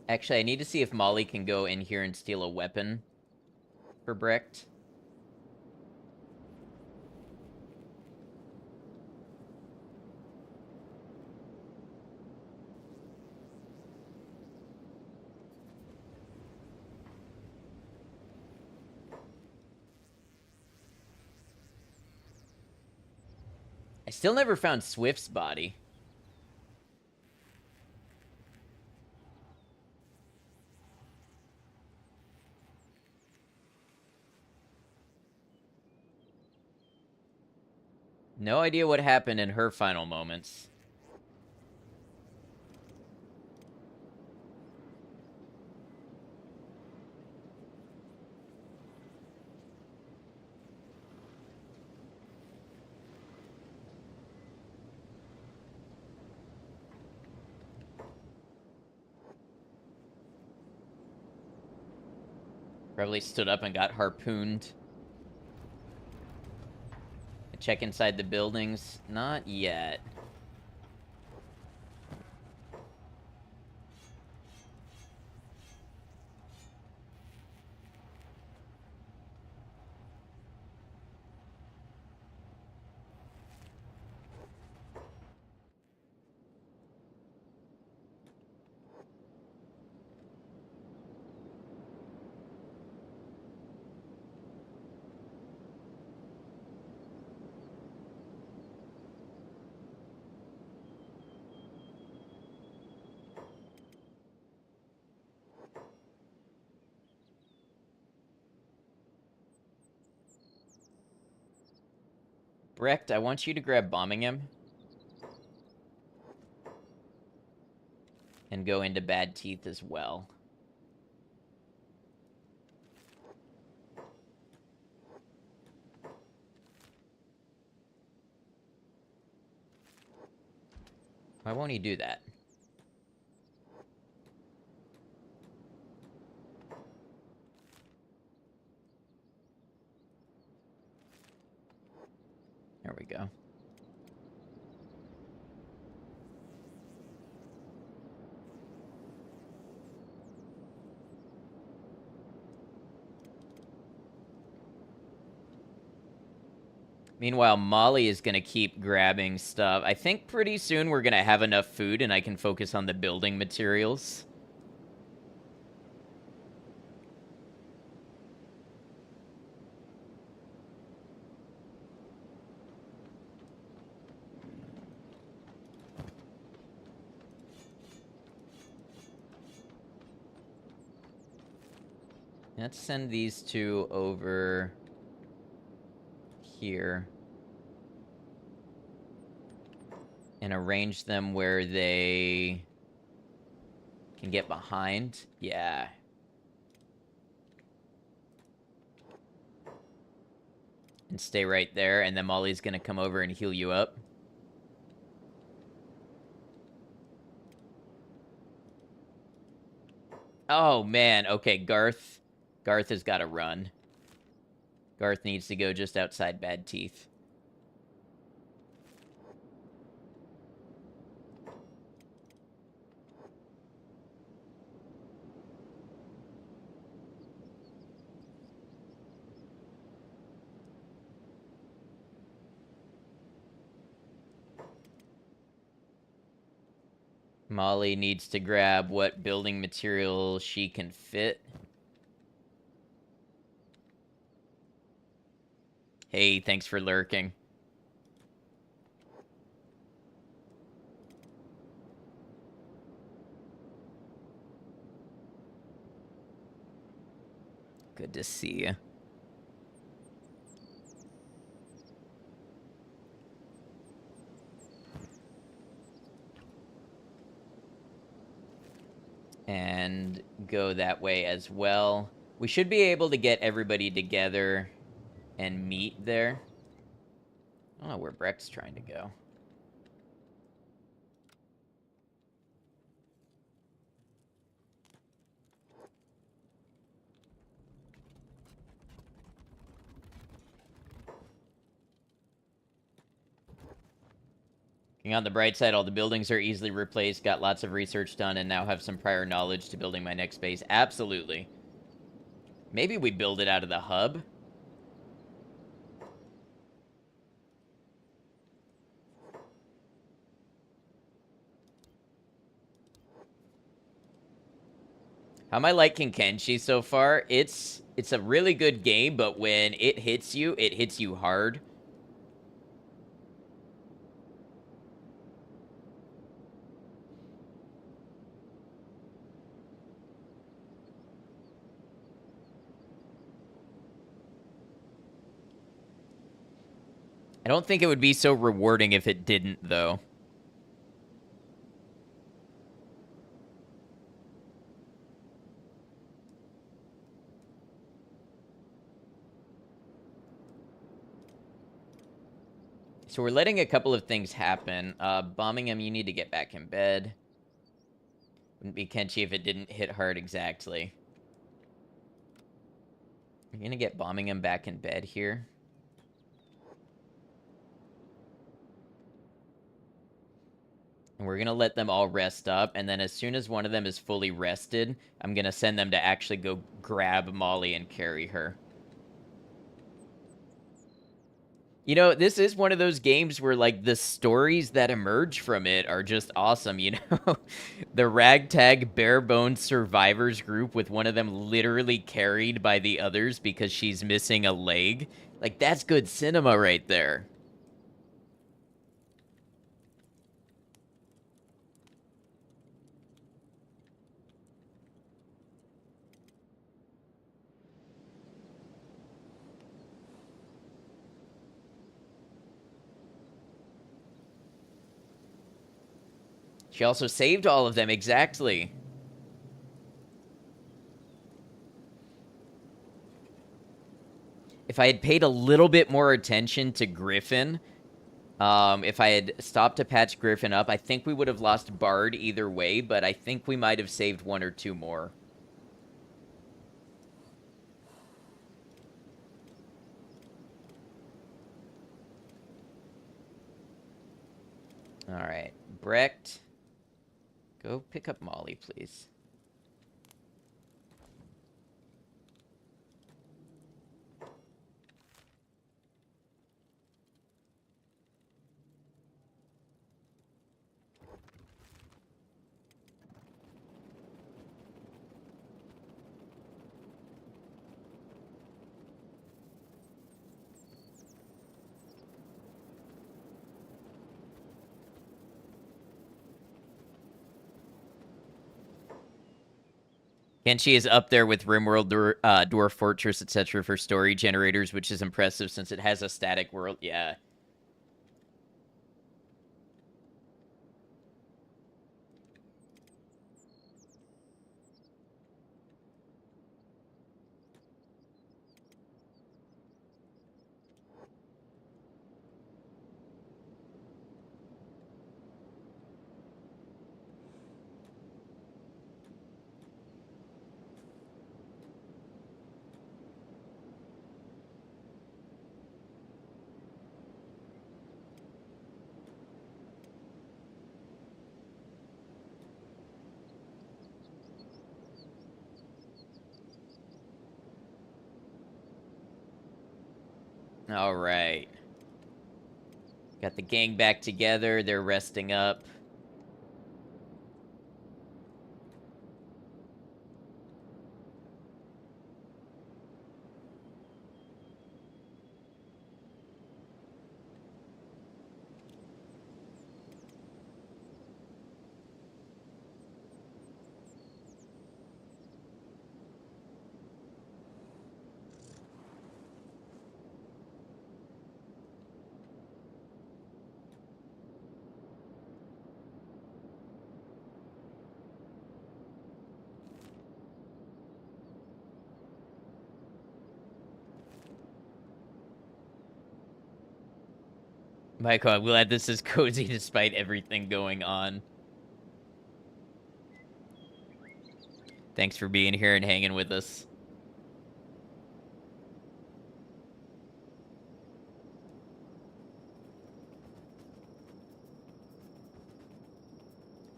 Actually, I need to see if Molly can go in here and steal a weapon for Brecht. I still never found Swift's body. No idea what happened in her final moments. Probably stood up and got harpooned. Check inside the buildings. Not yet. Brecht, I want you to grab bombing him and go into Bad Teeth as well. Why won't he do that? There we go. Meanwhile, Molly is going to keep grabbing stuff. I think pretty soon we're going to have enough food and I can focus on the building materials. Let's send these two over here and arrange them where they can get behind. Yeah. And stay right there, and then Molly's gonna come over and heal you up. Oh, man. Okay, Garth. Garth has got to run. Garth needs to go just outside Bad Teeth. Molly needs to grab what building material she can fit. Hey, thanks for lurking. Good to see you. And go that way as well. We should be able to get everybody together and meet there. I don't know where Breck's trying to go. On the bright side, all the buildings are easily replaced, got lots of research done, and now have some prior knowledge to building my next base. Absolutely. Maybe we build it out of the hub. How am I liking Kenshi so far? It's a really good game, but when it hits you hard. I don't think it would be so rewarding if it didn't, though. So we're letting a couple of things happen. Bombing him, you need to get back in bed. Wouldn't be Kenshi if it didn't hit hard exactly. You're gonna get bombing him back in bed here. And we're gonna let them all rest up, and then as soon as one of them is fully rested, I'm gonna send them to actually go grab Molly and carry her. You know, this is one of those games where, like, the stories that emerge from it are just awesome, you know? The ragtag bare-bones survivors group with one of them literally carried by the others because she's missing a leg. Like, that's good cinema right there. She also saved all of them, exactly. If I had paid a little bit more attention to Griffin, if I had stopped to patch Griffin up, I think we would have lost Bard either way, but I think we might have saved one or two more. All right, Brecht, go pick up Molly, please. Kenshi is up there with RimWorld, Dwarf Fortress, etc. for story generators, which is impressive since it has a static world. Yeah. All right. Got the gang back together. They're resting up. Michael, I'm glad this is cozy despite everything going on. Thanks for being here and hanging with us.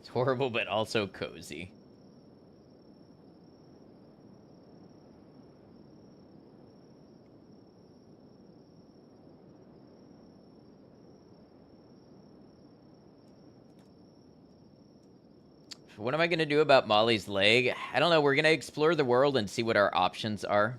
It's horrible, but also cozy. What am I going to do about Molly's leg? I don't know. We're going to explore the world and see what our options are.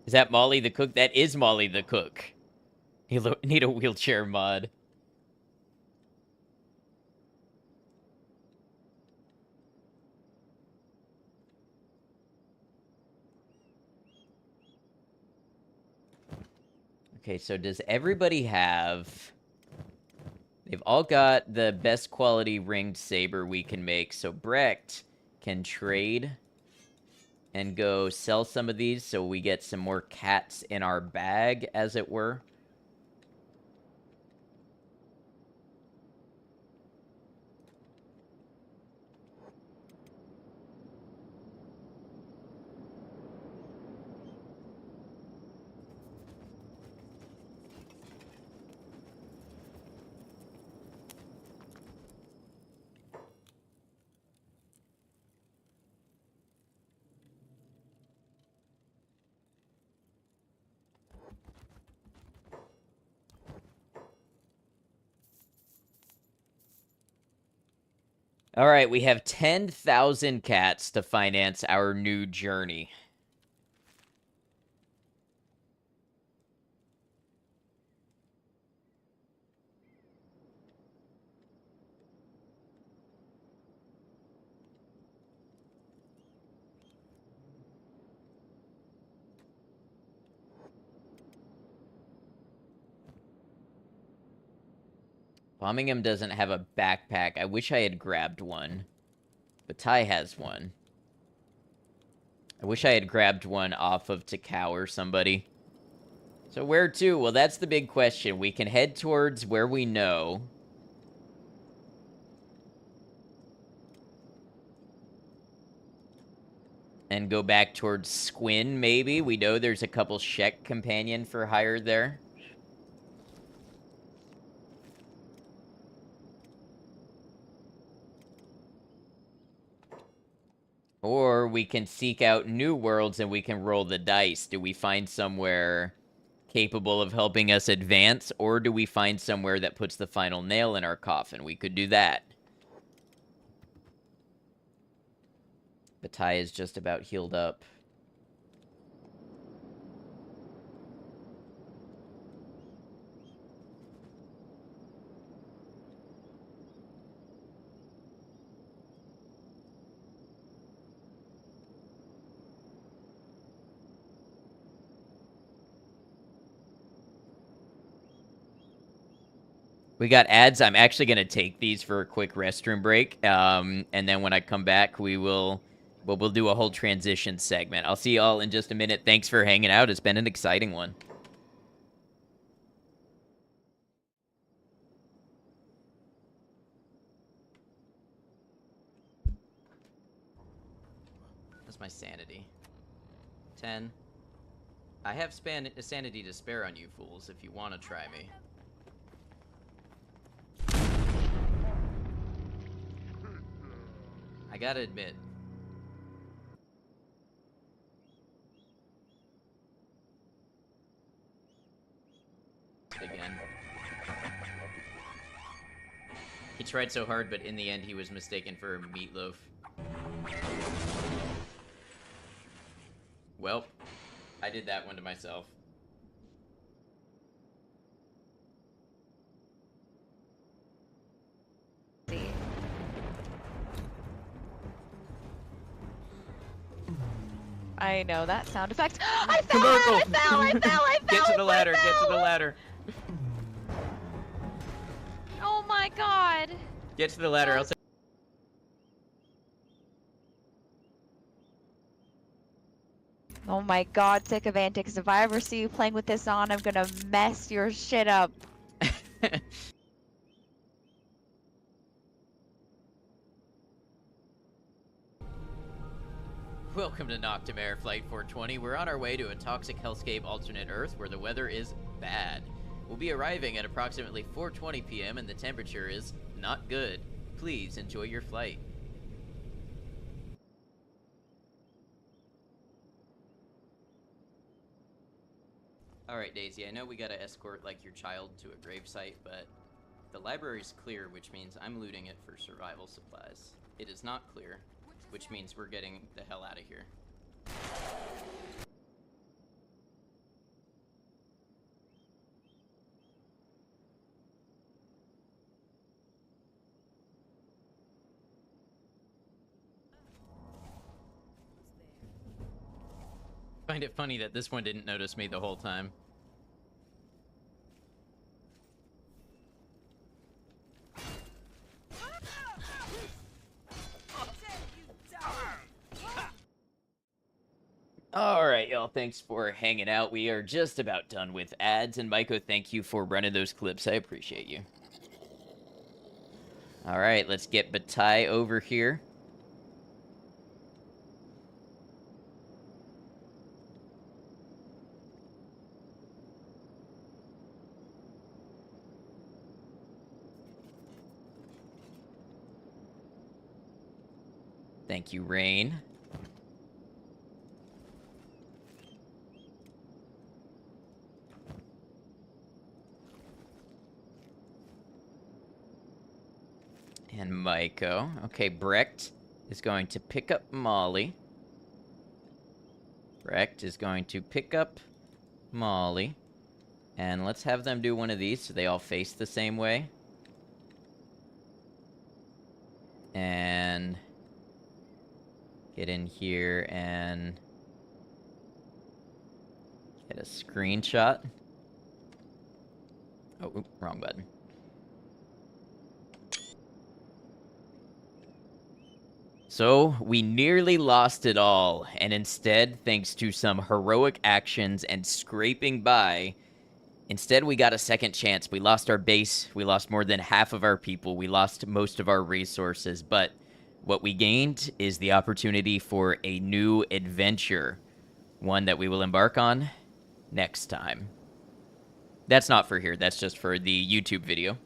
Is that Molly the cook? That is Molly the cook. You need a wheelchair mod. Okay, so does everybody have... They've all got the best quality ringed saber we can make, so Brecht can trade and go sell some of these so we get some more cats in our bag, as it were. All right, we have 10,000 cats to finance our new journey. Birmingham doesn't have a backpack. I wish I had grabbed one. But Ty has one. I wish I had grabbed one off of Takao or somebody. So where to? Well, that's the big question. We can head towards where we know. And go back towards Squin, maybe. We know there's a couple Shek companion for hire there. Or we can seek out new worlds and we can roll the dice. Do we find somewhere capable of helping us advance, or do we find somewhere that puts the final nail in our coffin? We could do that. Batai is just about healed up. We got ads. I'm actually going to take these for a quick restroom break. And then when I come back, we'll do a whole transition segment. I'll see y'all in just a minute. Thanks for hanging out. It's been an exciting one. That's my sanity. 10. I have sanity to spare on you fools if you want to try me. I gotta admit. Again. He tried so hard, but in the end he was mistaken for meatloaf. Well, I did that one to myself. I know that sound effect. I fell! Merkel! I fell! I fell! I fell! Get to the I ladder, get to the fell! ladder. Oh my god! Get to the ladder, I'll take. Oh my god, sick of antics. If I ever see you playing with this on, I'm gonna mess your shit up. Welcome to Noctimaire Flight 420. We're on our way to a toxic hellscape alternate Earth where the weather is bad. We'll be arriving at approximately 4:20 p.m. and the temperature is not good. Please enjoy your flight. Alright, Daisy, I know we gotta escort, like, your child to a gravesite, but the library's clear, which means I'm looting it for survival supplies. It is not clear, which means we're getting the hell out of here. I find it funny that this one didn't notice me the whole time. Alright, y'all, thanks for hanging out. We are just about done with ads, and Maiko, thank you for running those clips. I appreciate you. Alright, let's get Bataille over here. Thank you, Rain. And Maiko. Okay, Brecht is going to pick up Molly. Brecht is going to pick up Molly. And let's have them do one of these so they all face the same way. And get in here and get a screenshot. Oh, oop, wrong button. So, we nearly lost it all, and instead, thanks to some heroic actions and scraping by, instead we got a second chance. We lost our base, we lost more than half of our people, we lost most of our resources, but what we gained is the opportunity for a new adventure, one that we will embark on next time. That's not for here, that's just for the YouTube video.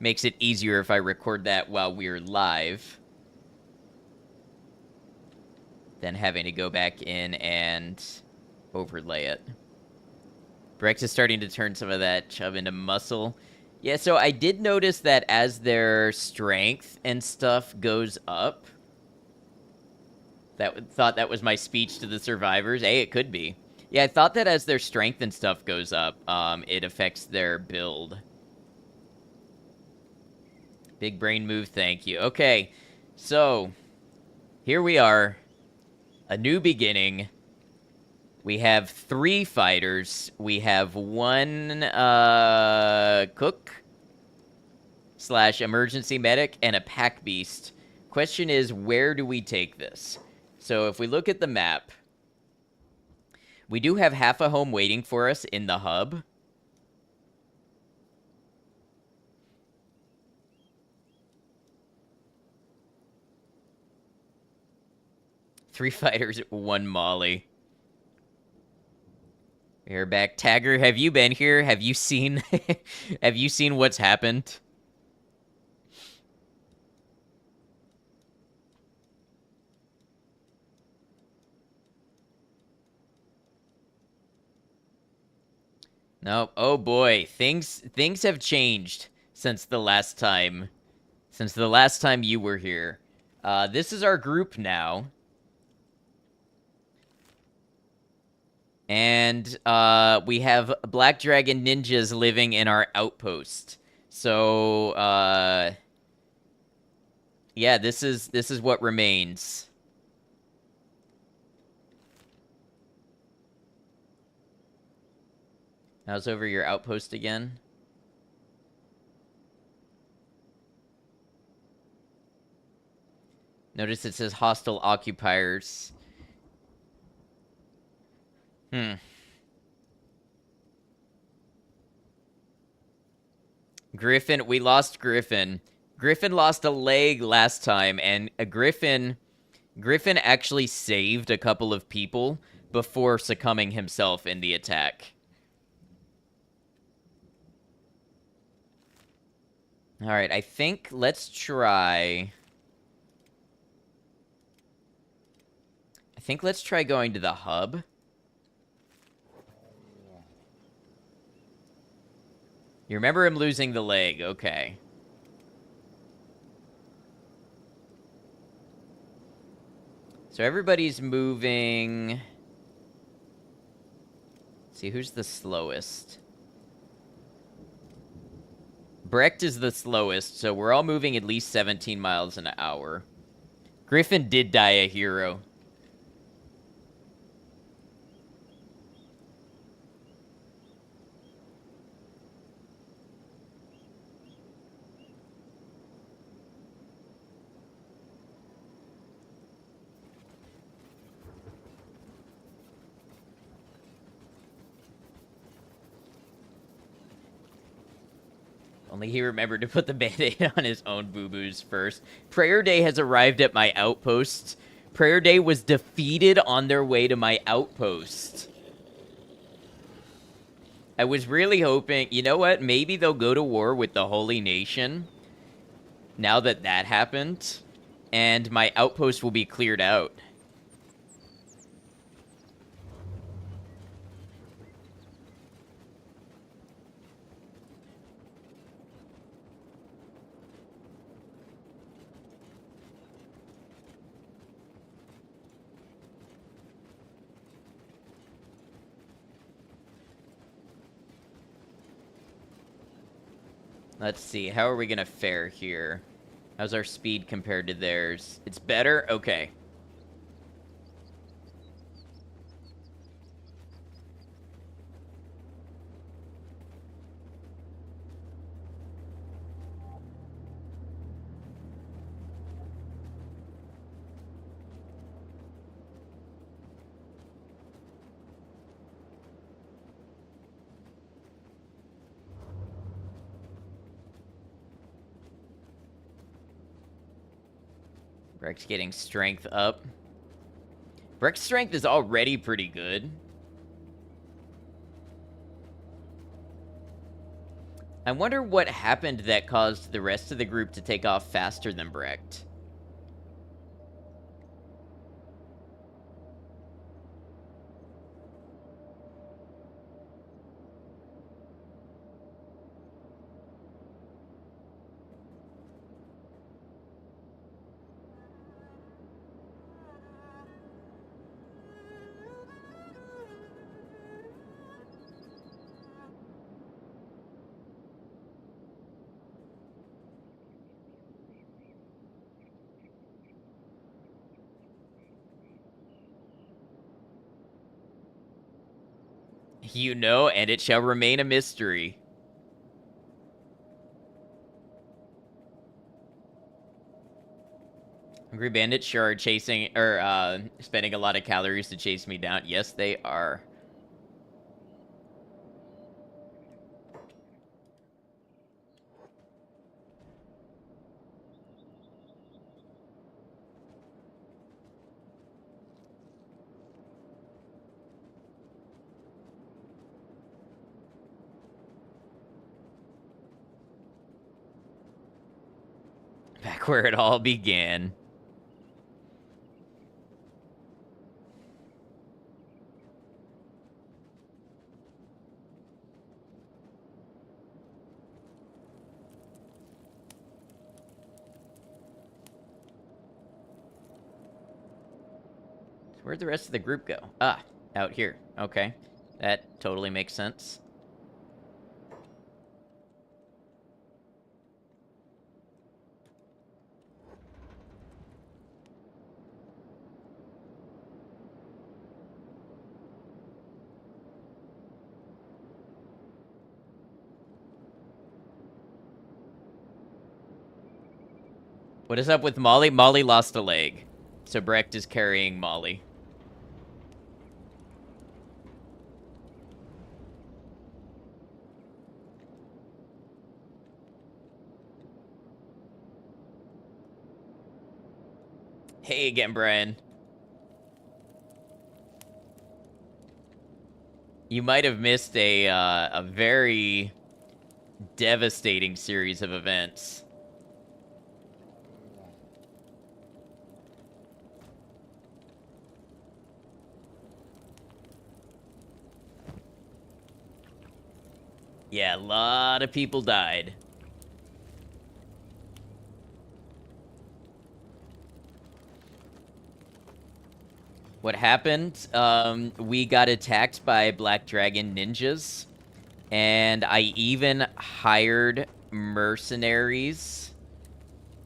Makes it easier if I record that while we're live than having to go back in and overlay it. Brex is starting to turn some of that chub into muscle. Yeah, so I did notice that as their strength and stuff goes up, thought that was my speech to the survivors. Hey, it could be. Yeah, I thought that as their strength and stuff goes up, it affects their build. Big brain move, thank you. Okay, so here we are. A new beginning. We have 3 fighters. We have 1 cook / emergency medic and a pack beast. Question is, where do we take this? So if we look at the map, we do have half a home waiting for us in the hub. Three fighters, 1 Molly. We're back. Tagger, have you been here? Have you seen have you seen what's happened? Nope. Oh boy, things have changed since the last time you were here. This is our group now. And we have Black Dragon ninjas living in our outpost. So yeah, this is what remains. How's over your outpost again? Notice it says hostile occupiers. Hmm. Griffin, we lost Griffin. Griffin lost a leg last time, and a Griffin actually saved a couple of people before succumbing himself in the attack. All right, I think let's try. I think let's try going to the hub. You remember him losing the leg, okay. So everybody's moving. Let's see, who's the slowest? Brecht is the slowest, so we're all moving at least 17 miles an hour. Griffin did die a hero. Only he remembered to put the band-aid on his own boo-boos first. Prayer Day has arrived at my outpost. Prayer Day was defeated on their way to my outpost. I was really hoping, you know what? Maybe they'll go to war with the Holy Nation now that that happened, and my outpost will be cleared out. Let's see, how are we gonna fare here? How's our speed compared to theirs? It's better? Okay. Brecht's getting strength up. Brecht's strength is already pretty good. I wonder what happened that caused the rest of the group to take off faster than Brecht. You know, and it shall remain a mystery. Hungry bandits sure are chasing, or spending a lot of calories to chase me down. Yes, they are. Back where it all began. So where'd the rest of the group go? Ah, out here. Okay. That totally makes sense. What is up with Molly? Molly lost a leg. So Brecht is carrying Molly. Hey again, Brian. You might have missed a very devastating series of events. Yeah, a lot of people died. What happened? We got attacked by Black Dragon ninjas, and I even hired mercenaries.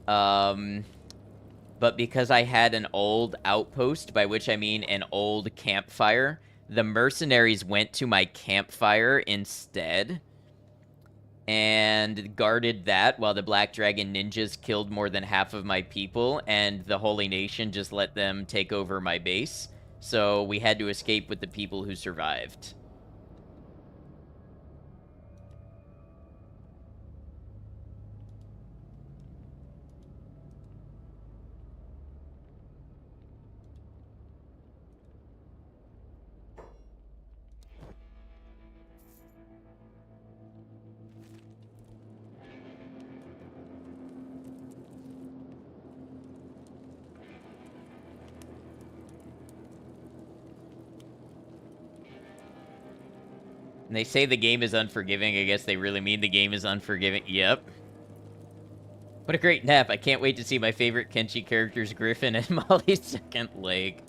Um, but because I had an old outpost, by which I mean an old campfire, the mercenaries went to my campfire instead and guarded that while the Black Dragon ninjas killed more than half of my people, and the Holy Nation just let them take over my base. So we had to escape with the people who survived. And they say the game is unforgiving. I guess they really mean the game is unforgiving. Yep. What a great nap. I can't wait to see my favorite Kenshi characters, Griffin and Molly's second leg.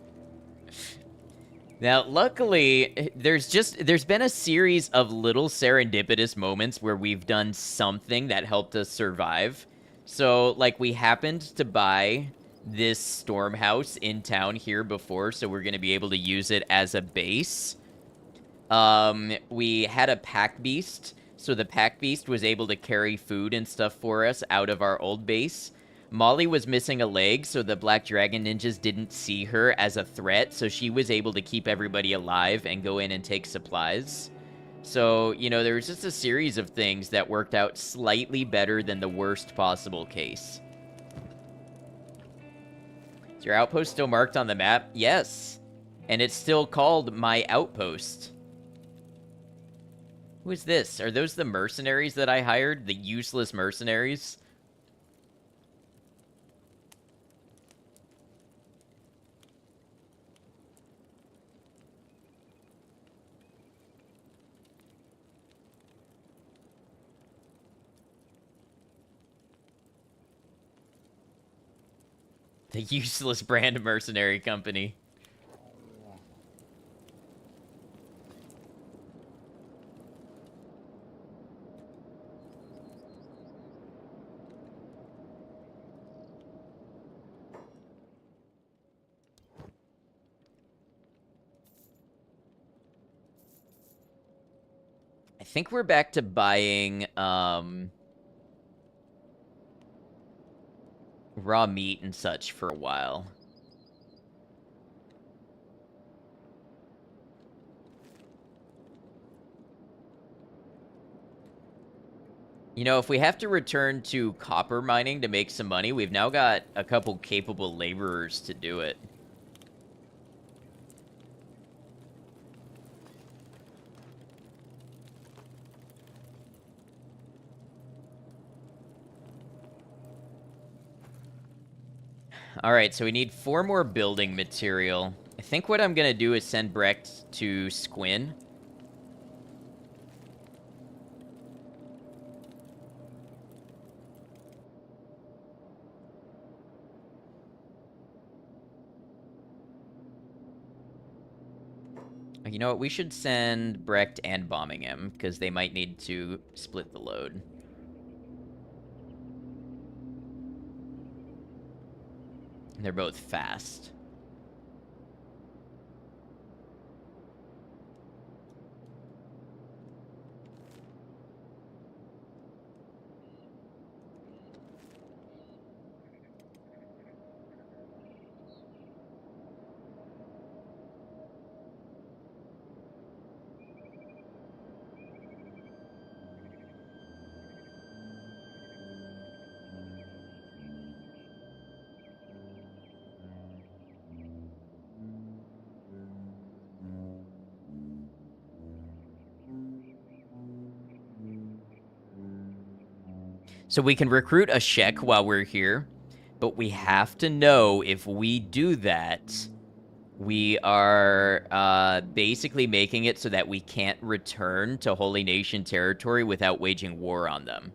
Now, luckily, there's been a series of little serendipitous moments where we've done something that helped us survive. So, like, we happened to buy this storm house in town here before, so we're going to be able to use it as a base. We had a pack beast, so the pack beast was able to carry food and stuff for us out of our old base. Molly was missing a leg, so the Black Dragon ninjas didn't see her as a threat, so she was able to keep everybody alive and go in and take supplies. So, you know, there was just a series of things that worked out slightly better than the worst possible case. Is your outpost still marked on the map? Yes. And it's still called My Outpost. Who is this? Are those the mercenaries that I hired? The useless mercenaries? The useless brand mercenary company. I think we're back to buying, raw meat and such for a while. You know, if we have to return to copper mining to make some money, we've now got a couple capable laborers to do it. Alright, so we need 4 more building material. I think what I'm gonna do is send Brecht to Squin. You know what? We should send Brecht and Bombingham, because they might need to split the load. They're both fast. So we can recruit a Shek while we're here, but we have to know if we do that, we are basically making it so that we can't return to Holy Nation territory without waging war on them.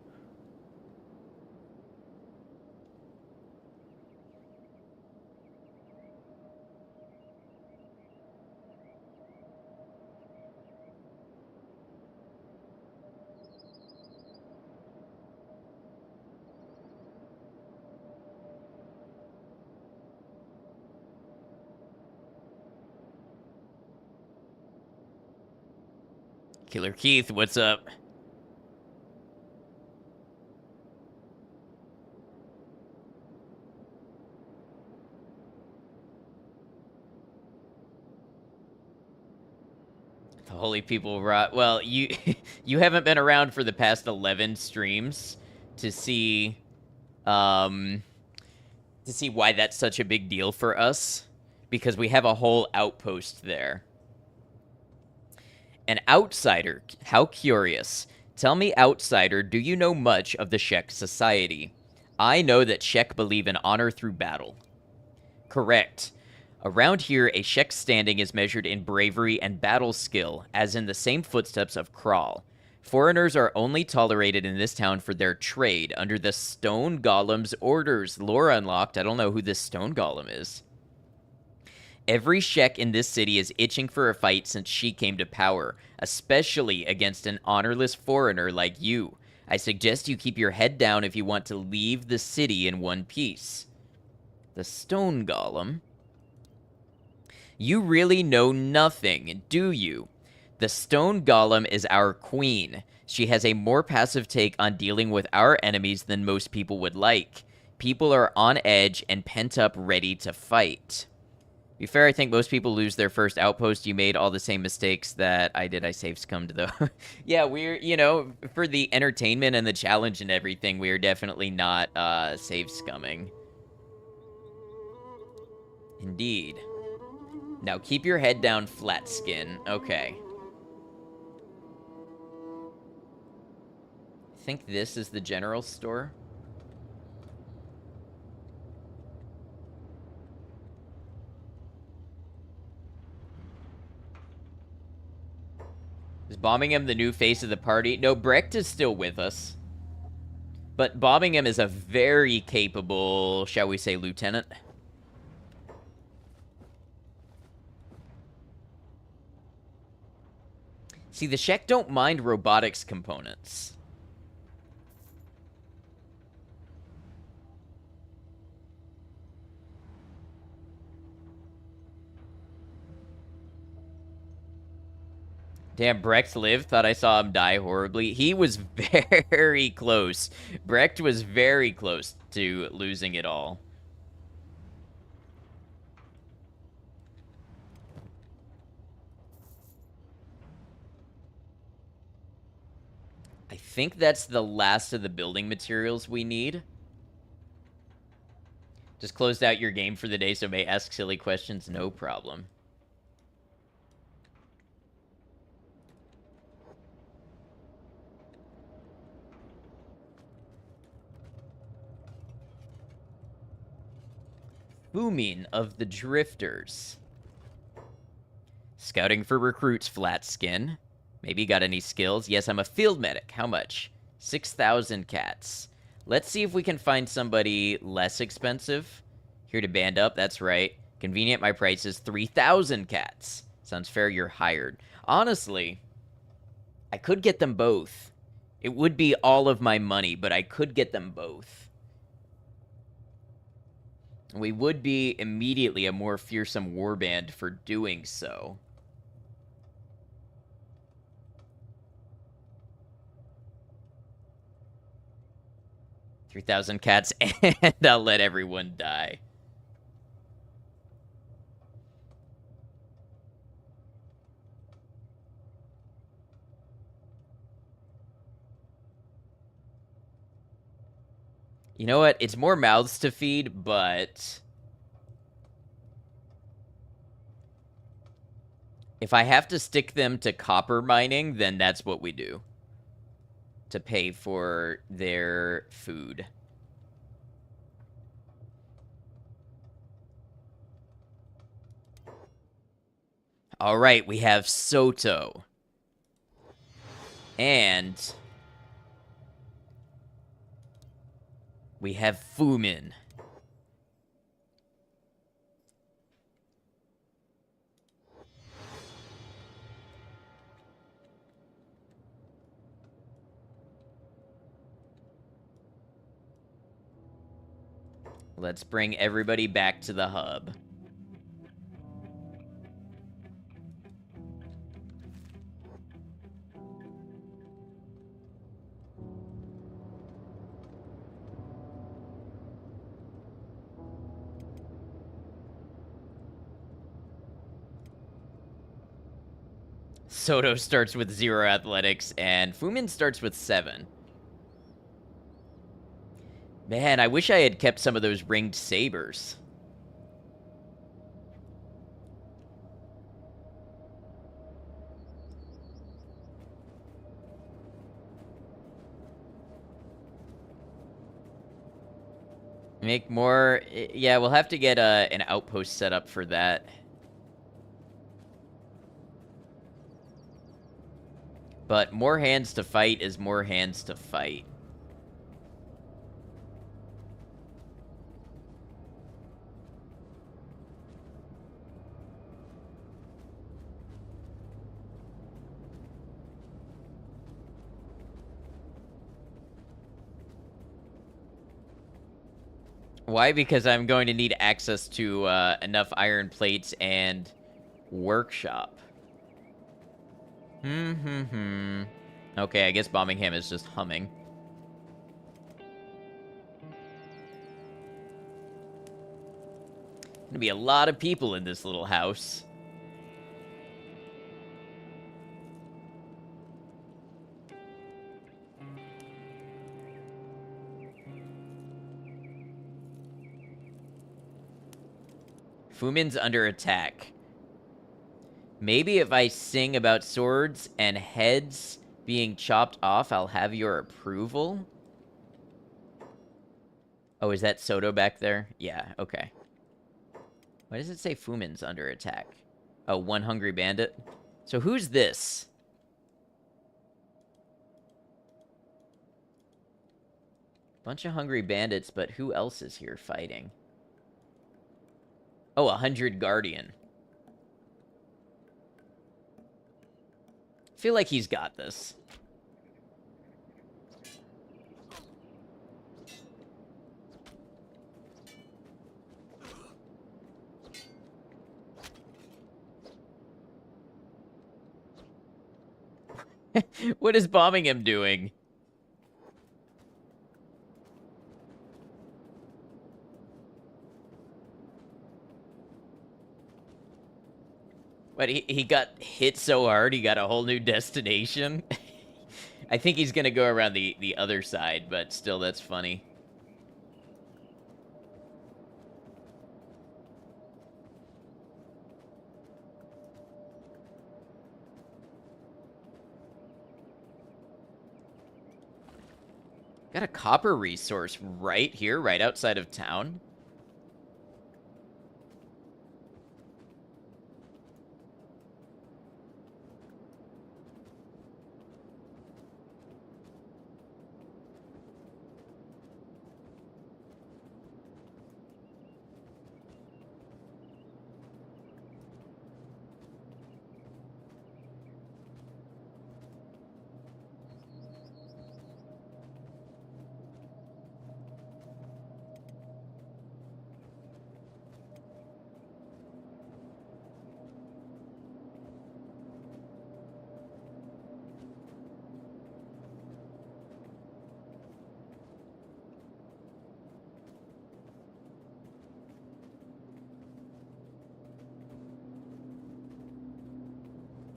Killer Keith, what's up? The Holy People rot. Well, you you haven't been around for the past 11 streams to see um why that's such a big deal for us, because we have a whole outpost there. An outsider. How curious. Tell me, outsider, do you know much of the Shek society? I know that Shek believe in honor through battle. Correct. Around here, a Shek's standing is measured in bravery and battle skill, as in the same footsteps of Kral. Foreigners are only tolerated in this town for their trade under the Stone Golem's orders. Lore unlocked. I don't know who this Stone Golem is. Every Shek in this city is itching for a fight since she came to power, especially against an honorless foreigner like you. I suggest you keep your head down if you want to leave the city in one piece. The Stone Golem? You really know nothing, do you? The Stone Golem is our queen. She has a more passive take on dealing with our enemies than most people would like. People are on edge and pent up, ready to fight. To be fair, I think most people lose their first outpost. You made all the same mistakes that I did. I safe scummed, though. Yeah, we're, for the entertainment and the challenge and everything, we are definitely not safe scumming. Indeed. Now keep your head down, flat skin. Okay. I think this is the general store. Is Bombingham the new face of the party? No, Brecht is still with us. But Bombingham is a very capable, shall we say, lieutenant. See, the Shek don't mind robotics components. Damn, Brecht lived. Thought I saw him die horribly. He was very close. Brecht was very close to losing it all. I think that's the last of the building materials we need. Just closed out your game for the day, so may ask silly questions. No problem. Fumin of the Drifters. Scouting for recruits, flat skin. Maybe got any skills? Yes, I'm a field medic. How much? 6,000 cats. Let's see if we can find somebody less expensive. Here to band up, that's right. Convenient, my price is 3,000 cats. Sounds fair, you're hired. Honestly, I could get them both. It would be all of my money, but I could get them both. We would be immediately a more fearsome warband for doing so. 3,000 cats, and I'll let everyone die. You know what? It's more mouths to feed, but if I have to stick them to copper mining, then that's what we do. to pay for their food. All right, we have Soto. And we have Fumin. Let's bring everybody back to the hub. Soto starts with 0 athletics, and Fumin starts with 7. Man, I wish I had kept some of those ringed sabers. Make more... Yeah, we'll have to get an outpost set up for that. But more hands to fight is more hands to fight. Why? Because I'm going to need access to enough iron plates and workshop. Okay, I guess Birmingham is just humming. Gonna be a lot of people in this little house. Fumin's under attack. Maybe if I sing about swords and heads being chopped off, I'll have your approval? Oh, is that Soto back there? Yeah, okay. Why does it say Fumin's under attack? Oh, one hungry bandit? So who's this? Bunch of hungry bandits, but who else is here fighting? Oh, 100 Guardian. Feel like he's got this. What is bombing him doing? But he got hit so hard, he got a whole new destination. I think he's gonna go around the other side, but still, that's funny. Got a copper resource right here, right outside of town.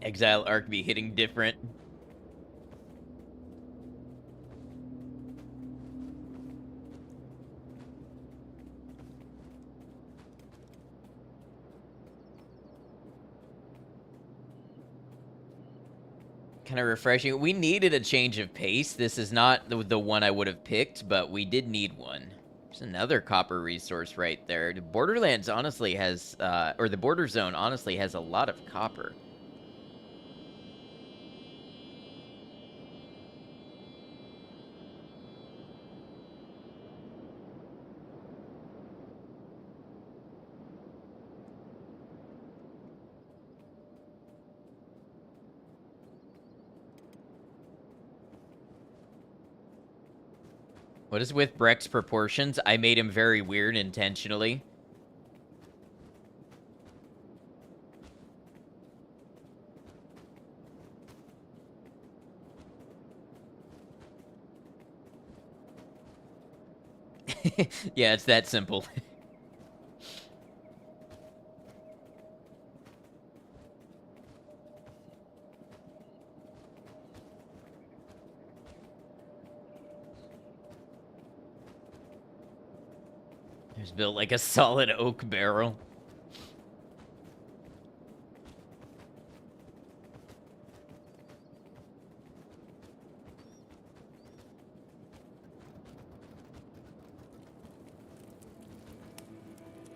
Exile arc be hitting different. kind of refreshing. We needed a change of pace. This is not the one I would have picked, but we did need one. There's another copper resource right there. The Borderlands honestly has, or the Border Zone honestly has a lot of copper. What is with Breck's proportions? I made him very weird intentionally. Yeah, it's that simple. It's built like a solid oak barrel.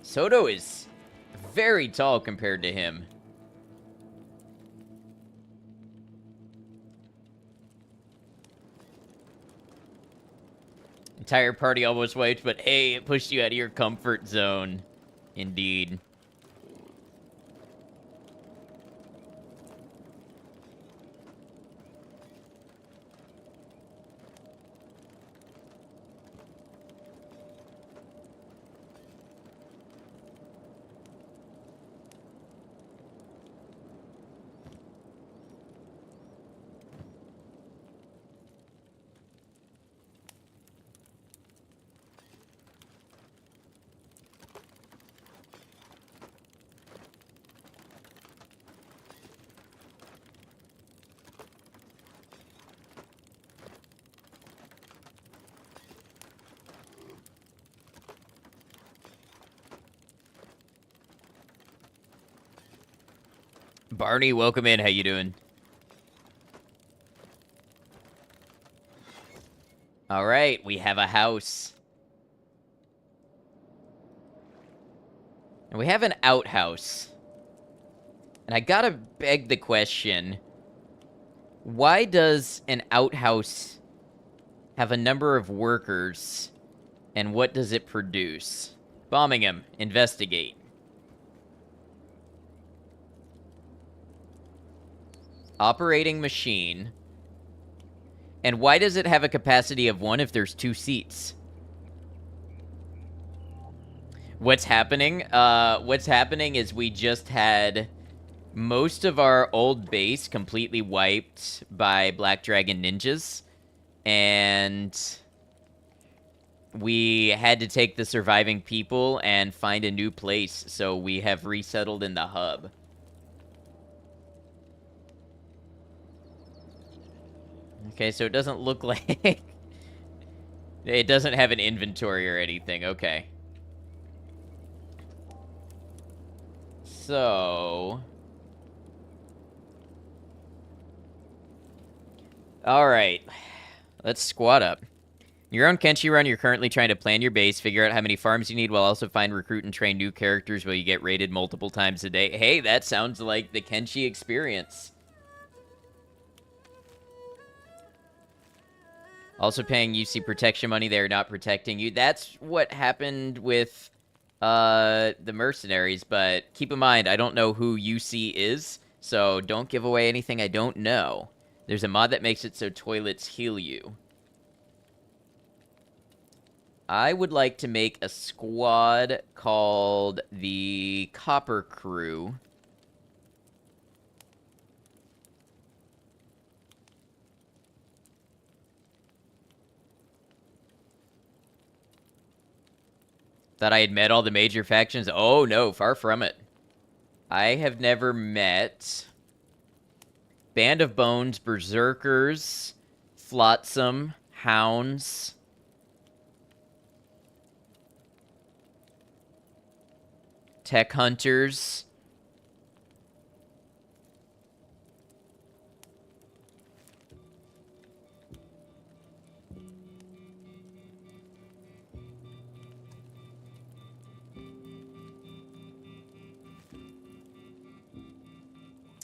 Soto is very tall compared to him. Entire party almost wiped, but hey, it pushed you out of your comfort zone. Indeed. Barney, welcome in. How you doing? All right, we have a house. And we have an outhouse. And I gotta beg the question, why does an outhouse have a number of workers, and what does it produce? Bombing him. Investigate. Operating machine. And why does it have a capacity of 1 if there's 2 seats? What's happening? What's happening is we just had most of our old base completely wiped by Black Dragon ninjas, and we had to take the surviving people and find a new place, so we have resettled in the hub. Okay, so it doesn't look like... It doesn't have an inventory or anything. Okay. So... Alright. Let's squat up. Your own Kenshi run, you're currently trying to plan your base, figure out how many farms you need, while also find, recruit, and train new characters while you get raided multiple times a day. Hey, that sounds like the Kenshi experience. Also paying UC protection money, they're not protecting you. That's what happened with the mercenaries, but keep in mind, I don't know who UC is, so don't give away anything I don't know. There's a mod that makes it so toilets heal you. I would like to make a squad called the Copper Crew. Thought I had met all the major factions. Oh, no, far from it. I have never met Band of Bones, Berserkers, Flotsam, Hounds, Tech Hunters.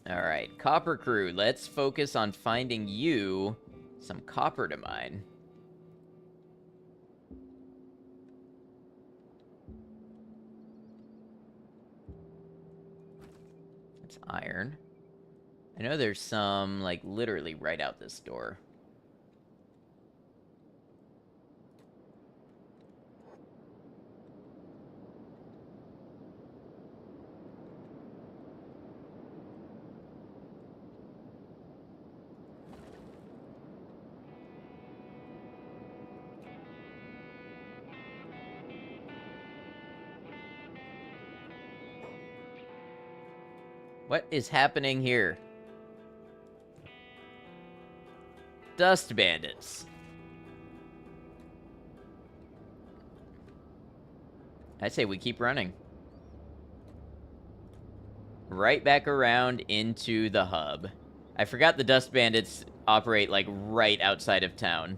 Alright, Copper Crew, let's focus on finding you some copper to mine. That's iron. I know there's some, like, literally right out this door. What is happening here? Dust bandits. I say we keep running. Right back around into the hub. I forgot the dust bandits operate, like, right outside of town.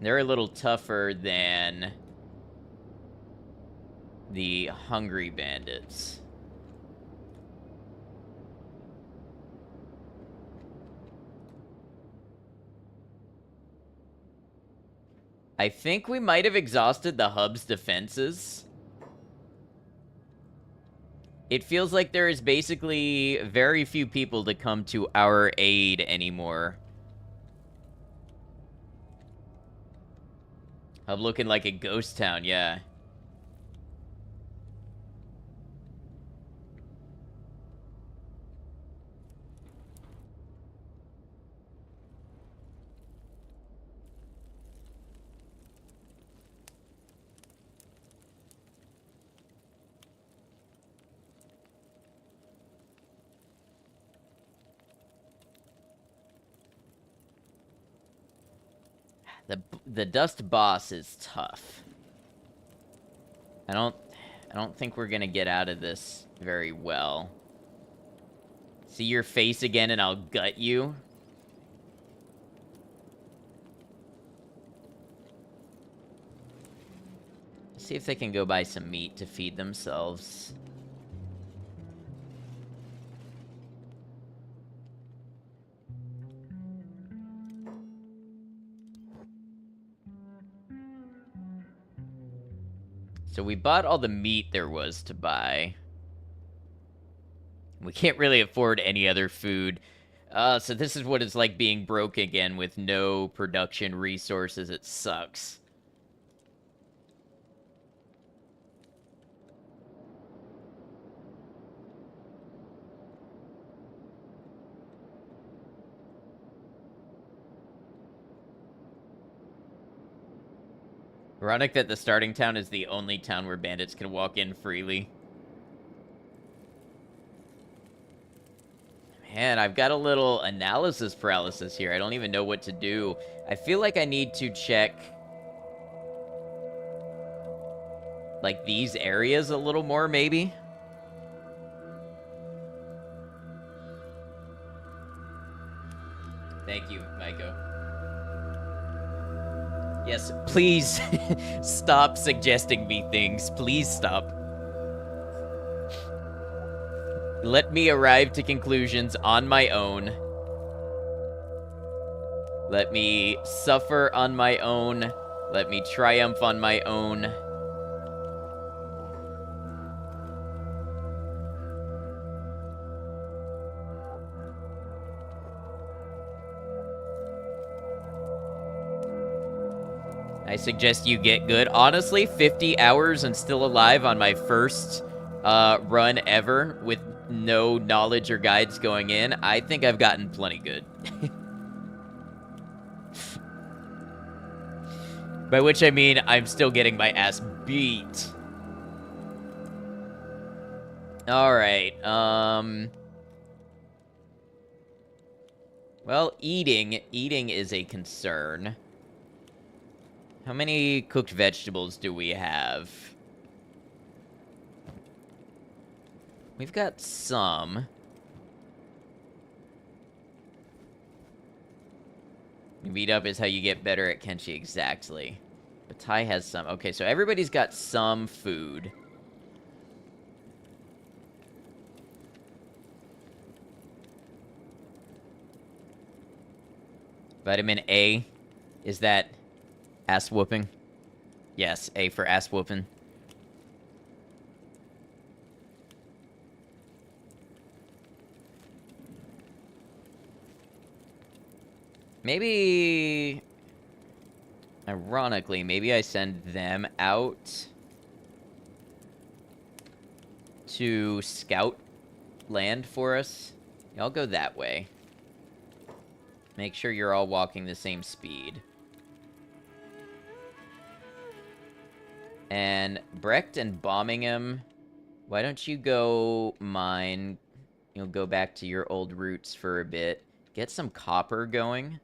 They're a little tougher than the hungry bandits. I think we might have exhausted the hub's defenses. It feels like there is basically very few people to come to our aid anymore. Hub looking like a ghost town, yeah. The dust boss is tough. I don't think we're gonna get out of this very well. See your face again and I'll gut you. See if they can go buy some meat to feed themselves. So we bought all the meat there was to buy. We can't really afford any other food. So this is what it's like being broke again with no production resources. It sucks. Ironic that the starting town is the only town where bandits can walk in freely. Man, I've got a little analysis paralysis here. I don't even know what to do. I feel like I need to check, like, these areas a little more, maybe? Thank you, Maiko. Yes, please stop suggesting me things. Please stop. Let me arrive to conclusions on my own. Let me suffer on my own. Let me triumph on my own. I suggest you get good. Honestly, 50 hours and still alive on my first run ever with no knowledge or guides going in. I think I've gotten plenty good. By which I mean I'm still getting my ass beat. Alright, well, eating is a concern. How many cooked vegetables do we have? We've got some. Beat up is how you get better at Kenshi, exactly. But Tai has some. Okay, so everybody's got some food. Vitamin A. Is that ass whooping? Yes, A for ass whooping. Maybe... Ironically, maybe I send them out to scout land for us. Yeah, I'll go that way. Make sure you're all walking the same speed. And Brecht and Bombingham, why don't you go mine? You'll go back to your old roots for a bit. Get some copper going.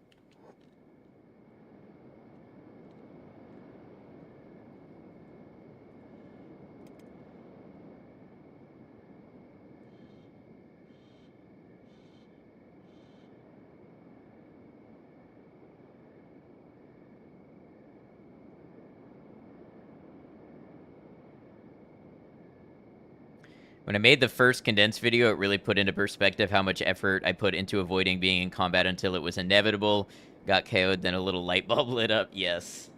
When I made the first condensed video, it really put into perspective how much effort I put into avoiding being in combat until it was inevitable. Got KO'd, then a little light bulb lit up. Yes.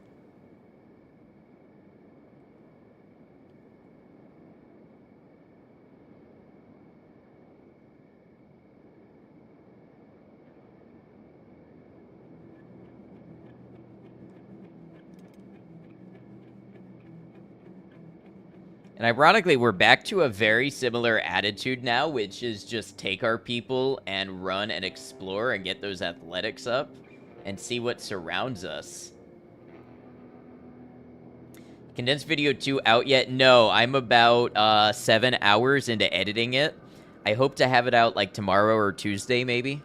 And ironically, we're back to a very similar attitude now, which is just take our people and run and explore and get those athletics up and see what surrounds us. Condensed video 2 out yet? No, I'm about 7 hours into editing it. I hope to have it out like tomorrow or Tuesday, maybe.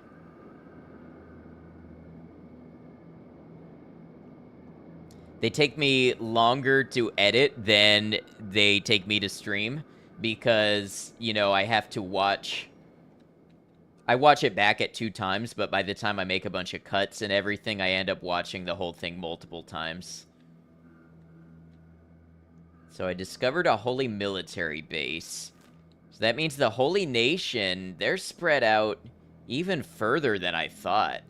They take me longer to edit than they take me to stream because, you know, I have to watch... I watch it back at 2 times, but by the time I make a bunch of cuts and everything, I end up watching the whole thing multiple times. So I discovered a holy military base. So that means the Holy Nation, they're spread out even further than I thought.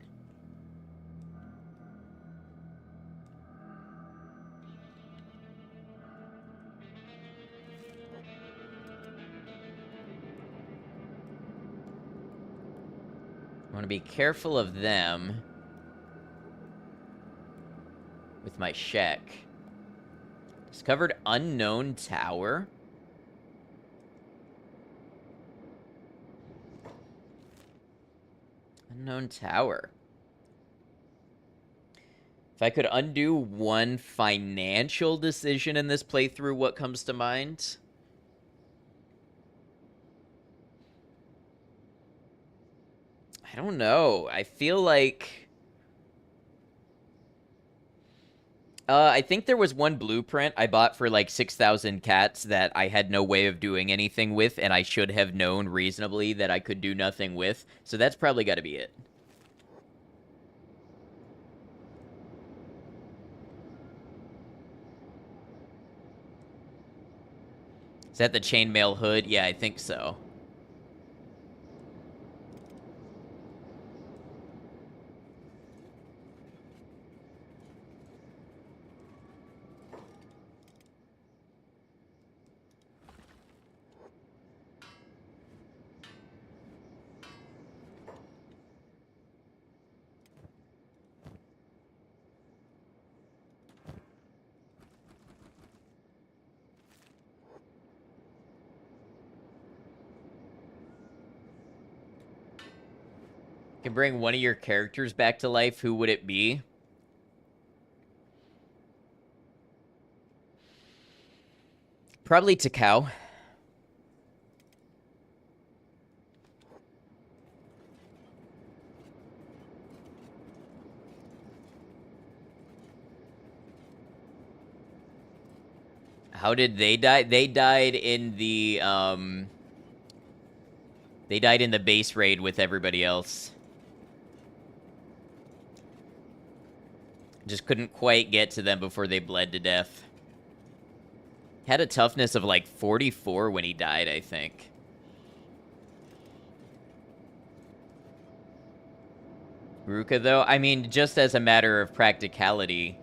I want to be careful of them with my Shek. Discovered unknown tower. Unknown tower. If I could undo one financial decision in this playthrough, what comes to mind? I don't know. I feel like... I think there was one blueprint I bought for like 6,000 cats that I had no way of doing anything with, and I should have known reasonably that I could do nothing with. So that's probably got to be it. Is that the chainmail hood? Yeah, I think so. Can bring one of your characters back to life. Who would it be? Probably Takao. How did they die? They died in the They died in the base raid with everybody else. Just couldn't quite get to them before they bled to death. Had a toughness of like 44 when he died, I think. Ruka, though, I mean, just as a matter of practicality,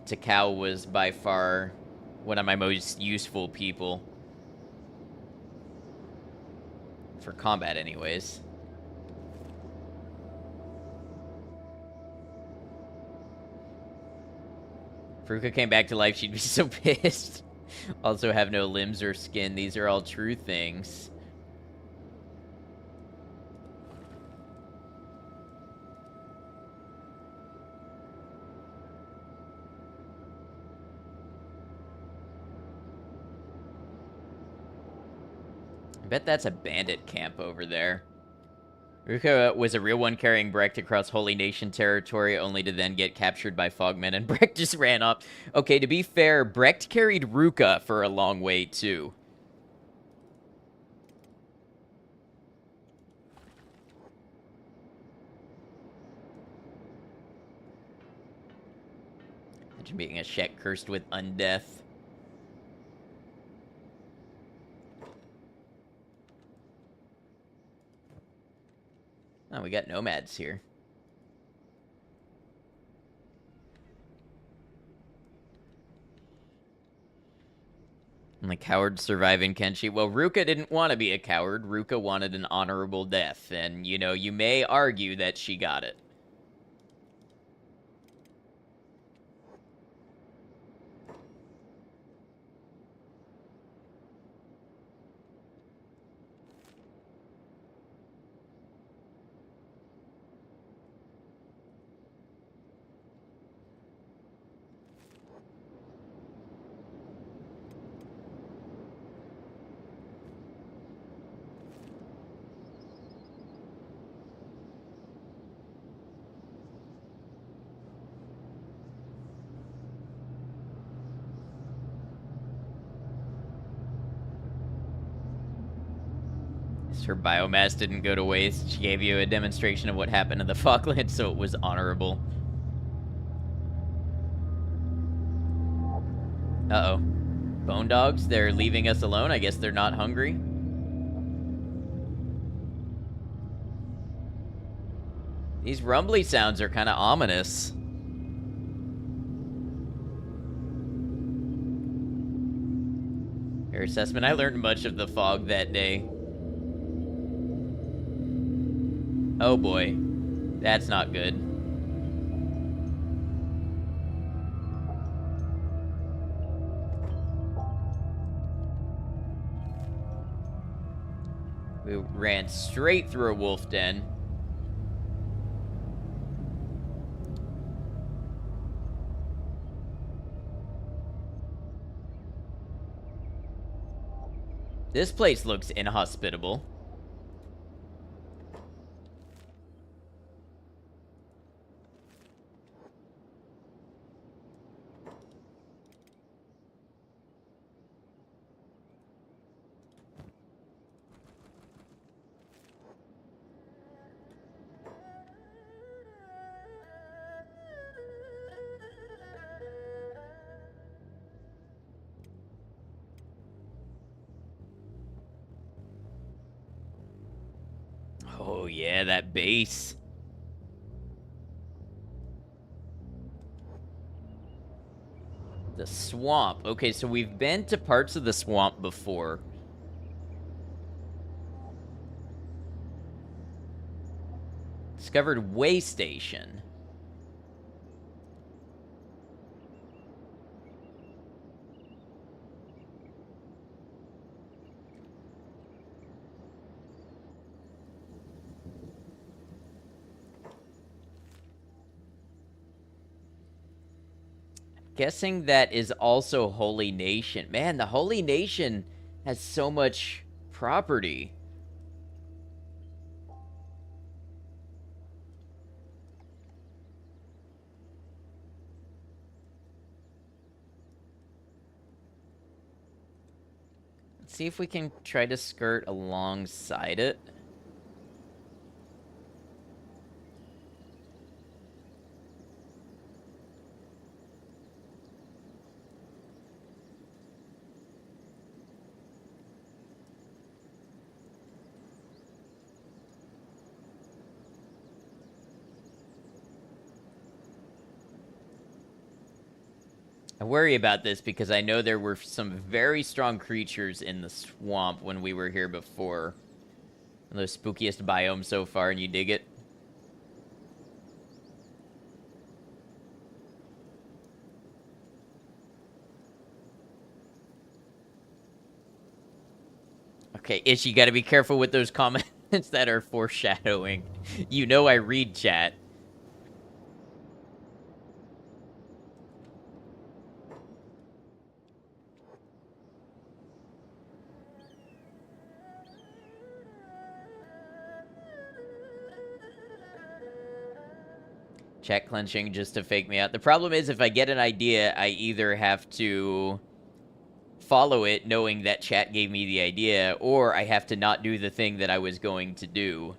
Takao was by far one of my most useful people. For combat, anyways. If Ruka came back to life, she'd be so pissed. Also have no limbs or skin. These are all true things. I bet that's a bandit camp over there. Ruka was a real one carrying Brecht across Holy Nation territory, only to then get captured by Fogmen, and Brecht just ran off. Okay, to be fair, Brecht carried Ruka for a long way, too. Imagine being a Shek cursed with undeath. Oh, we got nomads here. And the coward surviving Kenshi. Well, Ruka didn't want to be a coward. Ruka wanted an honorable death. And, you know, you may argue that she got it. Her biomass didn't go to waste. She gave you a demonstration of what happened to the Falkland, so it was honorable. Uh-oh. Bone dogs? They're leaving us alone? I guess they're not hungry? These rumbly sounds are kind of ominous. Your assessment, I learned much of the fog that day. Oh boy. That's not good. We ran straight through a wolf den. This place looks inhospitable. Oh yeah, that base. The swamp. Okay, so we've been to parts of the swamp before. Discovered way station. Guessing that is also Holy Nation. Man, the Holy Nation has so much property. Let's see if we can try to skirt alongside it. I worry about this because I know there were some very strong creatures in the swamp when we were here before. The spookiest biome so far, and you dig it? Okay, Ish, you gotta be careful with those comments that are foreshadowing. You know I read chat. Chat clenching just to fake me out. The problem is if I get an idea, I either have to follow it knowing that chat gave me the idea, or I have to not do the thing that I was going to do.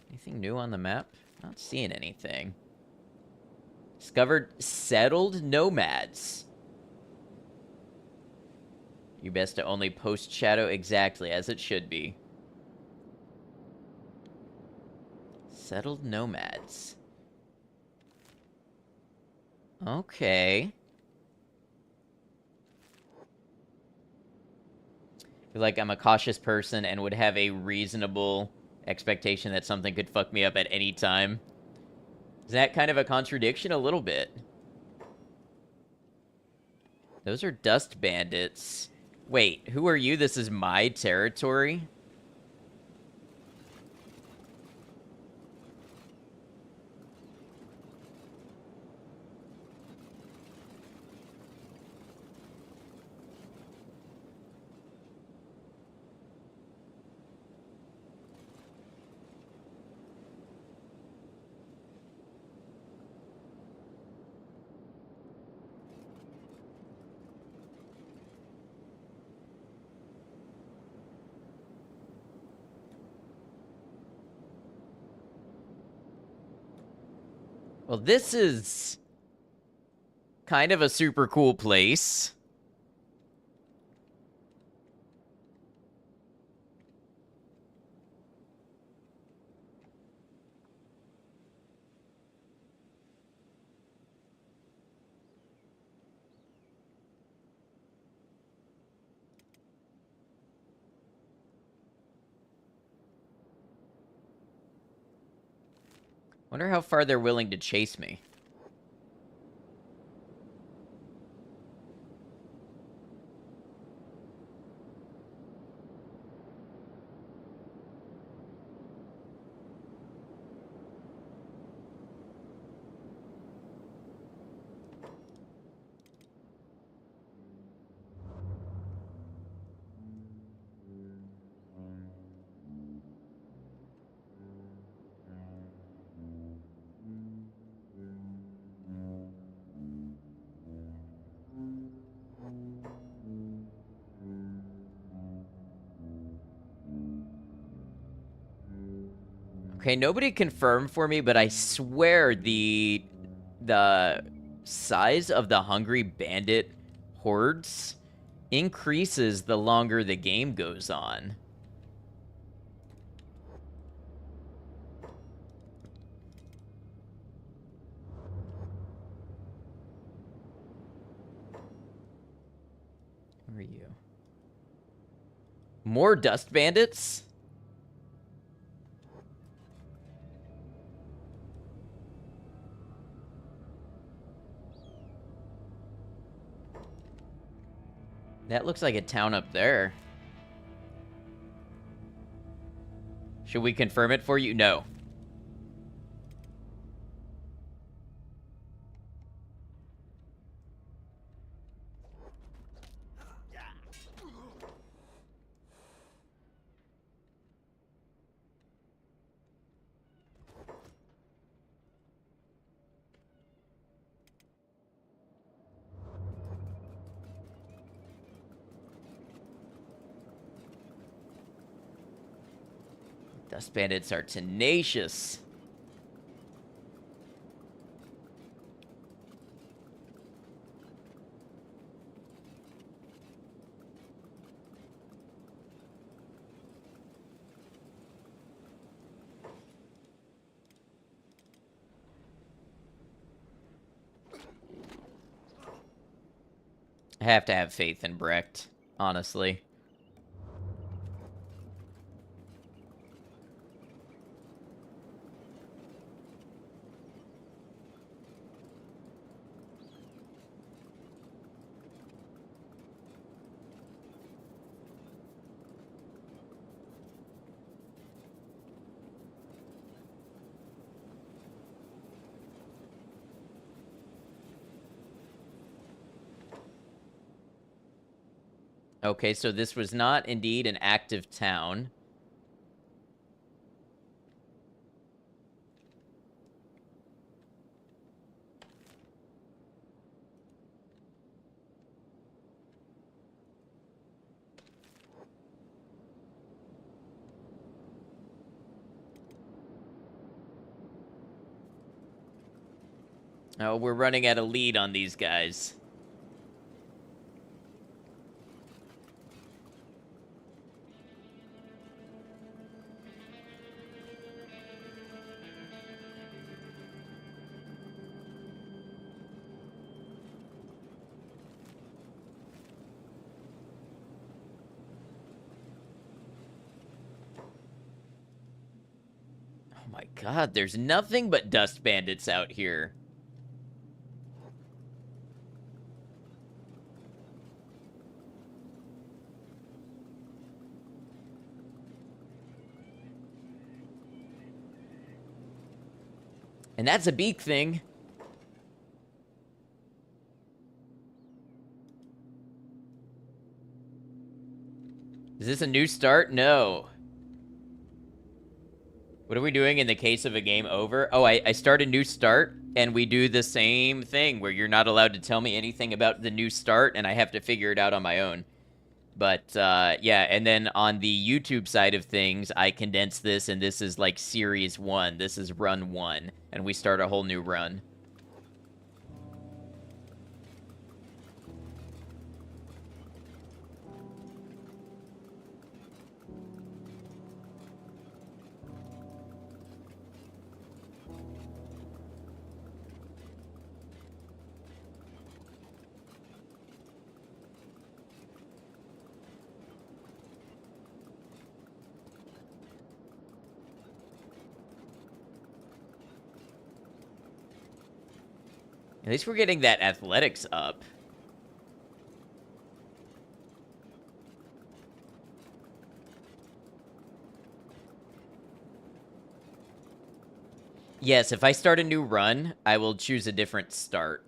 Anything new on the map? Not seeing anything. Discovered settled nomads. You best to only post shadow exactly as it should be. Settled nomads. Okay. Feel like I'm a cautious person and would have a reasonable expectation that something could fuck me up at any time. Is that kind of a contradiction? A little bit. Those are dust bandits. Wait, who are you? This is my territory? Well, this is kind of a super cool place. Wonder how far they're willing to chase me. Okay, nobody confirmed for me, but I swear the size of the hungry bandit hordes increases the longer the game goes on. Where are you? More dust bandits? That looks like a town up there. Should we confirm it for you? No. Dust bandits are tenacious. I have to have faith in Brecht, honestly. Okay, so this was not indeed an active town. Oh, we're running at a lead on these guys. Oh my god, there's nothing but dust bandits out here. And that's a beak thing. Is this a new start? No. What are we doing in the case of a game over? Oh, I start a new start, and we do the same thing where you're not allowed to tell me anything about the new start, and I have to figure it out on my own. But yeah, and then on the YouTube side of things, I condense this, and this is like series 1. This is run 1, and we start a whole new run. At least we're getting that athletics up. Yes, if I start a new run, I will choose a different start.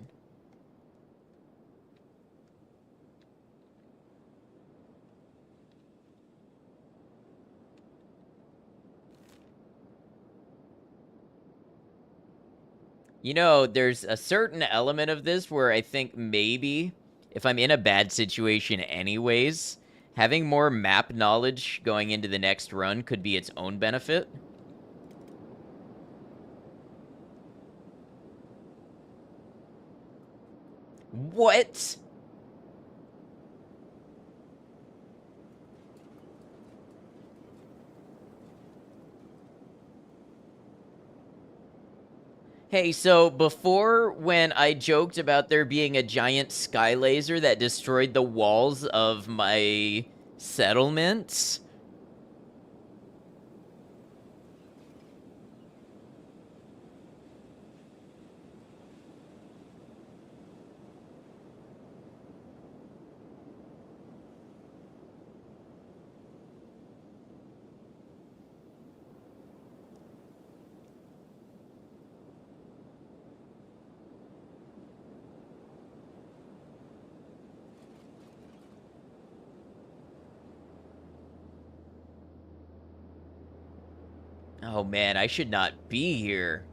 You know, there's a certain element of this where I think maybe if I'm in a bad situation anyways, having more map knowledge going into the next run could be its own benefit. What? Hey, so before when I joked about there being a giant sky laser that destroyed the walls of my settlements, oh man, I should not be here.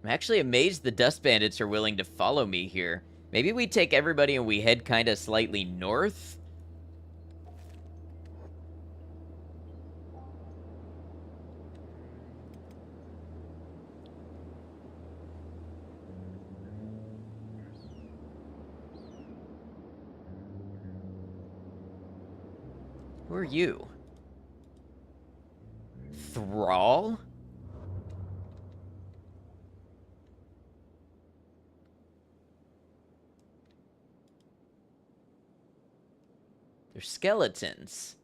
I'm actually amazed the Dust Bandits are willing to follow me here. Maybe we take everybody and we head kind of slightly north? Who are you? Thrall? They're skeletons.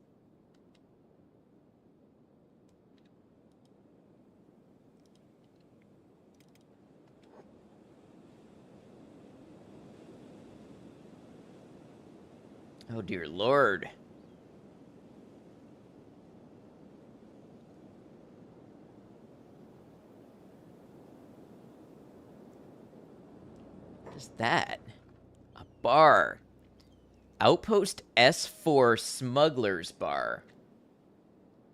Oh dear lord. What is that? A bar. Outpost S4 Smuggler's Bar.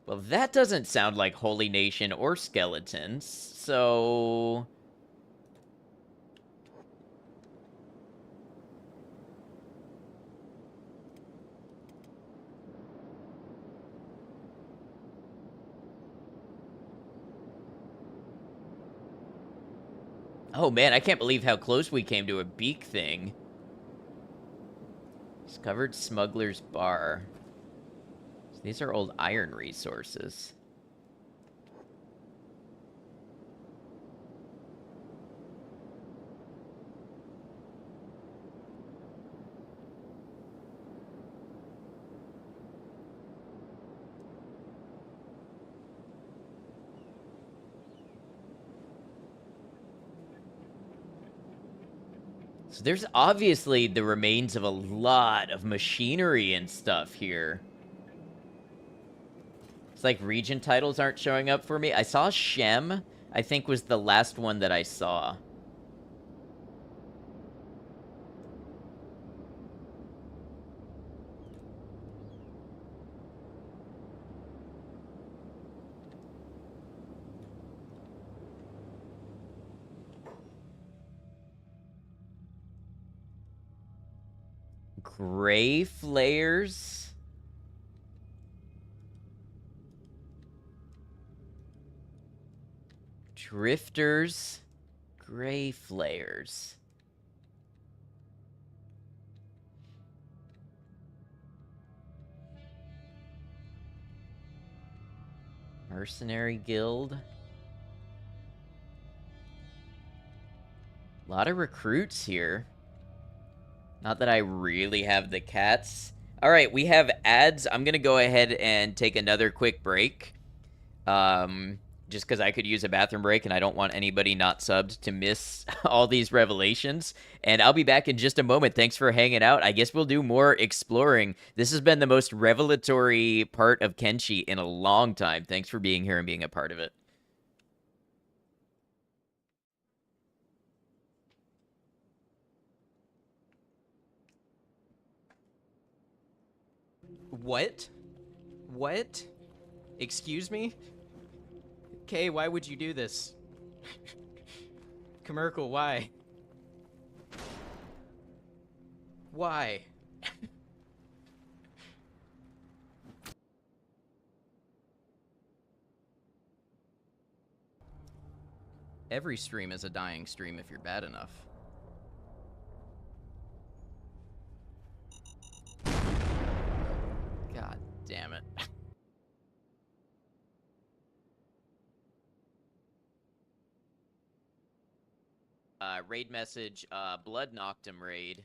Well, that doesn't sound like Holy Nation or skeletons, so... Oh man, I can't believe how close we came to a beak thing. Discovered Smuggler's Bar. So these are old iron resources. So there's obviously the remains of a lot of machinery and stuff here. It's like region titles aren't showing up for me. I saw Shem, I think was the last one that I saw. Gray flares. Drifters. Gray flares. Mercenary Guild. A lot of recruits here. Not that I really have the cats. All right, we have ads. I'm going to go ahead and take another quick break. Just because I could use a bathroom break and I don't want anybody not subbed to miss all these revelations. And I'll be back in just a moment. Thanks for hanging out. I guess we'll do more exploring. This has been the most revelatory part of Kenshi in a long time. Thanks for being here and being a part of it. What? What? Excuse me? Kay, why would you do this? Commercial, why? Why? Every stream is a dying stream if you're bad enough. God damn it. Raid message, Blood Noctum raid.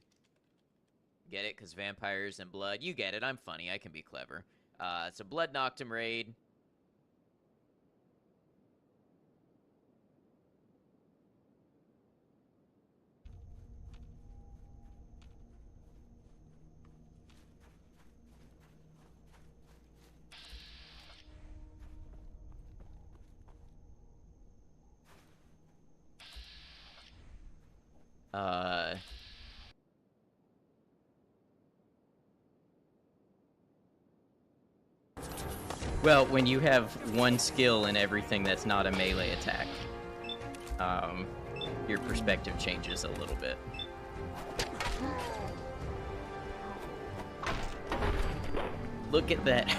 Get it? Because vampires and blood. You get it. I'm funny. I can be clever. So Blood Noctum raid. Uh... Well, when you have one skill in everything that's not a melee attack, your perspective changes a little bit. Look at that.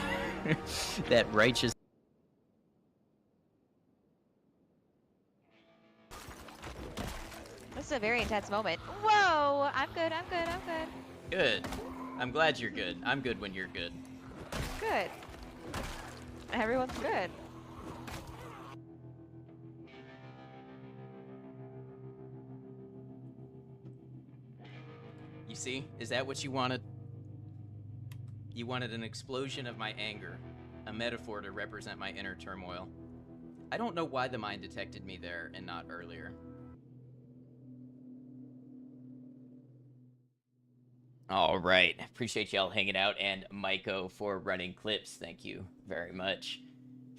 That righteous. This is a very intense moment. Whoa! I'm good, I'm good, I'm good. Good. I'm glad you're good. I'm good when you're good. Good. Everyone's good. You see? Is that what you wanted? You wanted an explosion of my anger, a metaphor to represent my inner turmoil. I don't know why the mine detected me there and not earlier. All right. Appreciate y'all hanging out, and Maiko for running clips. Thank you very much.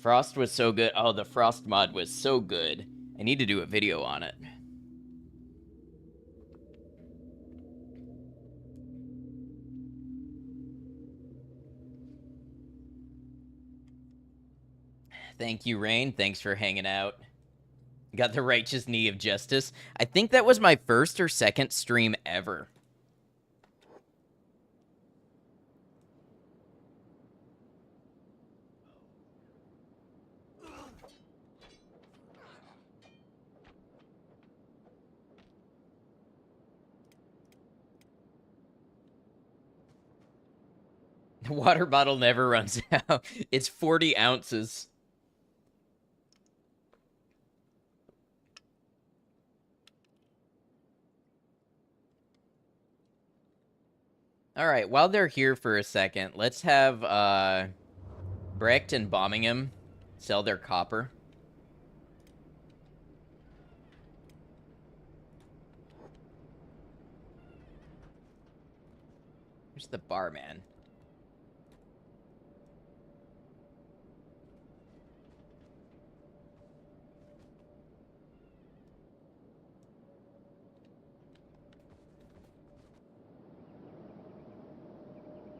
Frost was so good. Oh, the Frost mod was so good. I need to do a video on it. Thank you, Rain. Thanks for hanging out. Got the righteous knee of justice. I think that was my first or second stream ever. The water bottle never runs out. It's 40 ounces. All right, while they're here for a second, let's have Brecht and Bombingham sell their copper. Where's the barman?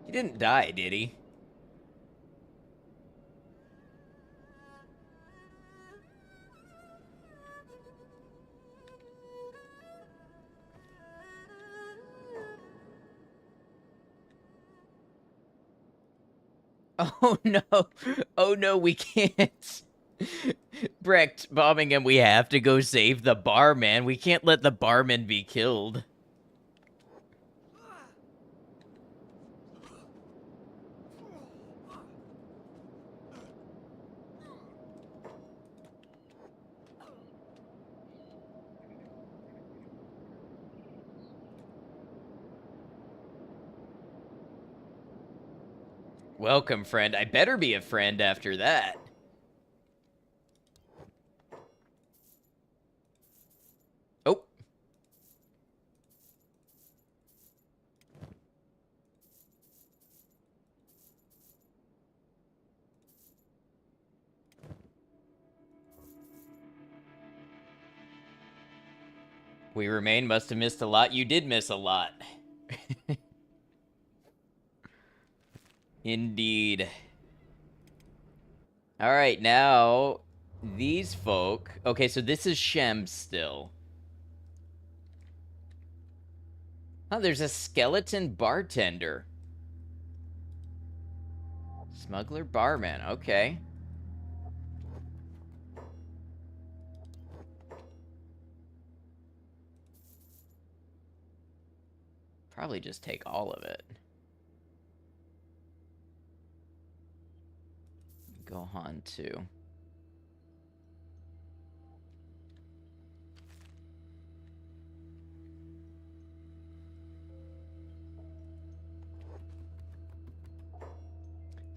He didn't die, did he? Oh no. Oh no, we can't. Brecht, Bombingham, we have to go save the barman. We can't let the barman be killed. Welcome, friend. I better be a friend after that. Oh. We remain must have missed a lot. You did miss a lot. Indeed. All right, now these folk. Okay, so this is Shem still. Oh, there's a skeleton bartender. Smuggler barman. Okay. Probably just take all of it. Gohan too.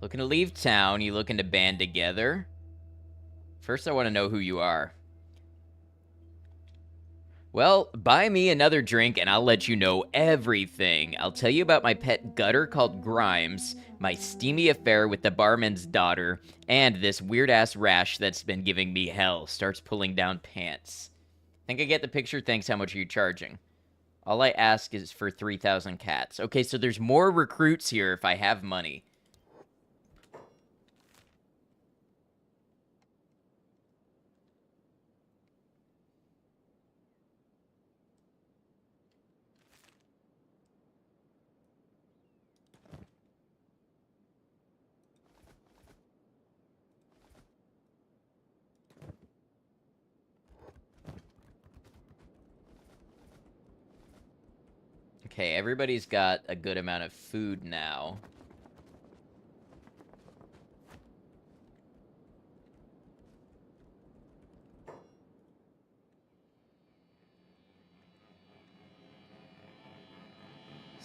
Looking to leave town. You looking to band together? First, I want to know who you are. Well, buy me another drink and I'll let you know everything. I'll tell you about my pet gutter called Grimes, my steamy affair with the barman's daughter, and this weird-ass rash that's been giving me hell. Starts pulling down pants. Think I get the picture? Thanks, how much are you charging? All I ask is for 3,000 cats. Okay, so there's more recruits here if I have money. Okay, everybody's got a good amount of food now.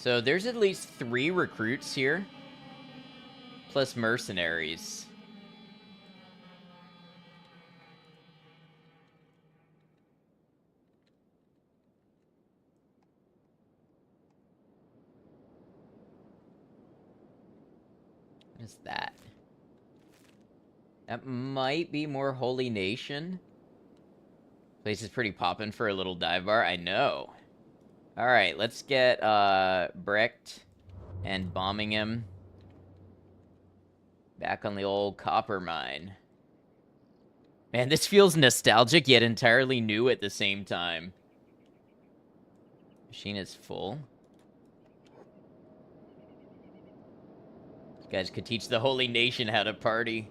So there's at least 3 recruits here, plus mercenaries. What is that? That might be more Holy Nation. Place is pretty poppin' for a little dive bar. I know. Alright, let's get Brecht and bombing him. Back on the old copper mine. Man, this feels nostalgic yet entirely new at the same time. Machine is full. You guys could teach the Holy Nation how to party.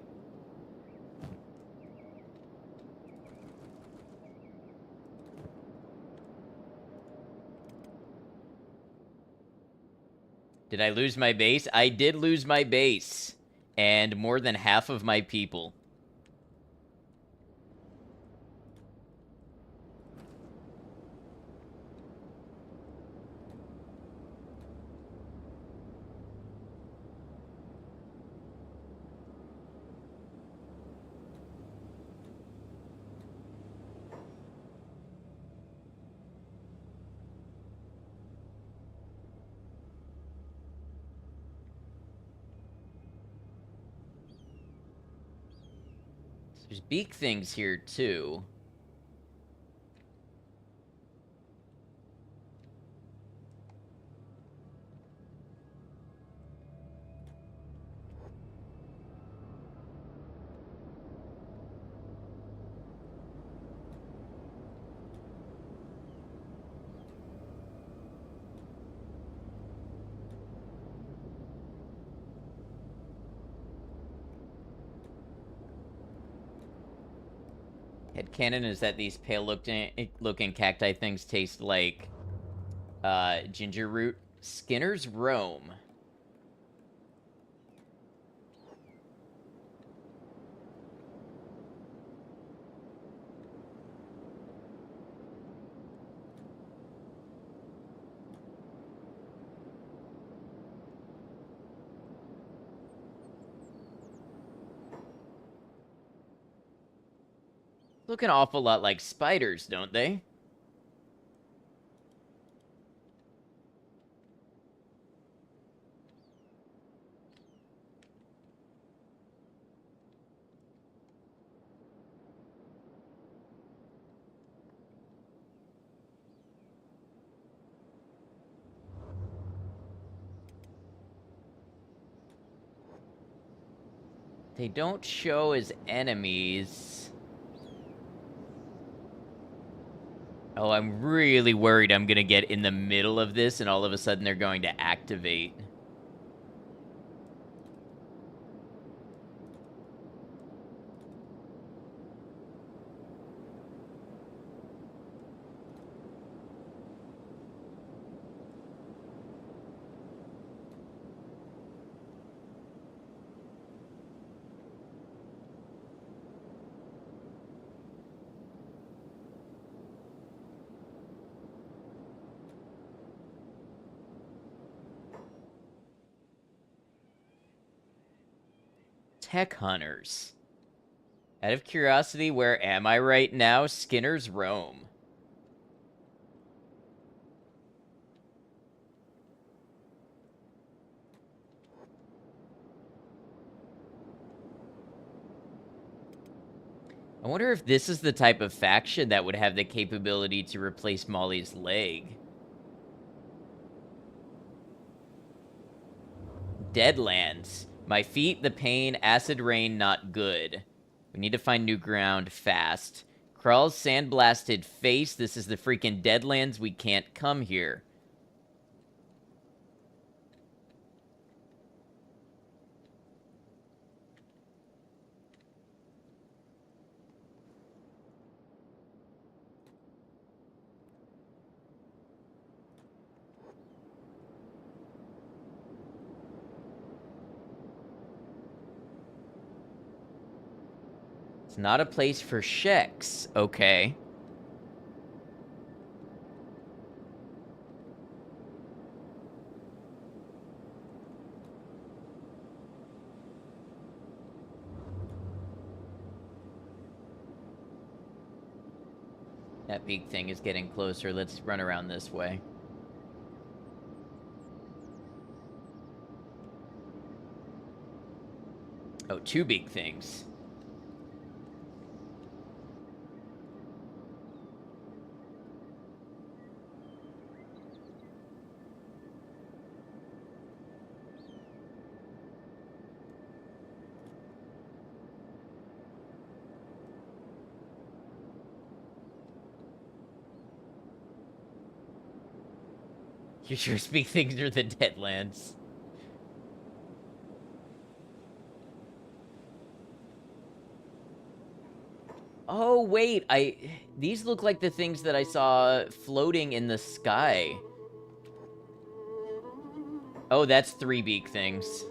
Did I lose my base? I did lose my base. And more than half of my people. There's beak things here, too. Headcanon is that these pale-looking cacti things taste like ginger root. Skinner's Rome. Look an awful lot like spiders, don't they? They don't show as enemies. Oh, I'm really worried I'm gonna get in the middle of this and all of a sudden they're going to activate. Tech hunters. Out of curiosity, where am I right now? Skinner's Rome. I wonder if this is the type of faction that would have the capability to replace Molly's leg. Deadlands. My feet, the pain, acid rain, not good. We need to find new ground fast. Krull's sandblasted face. This is the freaking Deadlands. We can't come here. It's not a place for sheks. Okay. That big thing is getting closer. Let's run around this way. Oh, two big things. You sure speak things are the Deadlands. Oh, wait, these look like the things that I saw floating in the sky. Oh, that's three beak things.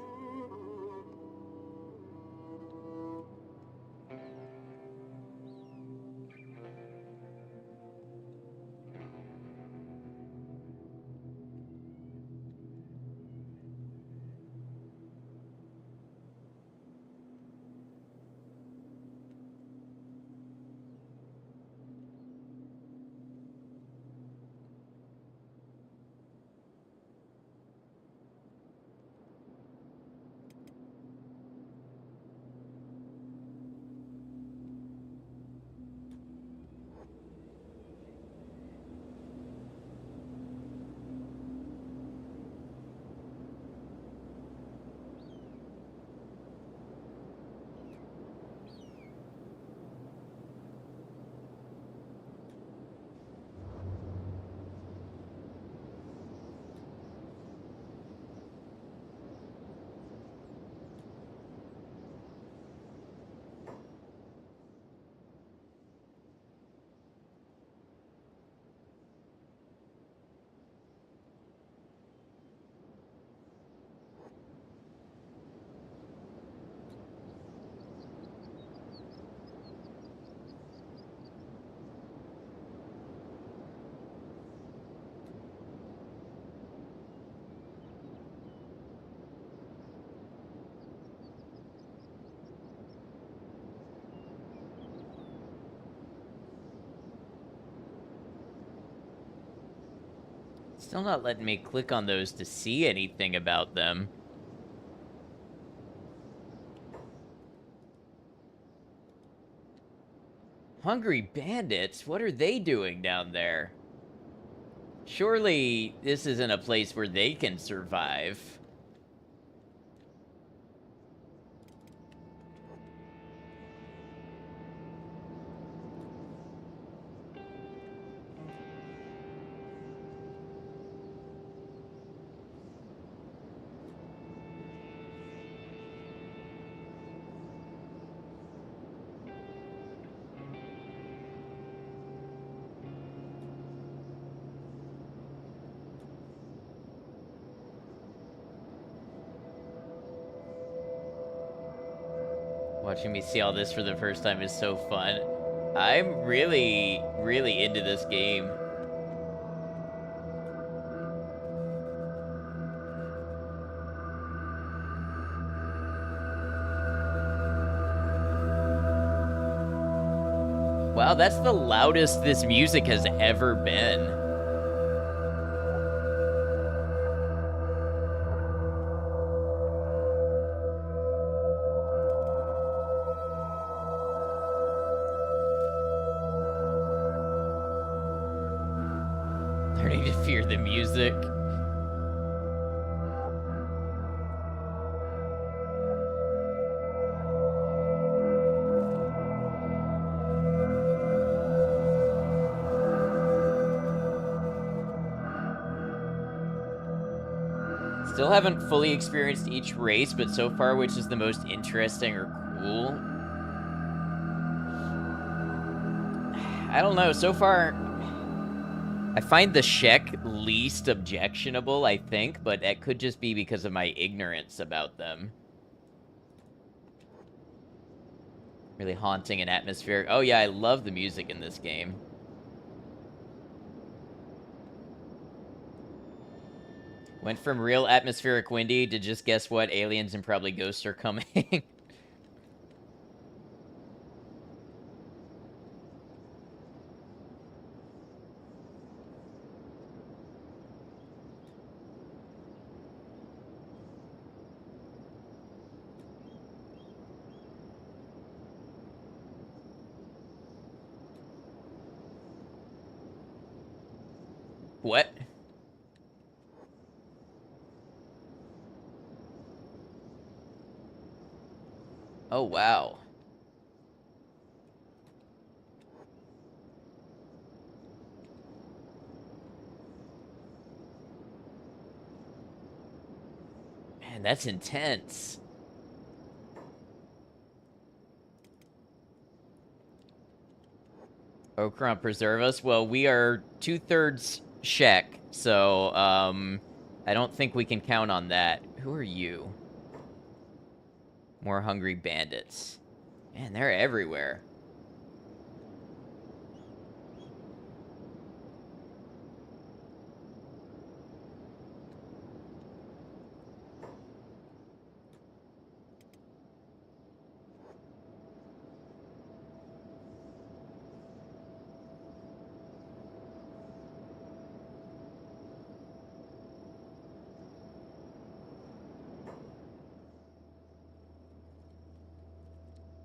Still not letting me click on those to see anything about them. Hungry bandits? What are they doing down there? Surely this isn't a place where they can survive. Watching me see all this for the first time is so fun. I'm really, really into this game. Wow, that's the loudest this music has ever been. Learning to fear the music. Still haven't fully experienced each race, but so far, which is the most interesting or cool? I don't know. So far, I find the Shek least objectionable, I think, but that could just be because of my ignorance about them. Really haunting and atmospheric. Oh yeah, I love the music in this game. Went from real atmospheric windy to just guess what, aliens and probably ghosts are coming. What? Oh, wow. Man, that's intense. Okron preserve us. Well, we are 2/3 Shek, so I don't think we can count on that. Who are you? More hungry bandits. Man, they're everywhere.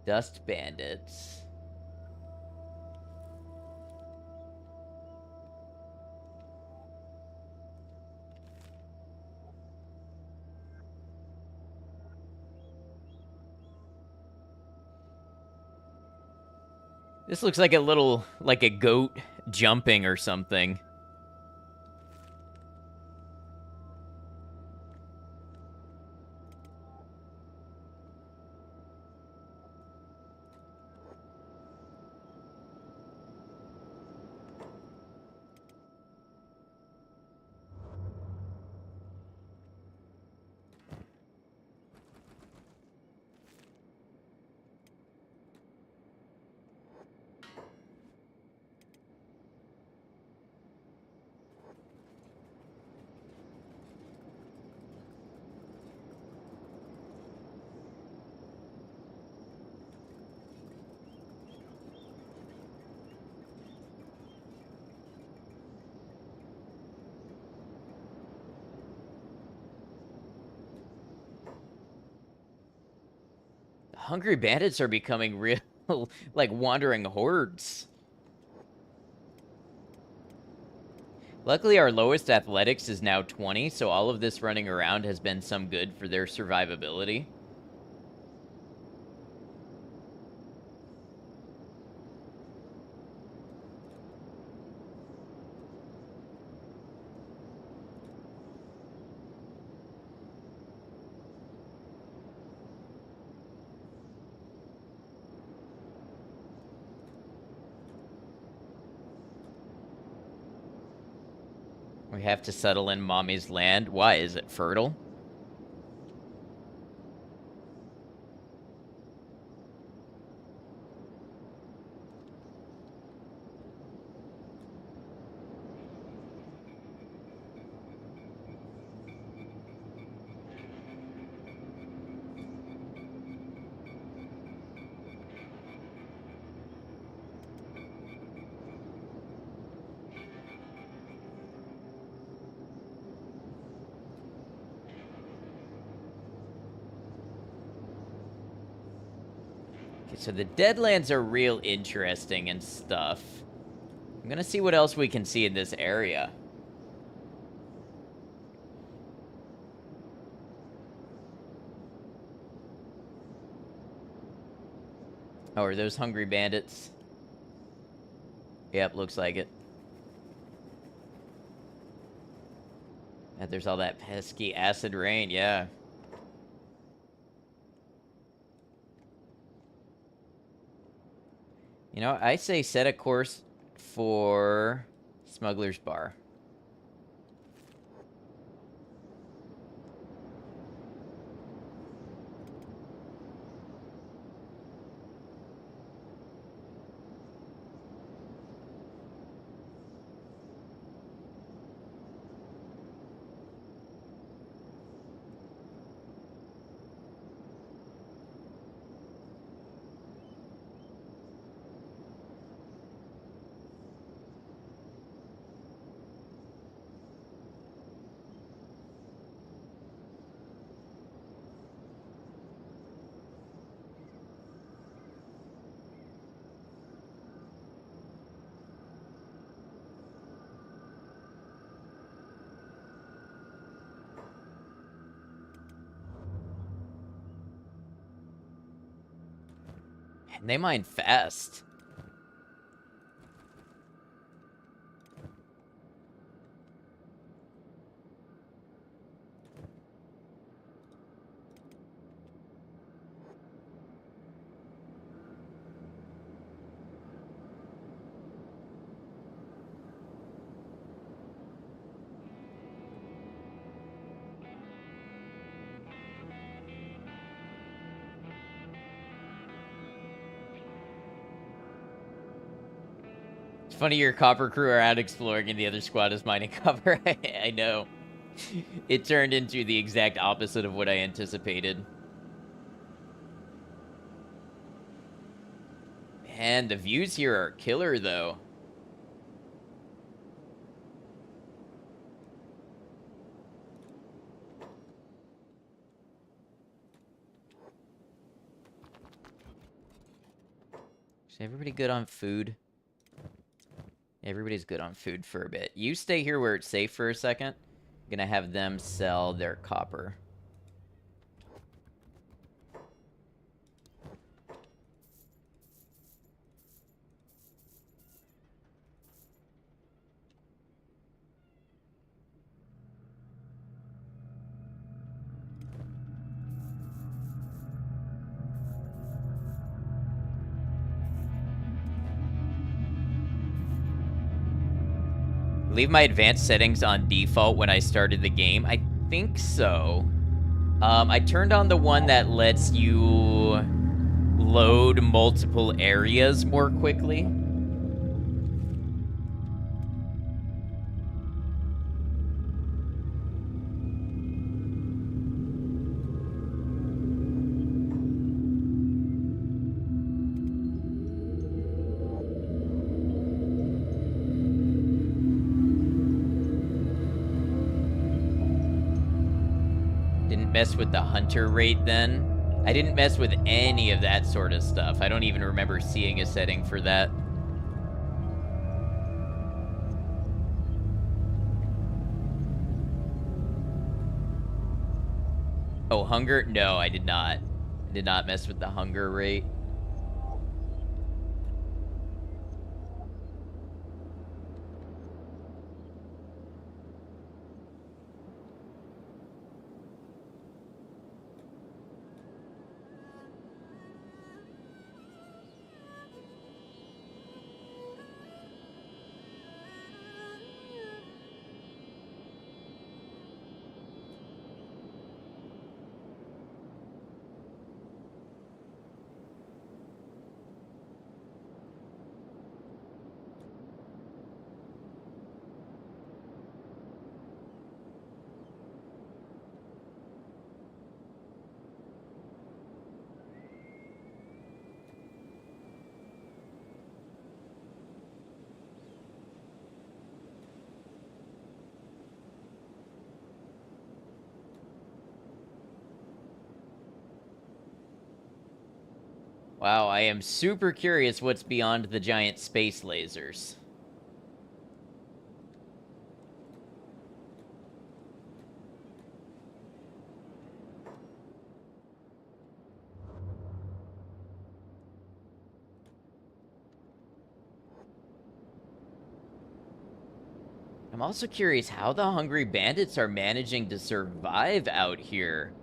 Dust bandits. This looks like a little, like a goat jumping or something. Hungry bandits are becoming real, like wandering hordes. Luckily, our lowest athletics is now 20, so all of this running around has been some good for their survivability. We have to settle in Mommy's land. Why? Is it fertile? Okay, so the Deadlands are real interesting and stuff. I'm gonna see what else we can see in this area. Oh, are those hungry bandits? Yep, looks like it. And there's all that pesky acid rain, yeah. You know, I say set a course for Smuggler's Bar. They mine fast. It's funny your copper crew are out exploring and the other squad is mining copper. I know. It turned into the exact opposite of what I anticipated. Man, the views here are killer, though. Is everybody good on food? Everybody's good on food for a bit. You stay here where it's safe for a second. I'm gonna have them sell their copper. Leave my advanced settings on default when I started the game. I think so. I turned on the one that lets you load multiple areas more quickly. Didn't mess with the hunter rate then. I didn't mess with any of that sort of stuff. I don't even remember seeing a setting for that. Oh, hunger? No, I did not. I did not mess with the hunger rate. Wow, I am super curious what's beyond the giant space lasers. I'm also curious how the Hungry Bandits are managing to survive out here.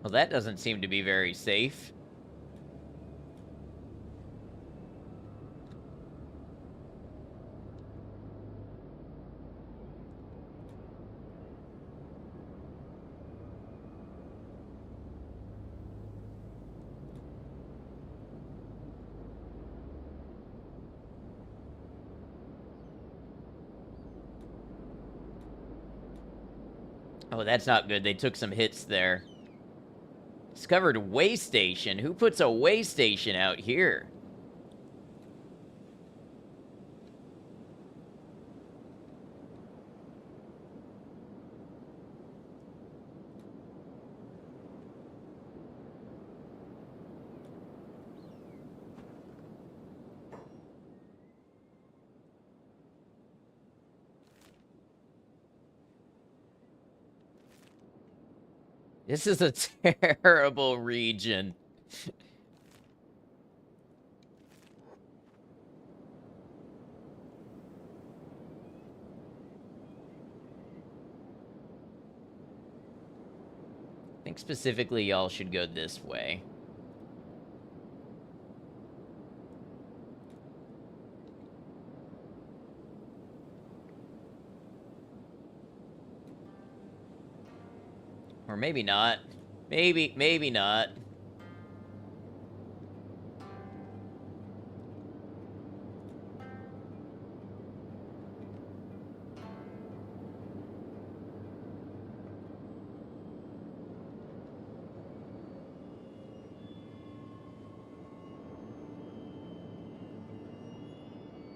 Well, that doesn't seem to be very safe. Oh, that's not good. They took some hits there. Discovered way station. Who puts a way station out here? This is a terrible region. I think specifically y'all should go this way. Or maybe not. Maybe not.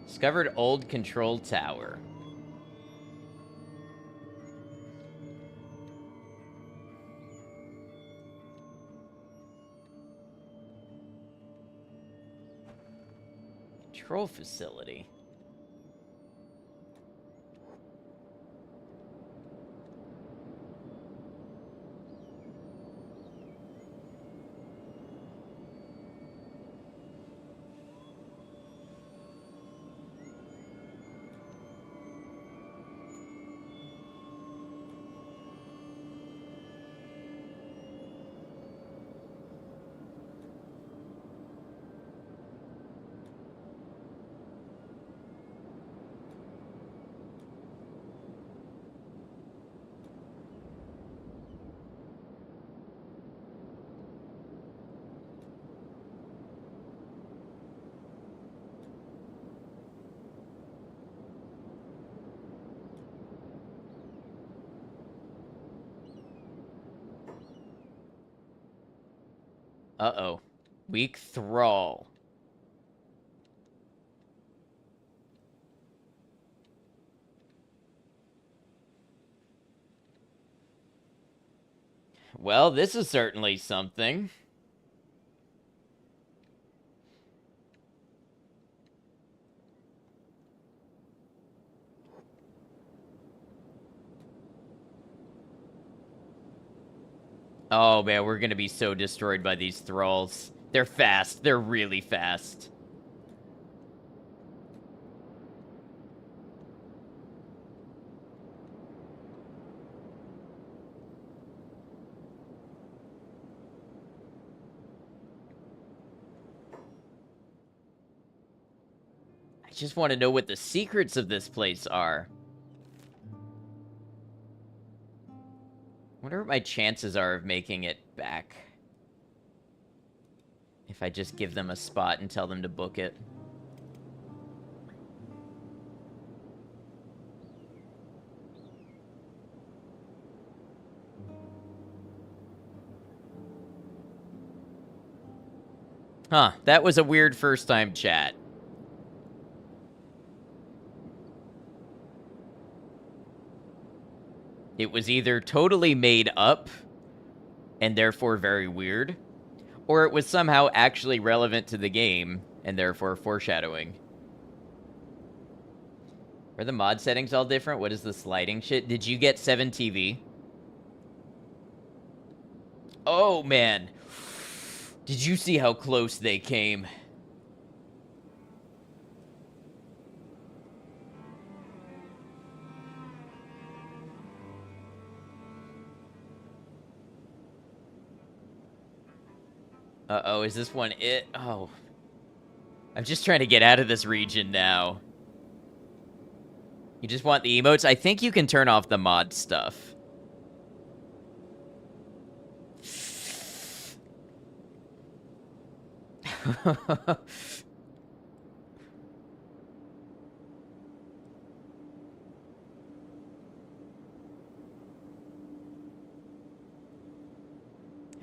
Discovered old control tower. Control facility. Uh-oh. Weak thrall. Well, this is certainly something. Oh, man, we're gonna be so destroyed by these thralls. They're fast. They're really fast. I just want to know what the secrets of this place are. Wonder what my chances are of making it back. If I just give them a spot and tell them to book it. Huh, that was a weird first time chat. It was either totally made up and therefore very weird, or it was somehow actually relevant to the game and therefore foreshadowing. Are the mod settings all different? What is the sliding shit? Did you get 7TV? Oh, man. Did you see how close they came? Uh-oh, is this one it? Oh. I'm just trying to get out of this region now. You just want the emotes? I think you can turn off the mod stuff.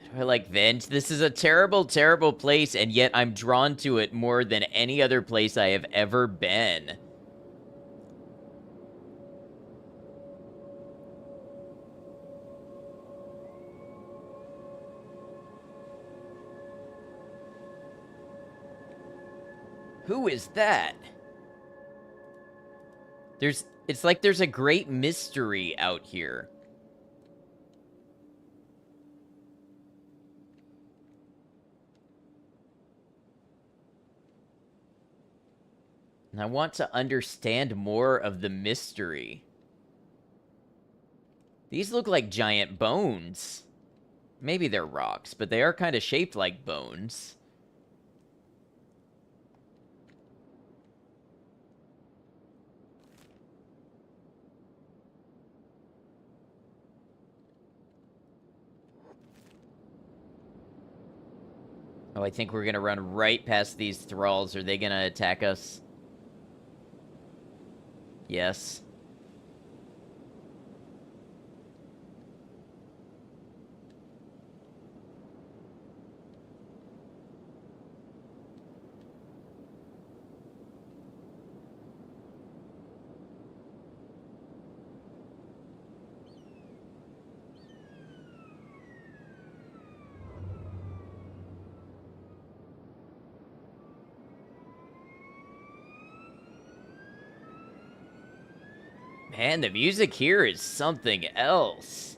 Do I like Venge? This is a terrible, terrible place, and yet I'm drawn to it more than any other place I have ever been. Who is that? It's like there's a great mystery out here. And I want to understand more of the mystery. These look like giant bones. Maybe they're rocks, but they are kind of shaped like bones. Oh, I think we're gonna run right past these thralls. Are they gonna attack us? Yes. Man, the music here is something else.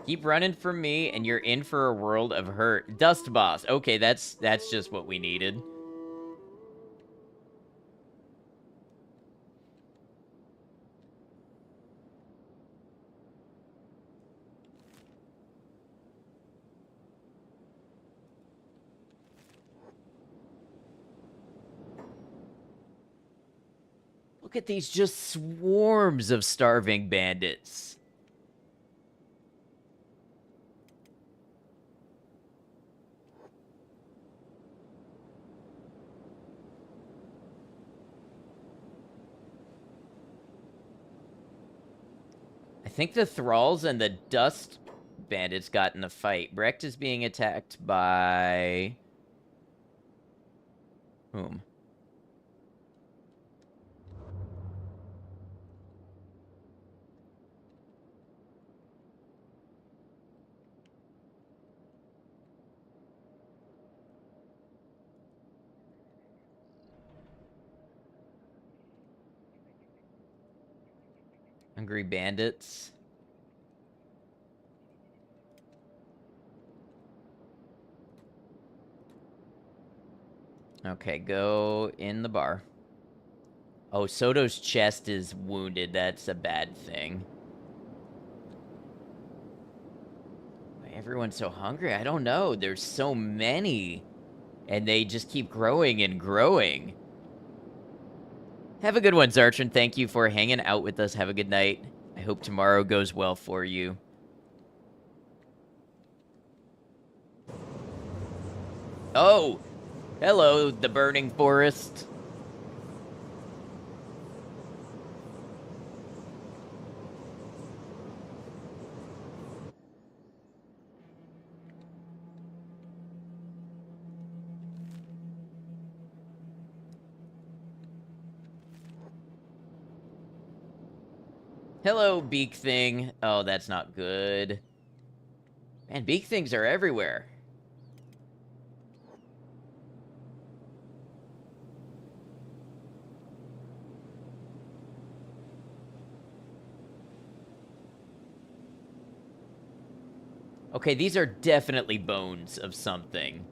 Keep running from me, and you're in for a world of hurt. Dust Boss. Okay, that's just what we needed. Look at these just swarms of starving bandits. I think the thralls and the dust bandits got in a fight. Brecht is being attacked by... whom? Hungry bandits. Okay, go in the bar. Oh, Soto's chest is wounded. That's a bad thing. Why everyone's so hungry? I don't know. There's so many. And they just keep growing and growing. Have a good one, Zartran. Thank you for hanging out with us. Have a good night. I hope tomorrow goes well for you. Oh, hello, the burning forest. Hello, beak thing. Oh, that's not good. Man, beak things are everywhere. Okay, these are definitely bones of something.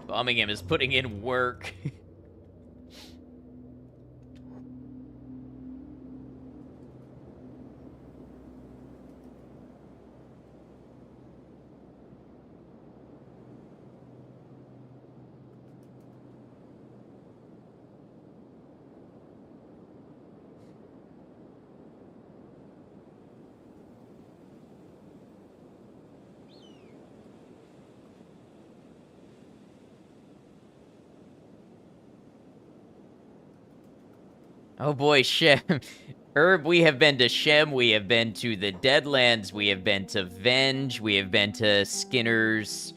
Bombing him is putting in work. Oh boy, Shem. Herb, we have been to Shem, we have been to the Deadlands, we have been to Venge, we have been to Skinner's,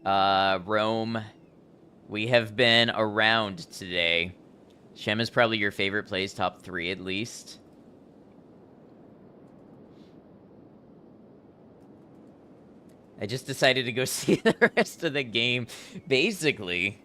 Rome. We have been around today. Shem is probably your favorite place, top 3 at least. I just decided to go see the rest of the game, basically.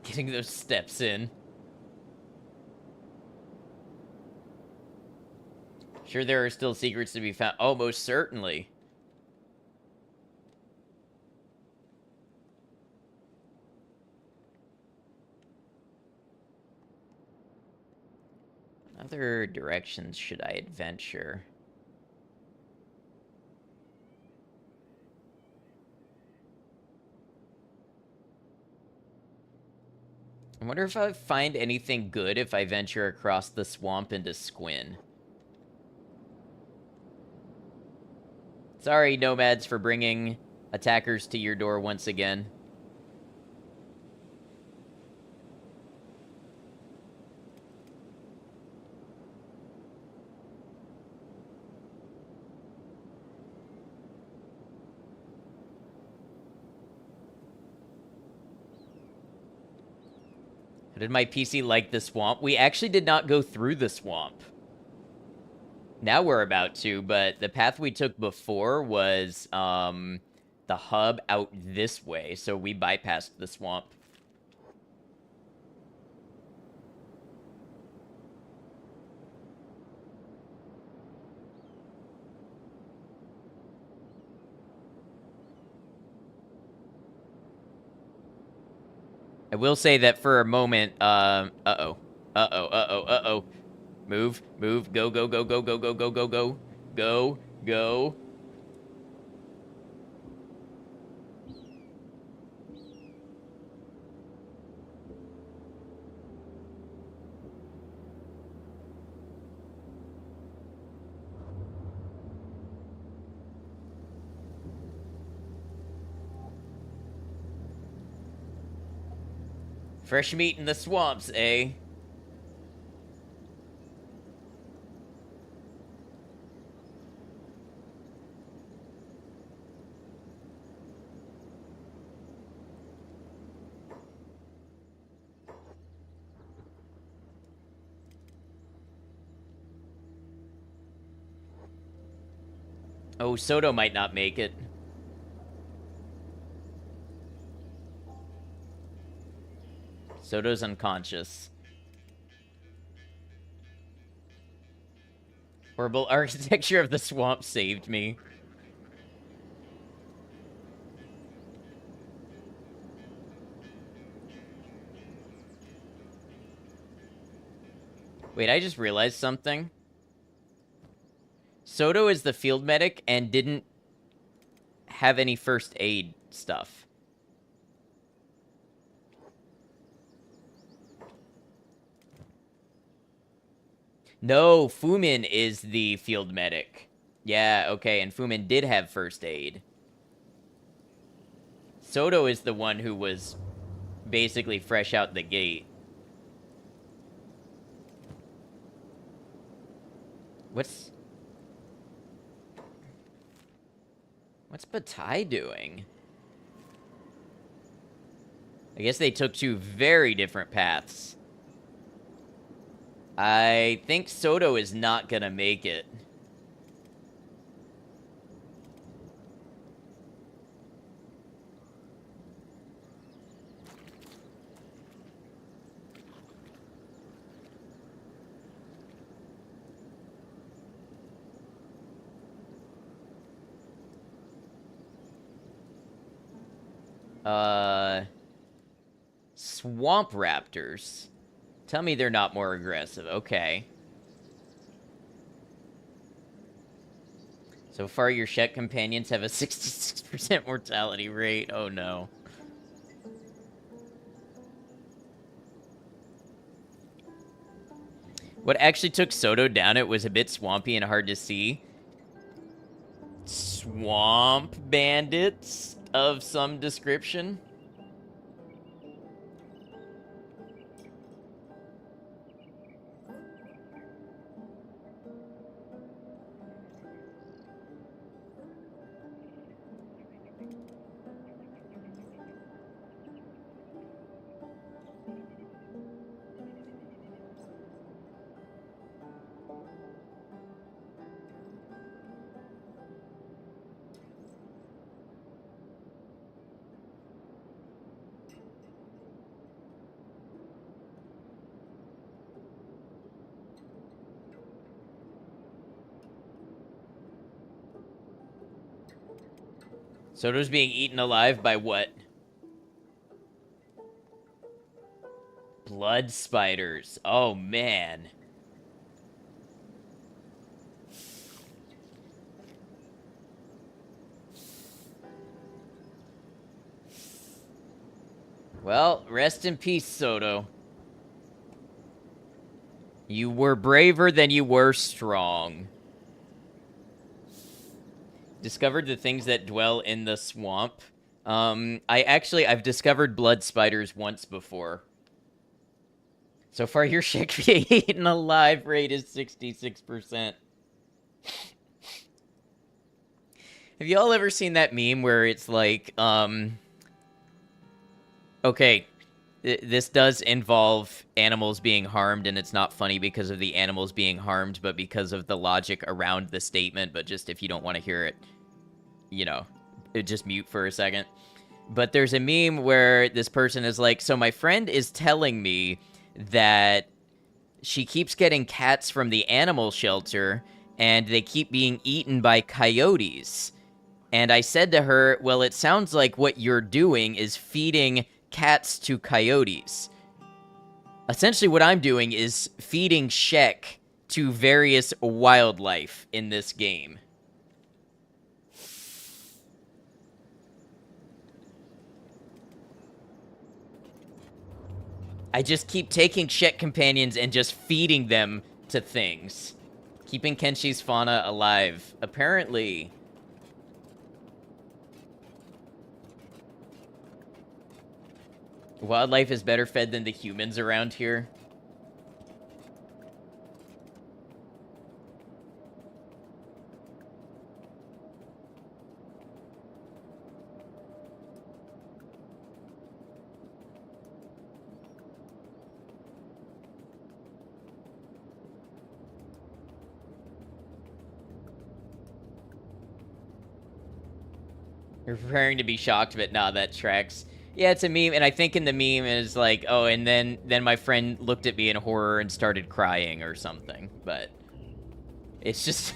Getting those steps in. Sure, there are still secrets to be found. Oh, most certainly. Other directions should I adventure? I wonder if I find anything good if I venture across the swamp into Squin. Sorry, nomads, for bringing attackers to your door once again. How did my PC like the swamp? We actually did not go through the swamp. Now we're about to, but the path we took before was the hub out this way, so we bypassed the swamp. I will say that for a moment, uh-oh. Uh-oh, uh-oh, uh-oh. Move, move, go, go, go, go, go, go, go, go, go. Go, go. Fresh meat in the swamps, eh? Oh, Soto might not make it. Soto's unconscious. Horrible architecture of the swamp saved me. Wait, I just realized something. Soto is the field medic and didn't have any first aid stuff. No, Fumin is the field medic. Yeah, okay, and Fumin did have first aid. Soto is the one who was basically fresh out the gate. What's Bataille doing? I guess they took two very different paths. I think Soto is not gonna make it. Swamp Raptors. Tell me they're not more aggressive. Okay. So far, your Shet companions have a 66% mortality rate. Oh no. What actually took Soto down, it was a bit swampy and hard to see. Swamp bandits of some description. Soto's being eaten alive by what? Blood spiders. Oh, man. Well, rest in peace, Soto. You were braver than you were strong. Discovered the things that dwell in the swamp. I've discovered blood spiders once before. So far, your shit being eaten alive rate is 66%. Have y'all ever seen that meme where it's like, okay, this does involve animals being harmed, and it's not funny because of the animals being harmed, but because of the logic around the statement, but just if you don't want to hear it, you know, just mute for a second. But there's a meme where this person is like, so my friend is telling me that she keeps getting cats from the animal shelter, and they keep being eaten by coyotes. And I said to her, well, it sounds like what you're doing is feeding cats to coyotes. Essentially, what I'm doing is feeding Shek to various wildlife in this game. I just keep taking Shek companions and just feeding them to things. Keeping Kenshi's fauna alive. Apparently. Wildlife is better fed than the humans around here. You're preparing to be shocked, but nah, that tracks. Yeah, it's a meme, and I think in the meme is like, oh, and then my friend looked at me in horror and started crying or something. But it's just,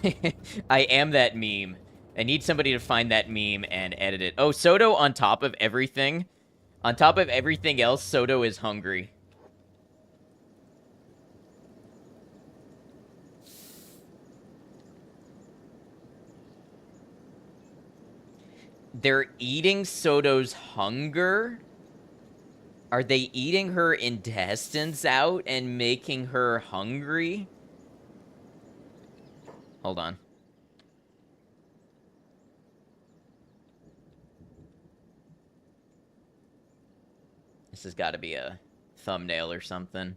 I am that meme. I need somebody to find that meme and edit it. Oh, Soto on top of everything. On top of everything else, Soto is hungry. They're eating Soto's hunger? Are they eating her intestines out and making her hungry? Hold on. This has got to be a thumbnail or something.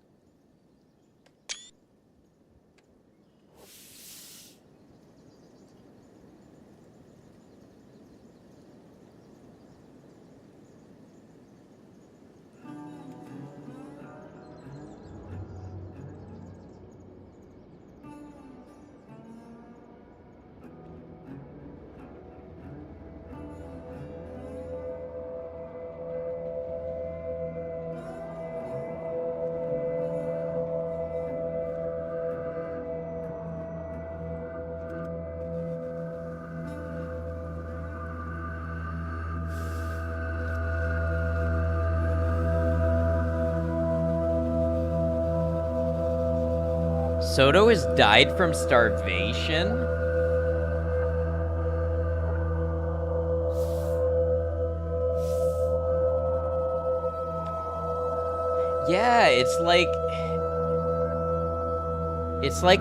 Soto has died from starvation? Yeah, it's like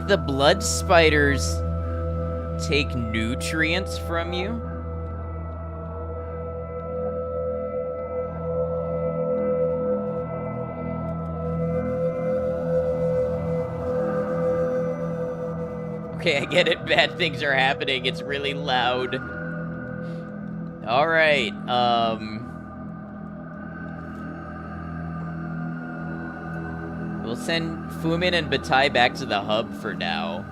the blood spiders take nutrients from you. Okay, I get it. Bad things are happening. It's really loud. All right. We'll send Fumin and Batai back to the hub for now.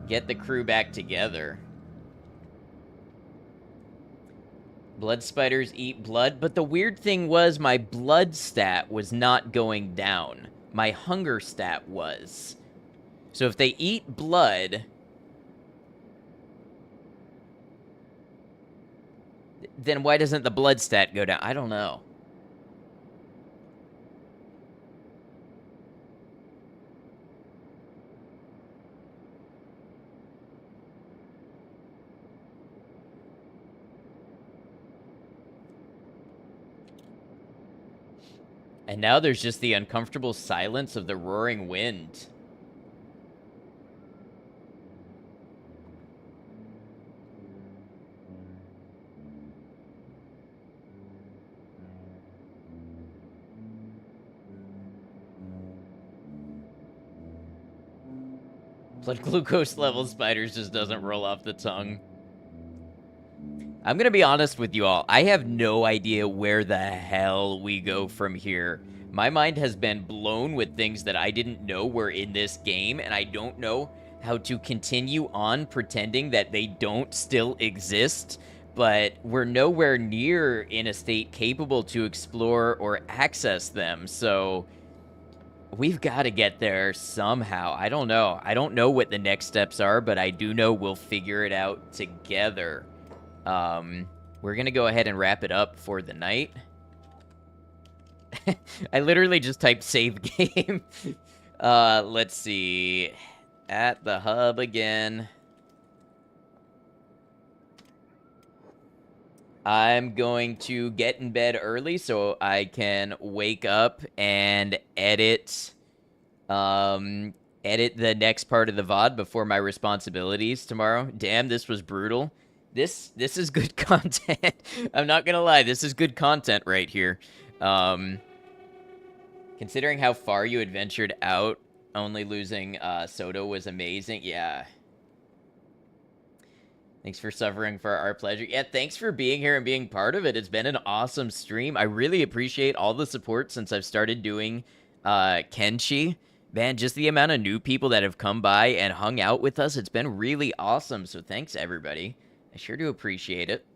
Get the crew back together. Blood spiders eat blood, but the weird thing was my blood stat was not going down. My hunger stat was. So if they eat blood, then why doesn't the blood stat go down? I don't know. And now there's just the uncomfortable silence of the roaring wind. Blood glucose level spiders just doesn't roll off the tongue. I'm gonna be honest with you all. I have no idea where the hell we go from here. My mind has been blown with things that I didn't know were in this game, and I don't know how to continue on pretending that they don't still exist, but we're nowhere near in a state capable to explore or access them, so we've got to get there somehow. I don't know. I don't know what the next steps are, but I do know we'll figure it out together. We're gonna go ahead and wrap it up for the night. I literally just typed save game. Let's see. At the hub again. I'm going to get in bed early so I can wake up and edit the next part of the VOD before my responsibilities tomorrow. Damn, this was brutal. This is good content. I'm not gonna lie, this is good content right here. Considering how far you adventured out, only losing Soto was amazing. Yeah. Thanks for suffering for our pleasure. Yeah, thanks for being here and being part of it. It's been an awesome stream. I really appreciate all the support since I've started doing Kenshi. Man, just the amount of new people that have come by and hung out with us, it's been really awesome. So thanks, everybody. I sure do appreciate it.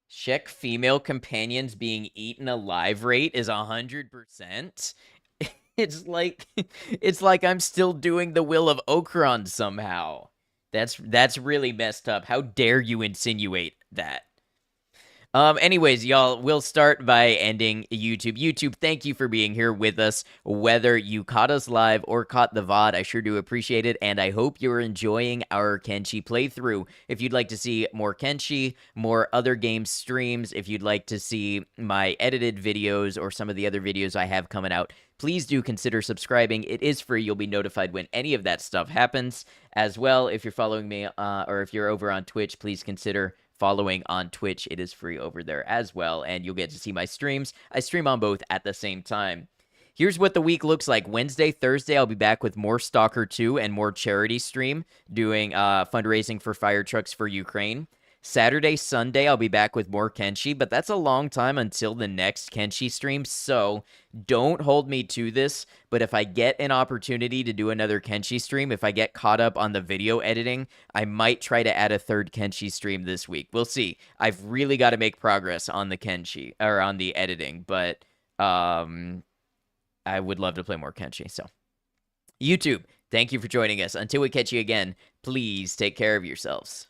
Check female companions being eaten alive rate is 100%. It's like I'm still doing the will of Okron somehow. That's really messed up. How dare you insinuate that? Anyways, y'all, we'll start by ending YouTube. YouTube, thank you for being here with us. Whether you caught us live or caught the VOD, I sure do appreciate it, and I hope you're enjoying our Kenshi playthrough. If you'd like to see more Kenshi, more other game streams, if you'd like to see my edited videos or some of the other videos I have coming out, please do consider subscribing. It is free. You'll be notified when any of that stuff happens. As well, if you're following me or if you're over on Twitch, please consider following on Twitch. It is free over there as well, and you'll get to see my streams. I stream on both at the same time. Here's what the week looks like. Wednesday, Thursday, I'll be back with more Stalker 2 and more charity stream, doing fundraising for fire trucks for Ukraine. Saturday, Sunday, I'll be back with more Kenshi, but that's a long time until the next Kenshi stream, so don't hold me to this, but if I get an opportunity to do another Kenshi stream, if I get caught up on the video editing, I might try to add a third Kenshi stream this week. We'll see. I've really got to make progress on the Kenshi, or on the editing, but I would love to play more Kenshi, so. YouTube, thank you for joining us. Until we catch you again, please take care of yourselves.